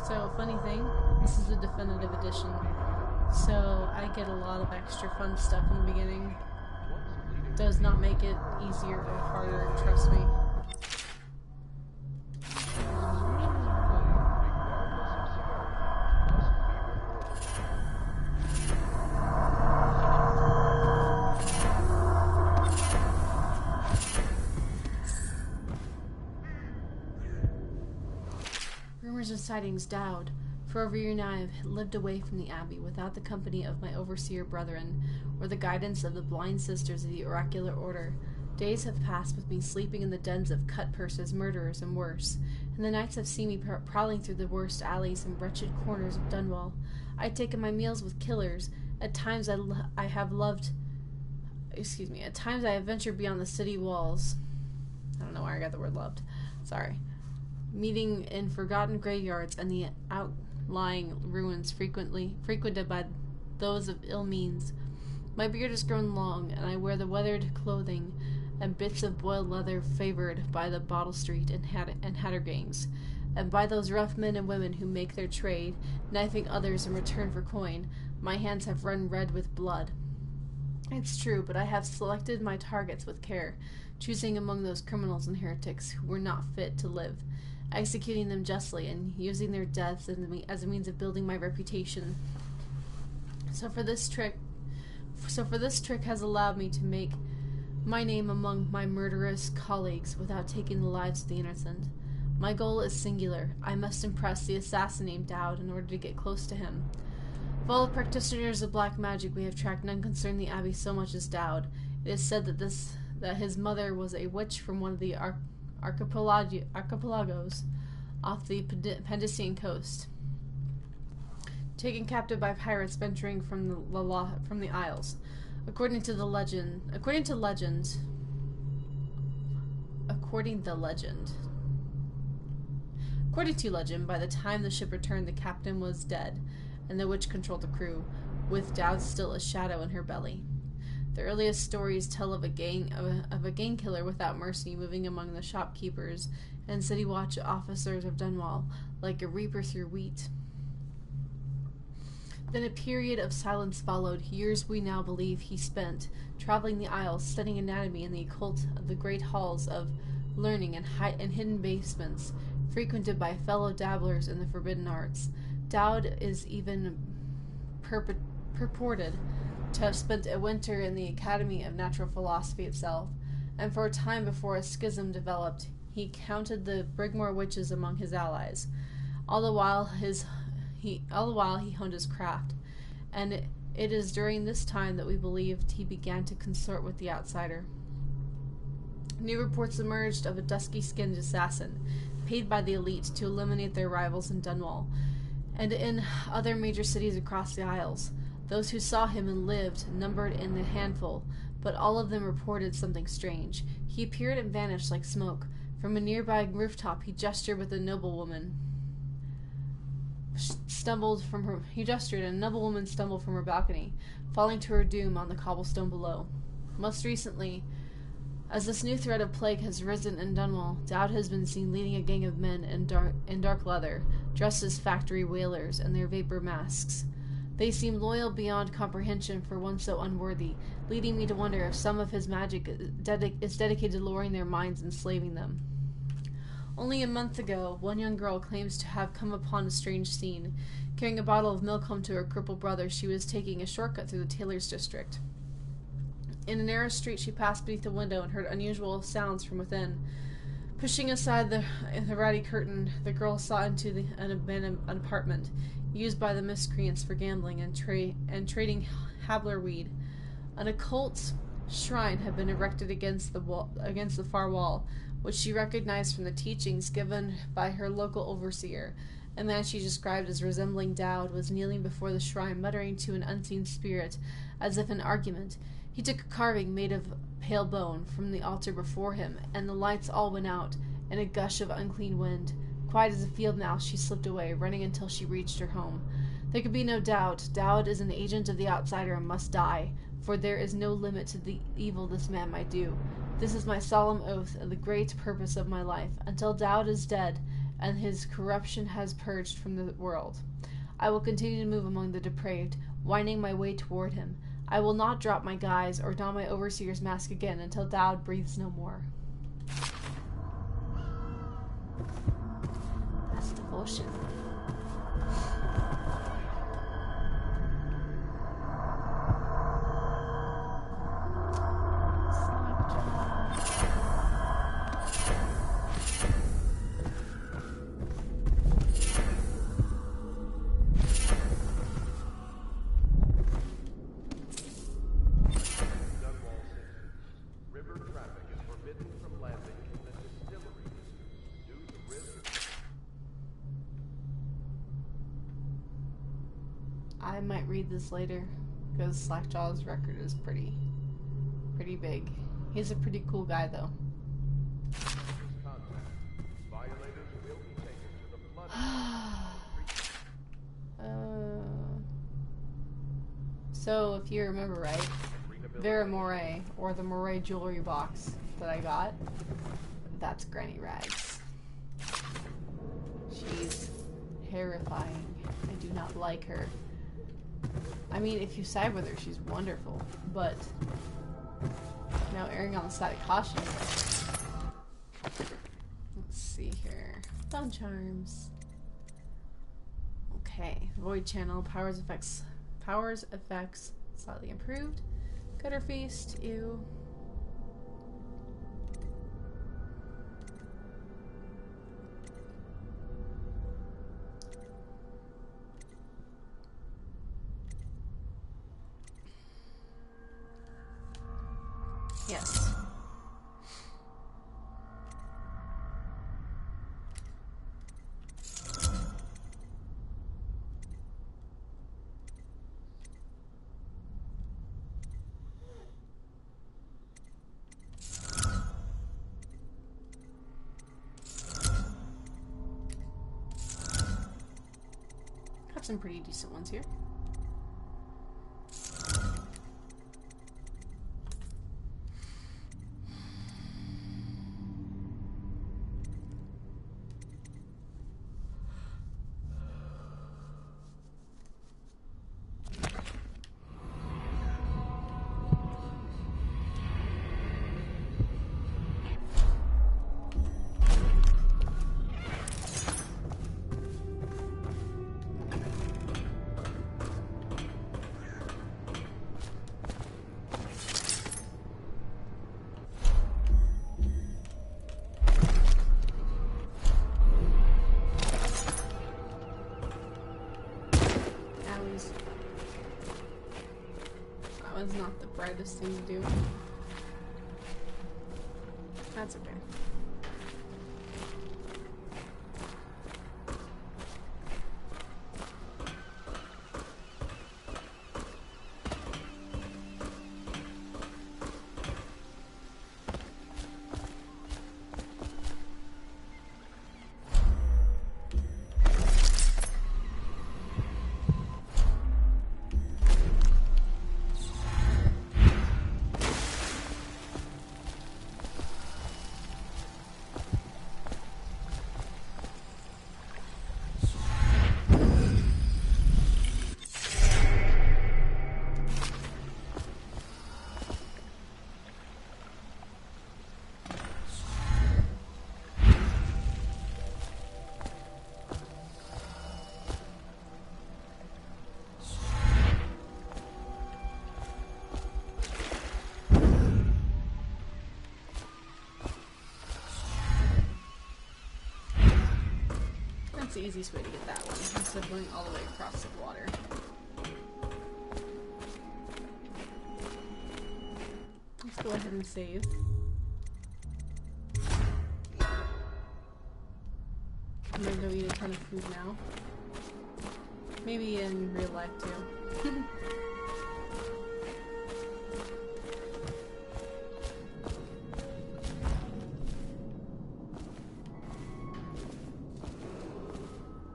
So, funny thing, this is a definitive edition, so I get a lot of extra fun stuff in the beginning. Does not make it easier or harder, trust me. Rumors and sightings Dowd. For over a year now I have lived away from the Abbey, without the company of my overseer brethren, or the guidance of the blind sisters of the oracular order. Days have passed with me sleeping in the dens of cut-purses, murderers, and worse, and the nights have seen me prowling through the worst alleys and wretched corners of Dunwall. I had taken my meals with killers. At times I have loved... Excuse me. At times I have ventured beyond the city walls. I don't know where I got the word loved. Sorry. Meeting in forgotten graveyards and the outlying ruins frequented by those of ill means. My beard has grown long, and I wear the weathered clothing and bits of boiled leather favored by the Bottle Street and hatter gangs, and by those rough men and women who make their trade, knifing others in return for coin. My hands have run red with blood. It's true, but I have selected my targets with care, choosing among those criminals and heretics who were not fit to live, executing them justly, and using their deaths as a means of building my reputation. So for this trick has allowed me to make my name among my murderous colleagues without taking the lives of the innocent. My goal is singular. I must impress the assassin named Dowd in order to get close to him. Of all the practitioners of black magic we have tracked, none concern the Abbey so much as Dowd. It is said that his mother was a witch from one of the archipelagos off the Pendician coast, taken captive by pirates venturing from the Isles. According to legend, by the time the ship returned, the captain was dead, and the witch controlled the crew, with Dowd still a shadow in her belly. The earliest stories tell of a gang killer without mercy moving among the shopkeepers and city watch officers of Dunwall like a reaper through wheat. Then a period of silence followed, years we now believe he spent traveling the Isles, studying anatomy in the occult of the great halls of learning and hidden basements frequented by fellow dabblers in the forbidden arts. Dowd is even purported to have spent a winter in the Academy of Natural Philosophy itself, and for a time before a schism developed, he counted the Brigmore witches among his allies. All the while he honed his craft, and it is during this time that we believed he began to consort with the outsider. New reports emerged of a dusky-skinned assassin, paid by the elite to eliminate their rivals in Dunwall, and in other major cities across the Isles. Those who saw him and lived numbered in the handful, but all of them reported something strange. He appeared and vanished like smoke. From a nearby rooftop he gestured with a noblewoman. He gestured, and a noblewoman stumbled from her balcony, falling to her doom on the cobblestone below. Most recently, as this new threat of plague has risen in Dunwall, Dowd has been seen leading a gang of men in dark leather, dressed as factory whalers in their vapor masks. They seem loyal beyond comprehension for one so unworthy, leading me to wonder if some of his magic is dedicated to luring their minds and enslaving them. Only a month ago, one young girl claims to have come upon a strange scene. Carrying a bottle of milk home to her crippled brother, she was taking a shortcut through the tailor's district. In a narrow street, she passed beneath a window and heard unusual sounds from within. Pushing aside the ratty curtain, the girl saw into an abandoned apartment, used by the miscreants for gambling and trading habler weed. An occult shrine had been erected against the far wall, which she recognized from the teachings given by her local overseer. A man she described as resembling Dowd was kneeling before the shrine, muttering to an unseen spirit, as if in argument. He took a carving made of pale bone from the altar before him, and the lights all went out, and a gush of unclean wind. Quiet as a field mouse, she slipped away, running until she reached her home. There could be no doubt. Dowd is an agent of the outsider and must die, for there is no limit to the evil this man might do. This is my solemn oath and the great purpose of my life, until Dowd is dead and his corruption has purged from the world. I will continue to move among the depraved, winding my way toward him. I will not drop my guise or don my overseer's mask again until Dowd breathes no more. That's devotion. I might read this later, because Slackjaw's record is pretty big. He's a pretty cool guy, though. So, if you remember right, Vera Moray, or the Moray jewelry box that I got, that's Granny Rags. She's terrifying. I do not like her. I mean, if you side with her, she's wonderful, but now erring on the side of caution. Let's see here. Thumb charms. Okay, Void Channel, powers effects slightly improved. Gutter Feast, ew. Yes. Got some pretty decent ones here. That was not the brightest thing to do. That's okay. That's the easiest way to get that one, instead of going all the way across the water. Let's go ahead and save. I'm gonna go eat a ton of food now. Maybe in real life too.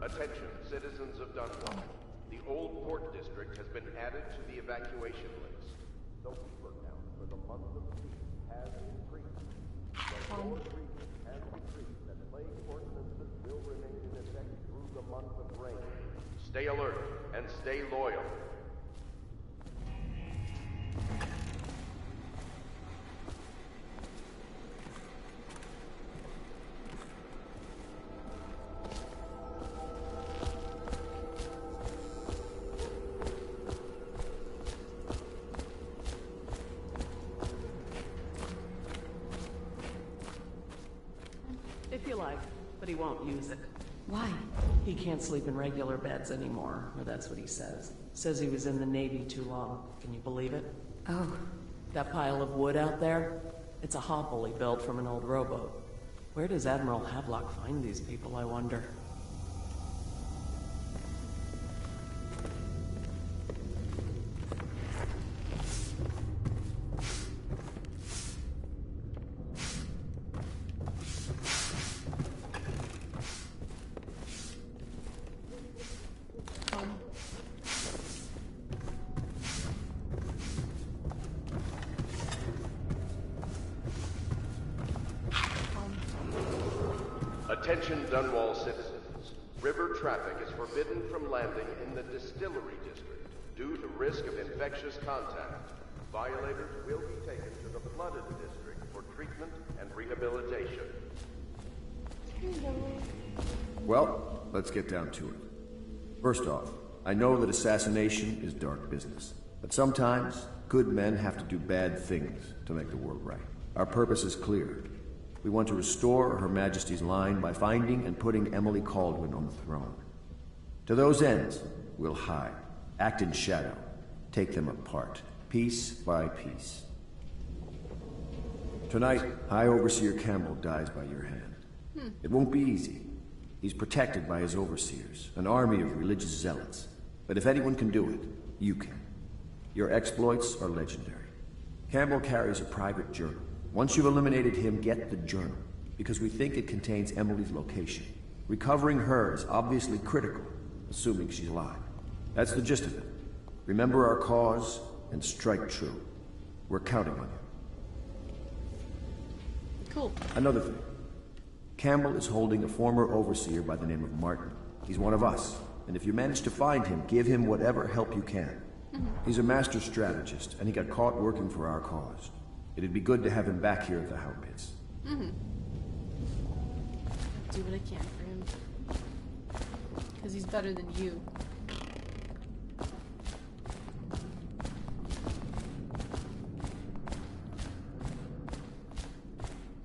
Attention, citizens of Dunwall. The Old Port District has been added to the evacuation list. The Weaver count for the month of peace has increased. The Lord Regent has decreed that plague ordinances will remain in effect through the month of rain. Stay alert and stay loyal. If you like, but he won't use it. Why? He can't sleep in regular beds anymore, or that's what he says. Says he was in the Navy too long. Can you believe it? Oh. That pile of wood out there? It's a hovel he built from an old rowboat. Where does Admiral Havelock find these people, I wonder? Attention Dunwall citizens. River traffic is forbidden from landing in the Distillery District due to risk of infectious contact. Violators will be taken to the Flooded District for treatment and rehabilitation. Well, let's get down to it. First off, I know that assassination is dark business, but sometimes good men have to do bad things to make the world right. Our purpose is clear. We want to restore Her Majesty's line by finding and putting Emily Kaldwin on the throne. To those ends, we'll hide, act in shadow, take them apart, piece by piece. Tonight, High Overseer Campbell dies by your hand. It won't be easy. He's protected by his overseers, an army of religious zealots. But if anyone can do it, you can. Your exploits are legendary. Campbell carries a private journal. Once you've eliminated him, get the journal, because we think it contains Emily's location. Recovering her is obviously critical, assuming she's alive. That's the gist of it. Remember our cause, and strike true. We're counting on you. Cool. Another thing. Campbell is holding a former overseer by the name of Martin. He's one of us, and if you manage to find him, give him whatever help you can. He's a master strategist, and he got caught working for our cause. It'd be good to have him back here at the Hound Pits. Do what I can for him. Because he's better than you.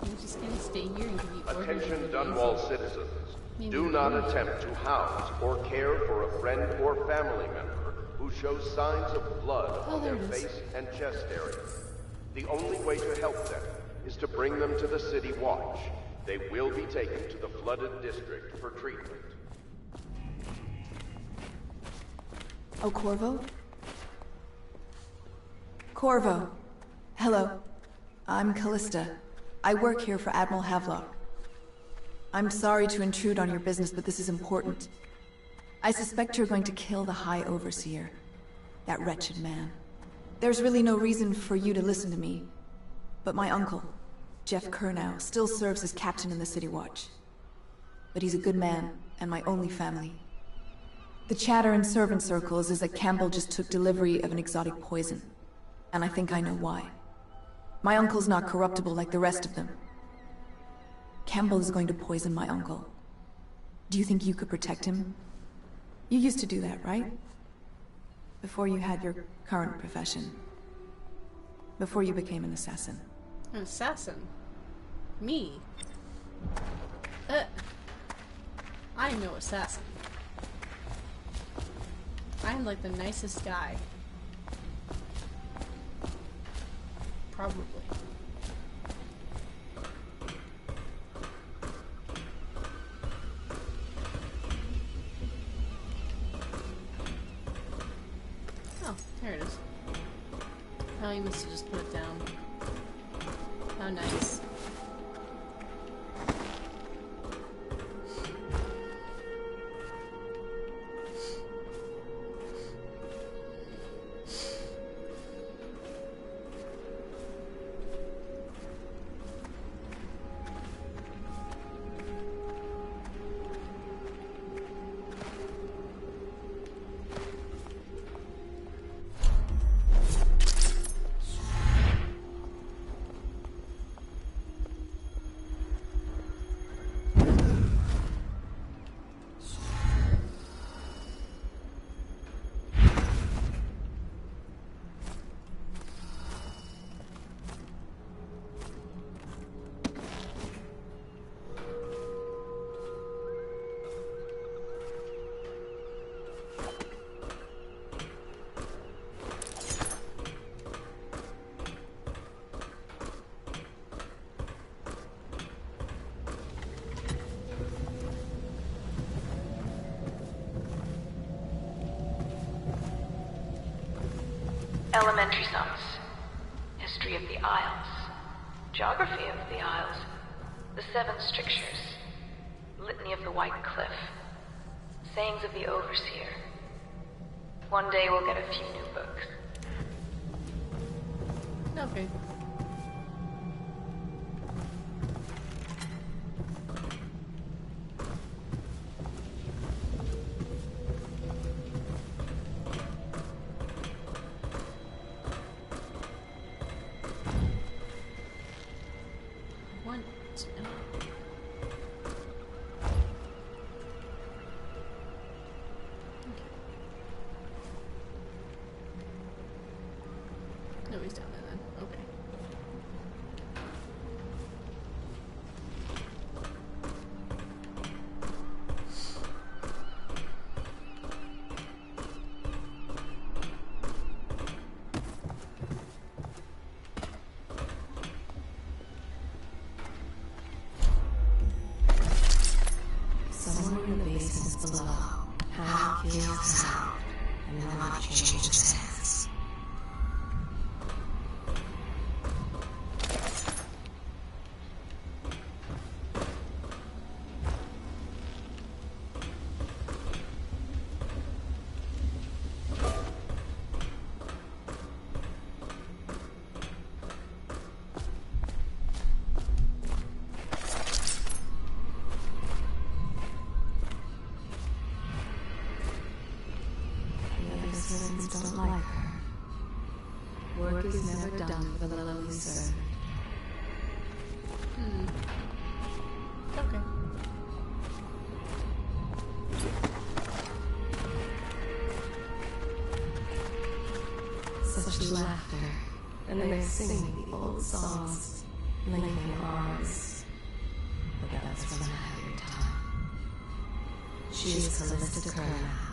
I'm just gonna stay here and give you orders. Attention Dunwall citizens. Do not attempt to house or care for a friend or family member who shows signs of blood on their face and chest area. The only way to help them is to bring them to the City Watch. They will be taken to the Flooded District for treatment. Oh, Corvo? Corvo. Hello. I'm Callista. I work here for Admiral Havelock. I'm sorry to intrude on your business, but this is important. I suspect you're going to kill the High Overseer. That wretched man. There's really no reason for you to listen to me. But my uncle, Jeff Kernow, still serves as captain in the City Watch. But he's a good man, and my only family. The chatter in servant circles is that Campbell just took delivery of an exotic poison. And I think I know why. My uncle's not corruptible like the rest of them. Campbell is going to poison my uncle. Do you think you could protect him? You used to do that, right? Before you had your current profession. Before you became an assassin. An assassin? Me? I'm no assassin. I'm like the nicest guy. Probably. Oh, there it is. Oh, you must have just put it down. How nice. Elementary sums. History of the Isles. Geography of the Isles. The Seven Strictures. Litany of the White Cliff. Sayings of the Overseer. One day we'll get a few new books. Okay. sound, and the knowledge changes hands. Don't like her. Work is never done for the lonely servant. Okay. Such laughter, and they're singing the old songs, linking arms. But that's from a happier time. She is Callista Kerr now.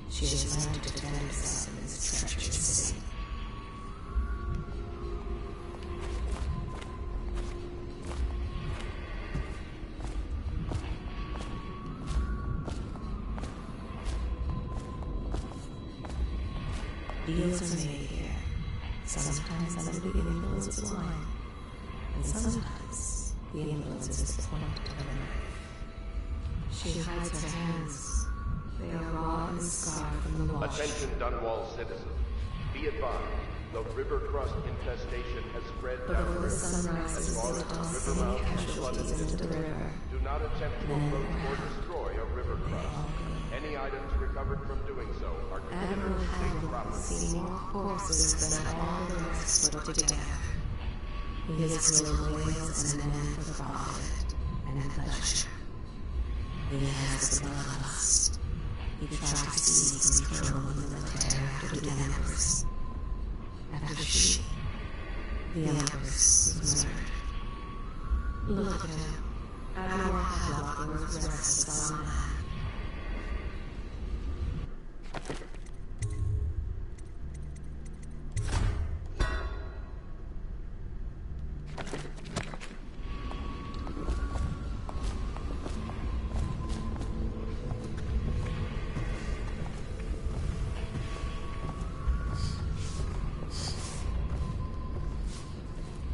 She has learned to defend herself in this treacherous city. Deals are made here, sometimes under the influence of wine, and sometimes the influence is the point of a knife. She hides her hands. They are raw and scarred from the wash. Attention, Dunwall citizens. Be advised, the river crust infestation has spread Before the sun rises, as far they as the toss river any mouth is casualties flooded. into the river. Do not attempt to Then approach or destroy a river crust. Any items recovered from doing so are Admiral considered state Hagel has property. seen more corpses than all the rest put together. He is filled whales and men for profit and pleasure. He has the bloodlust. He tried to seize control of the military after the Empress. After she, the Empress, was murdered. Look at him. Admiral Hadlock was restless on land.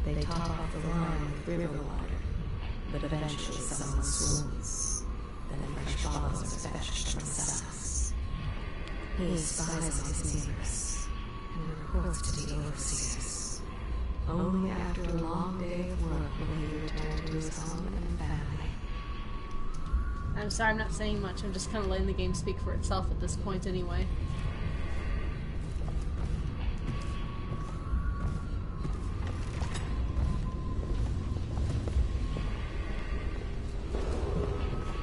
They top off the line with river water, but eventually someone swoons. Then fresh bottles are fetched from the cellars. He spies on his neighbors and reports to the overseers. Only after a long day of work will he return to his home and family. I'm sorry, I'm not saying much. I'm just kind of letting the game speak for itself at this point anyway.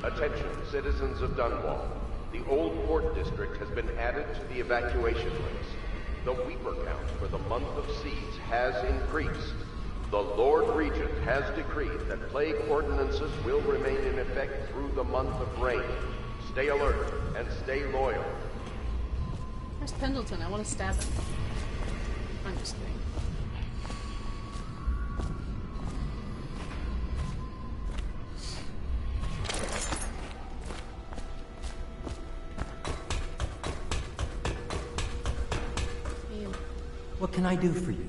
Attention, citizens of Dunwall. The Old Port District has been added to the evacuation list. The Weeper count for the month of siege has increased. The Lord Regent has decreed that plague ordinances will remain in effect through the month of rain. Stay alert and stay loyal. Where's Pendleton? I want to stab him. I'm just kidding. What can I do for you?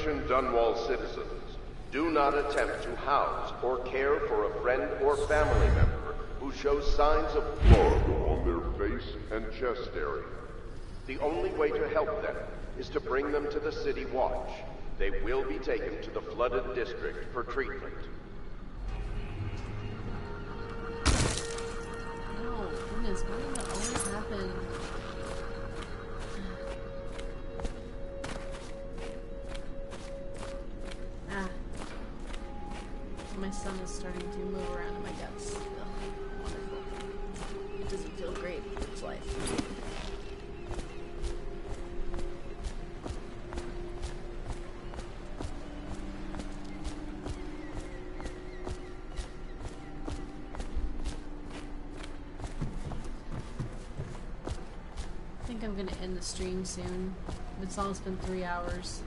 Attention Dunwall citizens. Do not attempt to house or care for a friend or family member who shows signs of blood on their face and chest area. The only way to help them is to bring them to the City Watch. They will be taken to the flooded district for treatment. Oh, goodness, why does that always happen? Ah. My son is starting to move around in my guts. Ugh, wonderful. It doesn't feel great. It's life. I'm gonna end the stream soon. It's almost been 3 hours.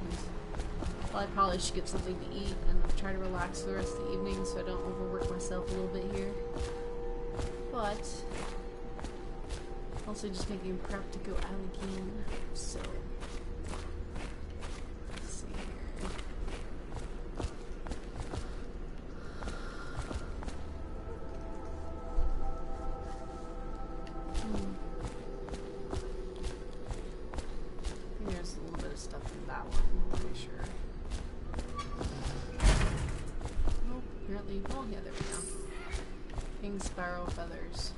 Well, I probably should get something to eat and try to relax for the rest of the evening so I don't overwork myself a little bit here. But also just making prep to go out again. So let's see here. There's a little bit of stuff in that one, I'm pretty sure. Nope, apparently. Oh, yeah, there we go. King Sparrow Feathers.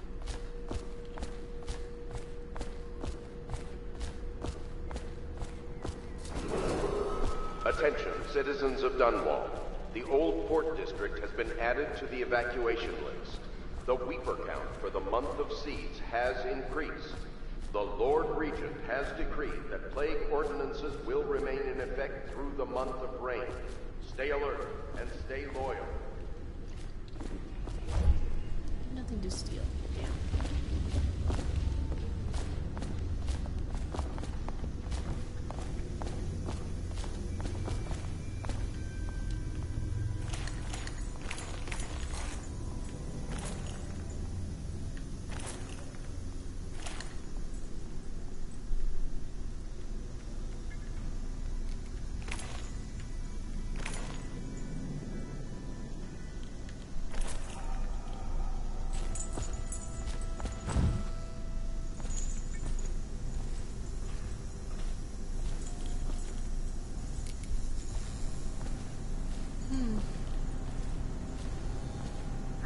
Attention, citizens of Dunwall. The Old Port District has been added to the evacuation list. The Weeper count for the month of siege has increased. The Lord Regent has decreed that plague ordinances will remain in effect through the month of rain. Stay alert and stay loyal. Nothing to steal. Damn.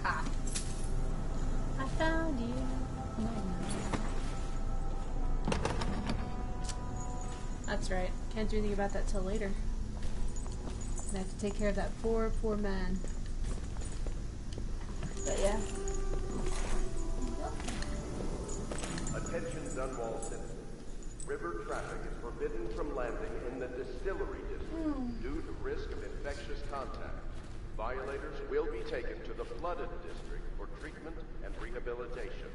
Ha. I found you. That's right. Can't do anything about that till later. I have to take care of that poor man. But yeah. Attention Dunwall citizens. River traffic is forbidden from landing in the distillery district due to risk of infectious contact. Violators will be taken to the flooded district for treatment and rehabilitation.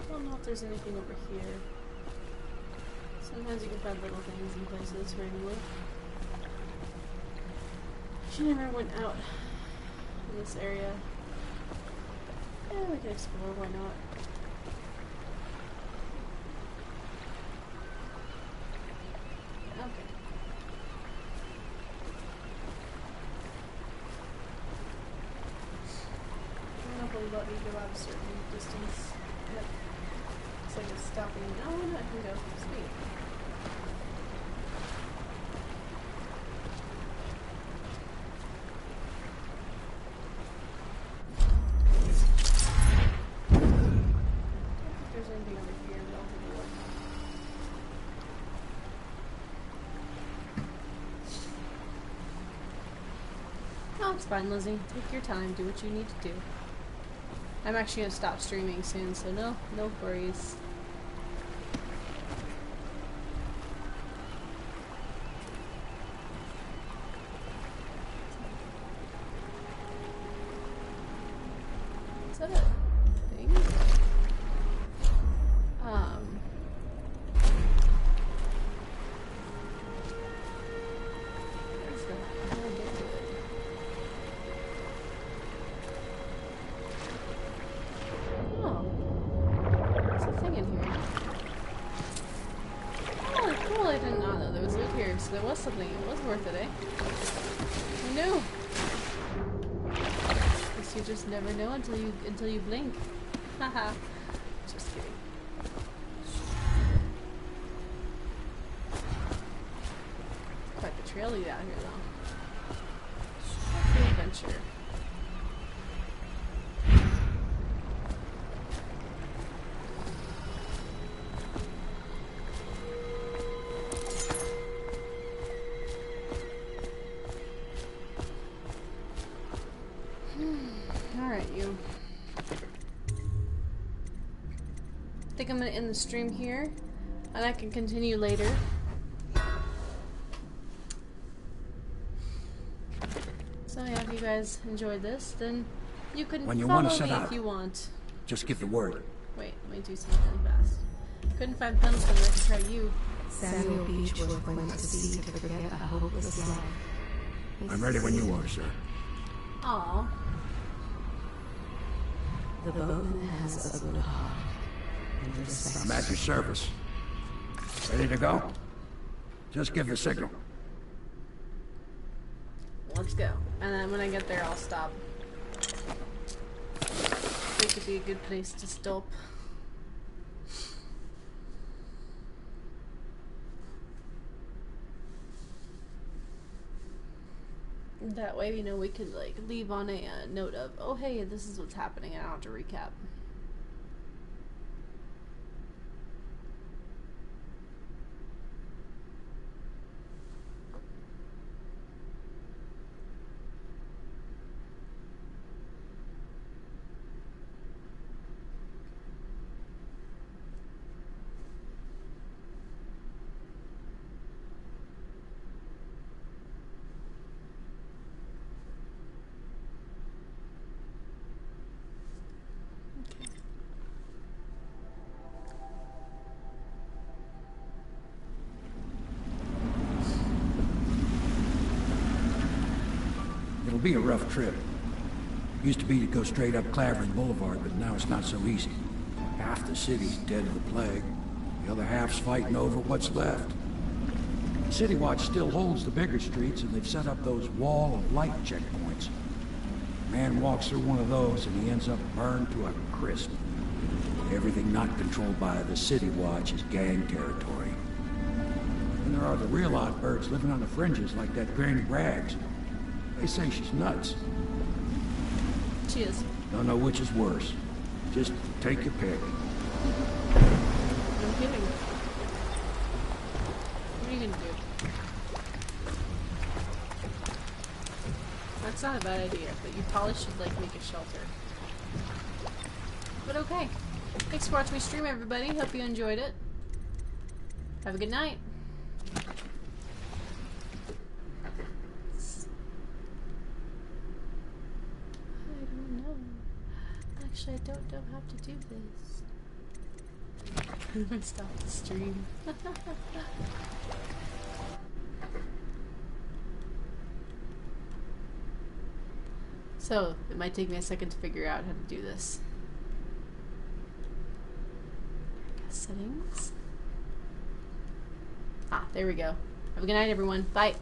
I don't know if there's anything over here. Sometimes you can find little things in places randomly. She never went out in this area. Yeah, we can explore, why not? Okay. I don't know if it'll let me go out a certain distance. Yep. Looks like it's stopping. Oh, no, I can go. Sweet. There's anything over here, but I'll take a look. Oh, it's fine, Lizzie. Take your time. Do what you need to do. I'm actually gonna stop streaming soon, so no worries. Is that a thing? There's that. I'll get to it. Oh. There's a thing in turn, so there was something. It was worth it, eh? Who knew? Guess you just never know until you blink. Haha. Just kidding. Quite the trail you out here, though. Good adventure. Alright, you. I think I'm gonna end the stream here, and I can continue later. So yeah, if you guys enjoyed this, then you can When you follow want to set me out, if you want. just give the word. Wait, let me do something fast. Couldn't find Pendleton, I can try you. Samuel Beechworth went to sea to forget a hopeless life. I'm ready when you are, sir. Aww. The boatman has a good heart and respect. I'm at your service. Ready to go? Just give the signal. Let's go. And then when I get there, I'll stop. It could be a good place to stop. That way, you know, we could like leave on a note of, oh hey, this is what's happening, and I don't have to recap. It'll be a rough trip. Used to be to go straight up Clavering Boulevard, but now it's not so easy. Half the city's dead of the plague. The other half's fighting over what's left. City Watch still holds the bigger streets, and they've set up those wall of light checkpoints. A man walks through one of those, and he ends up burned to a crisp. Everything not controlled by the City Watch is gang territory. And there are the real odd birds living on the fringes, like that Granny Rags. They say she's nuts. She is. Don't know which is worse. Just take your pick. I'm kidding. What are you gonna do? That's not a bad idea, but you probably should like make a shelter. But okay. Thanks for watching me stream, everybody. Hope you enjoyed it. Have a good night. Actually, I don't know how to do this. I'm gonna stop the stream. So, it might take me a second to figure out how to do this. Settings. Ah, there we go. Have a good night, everyone. Bye.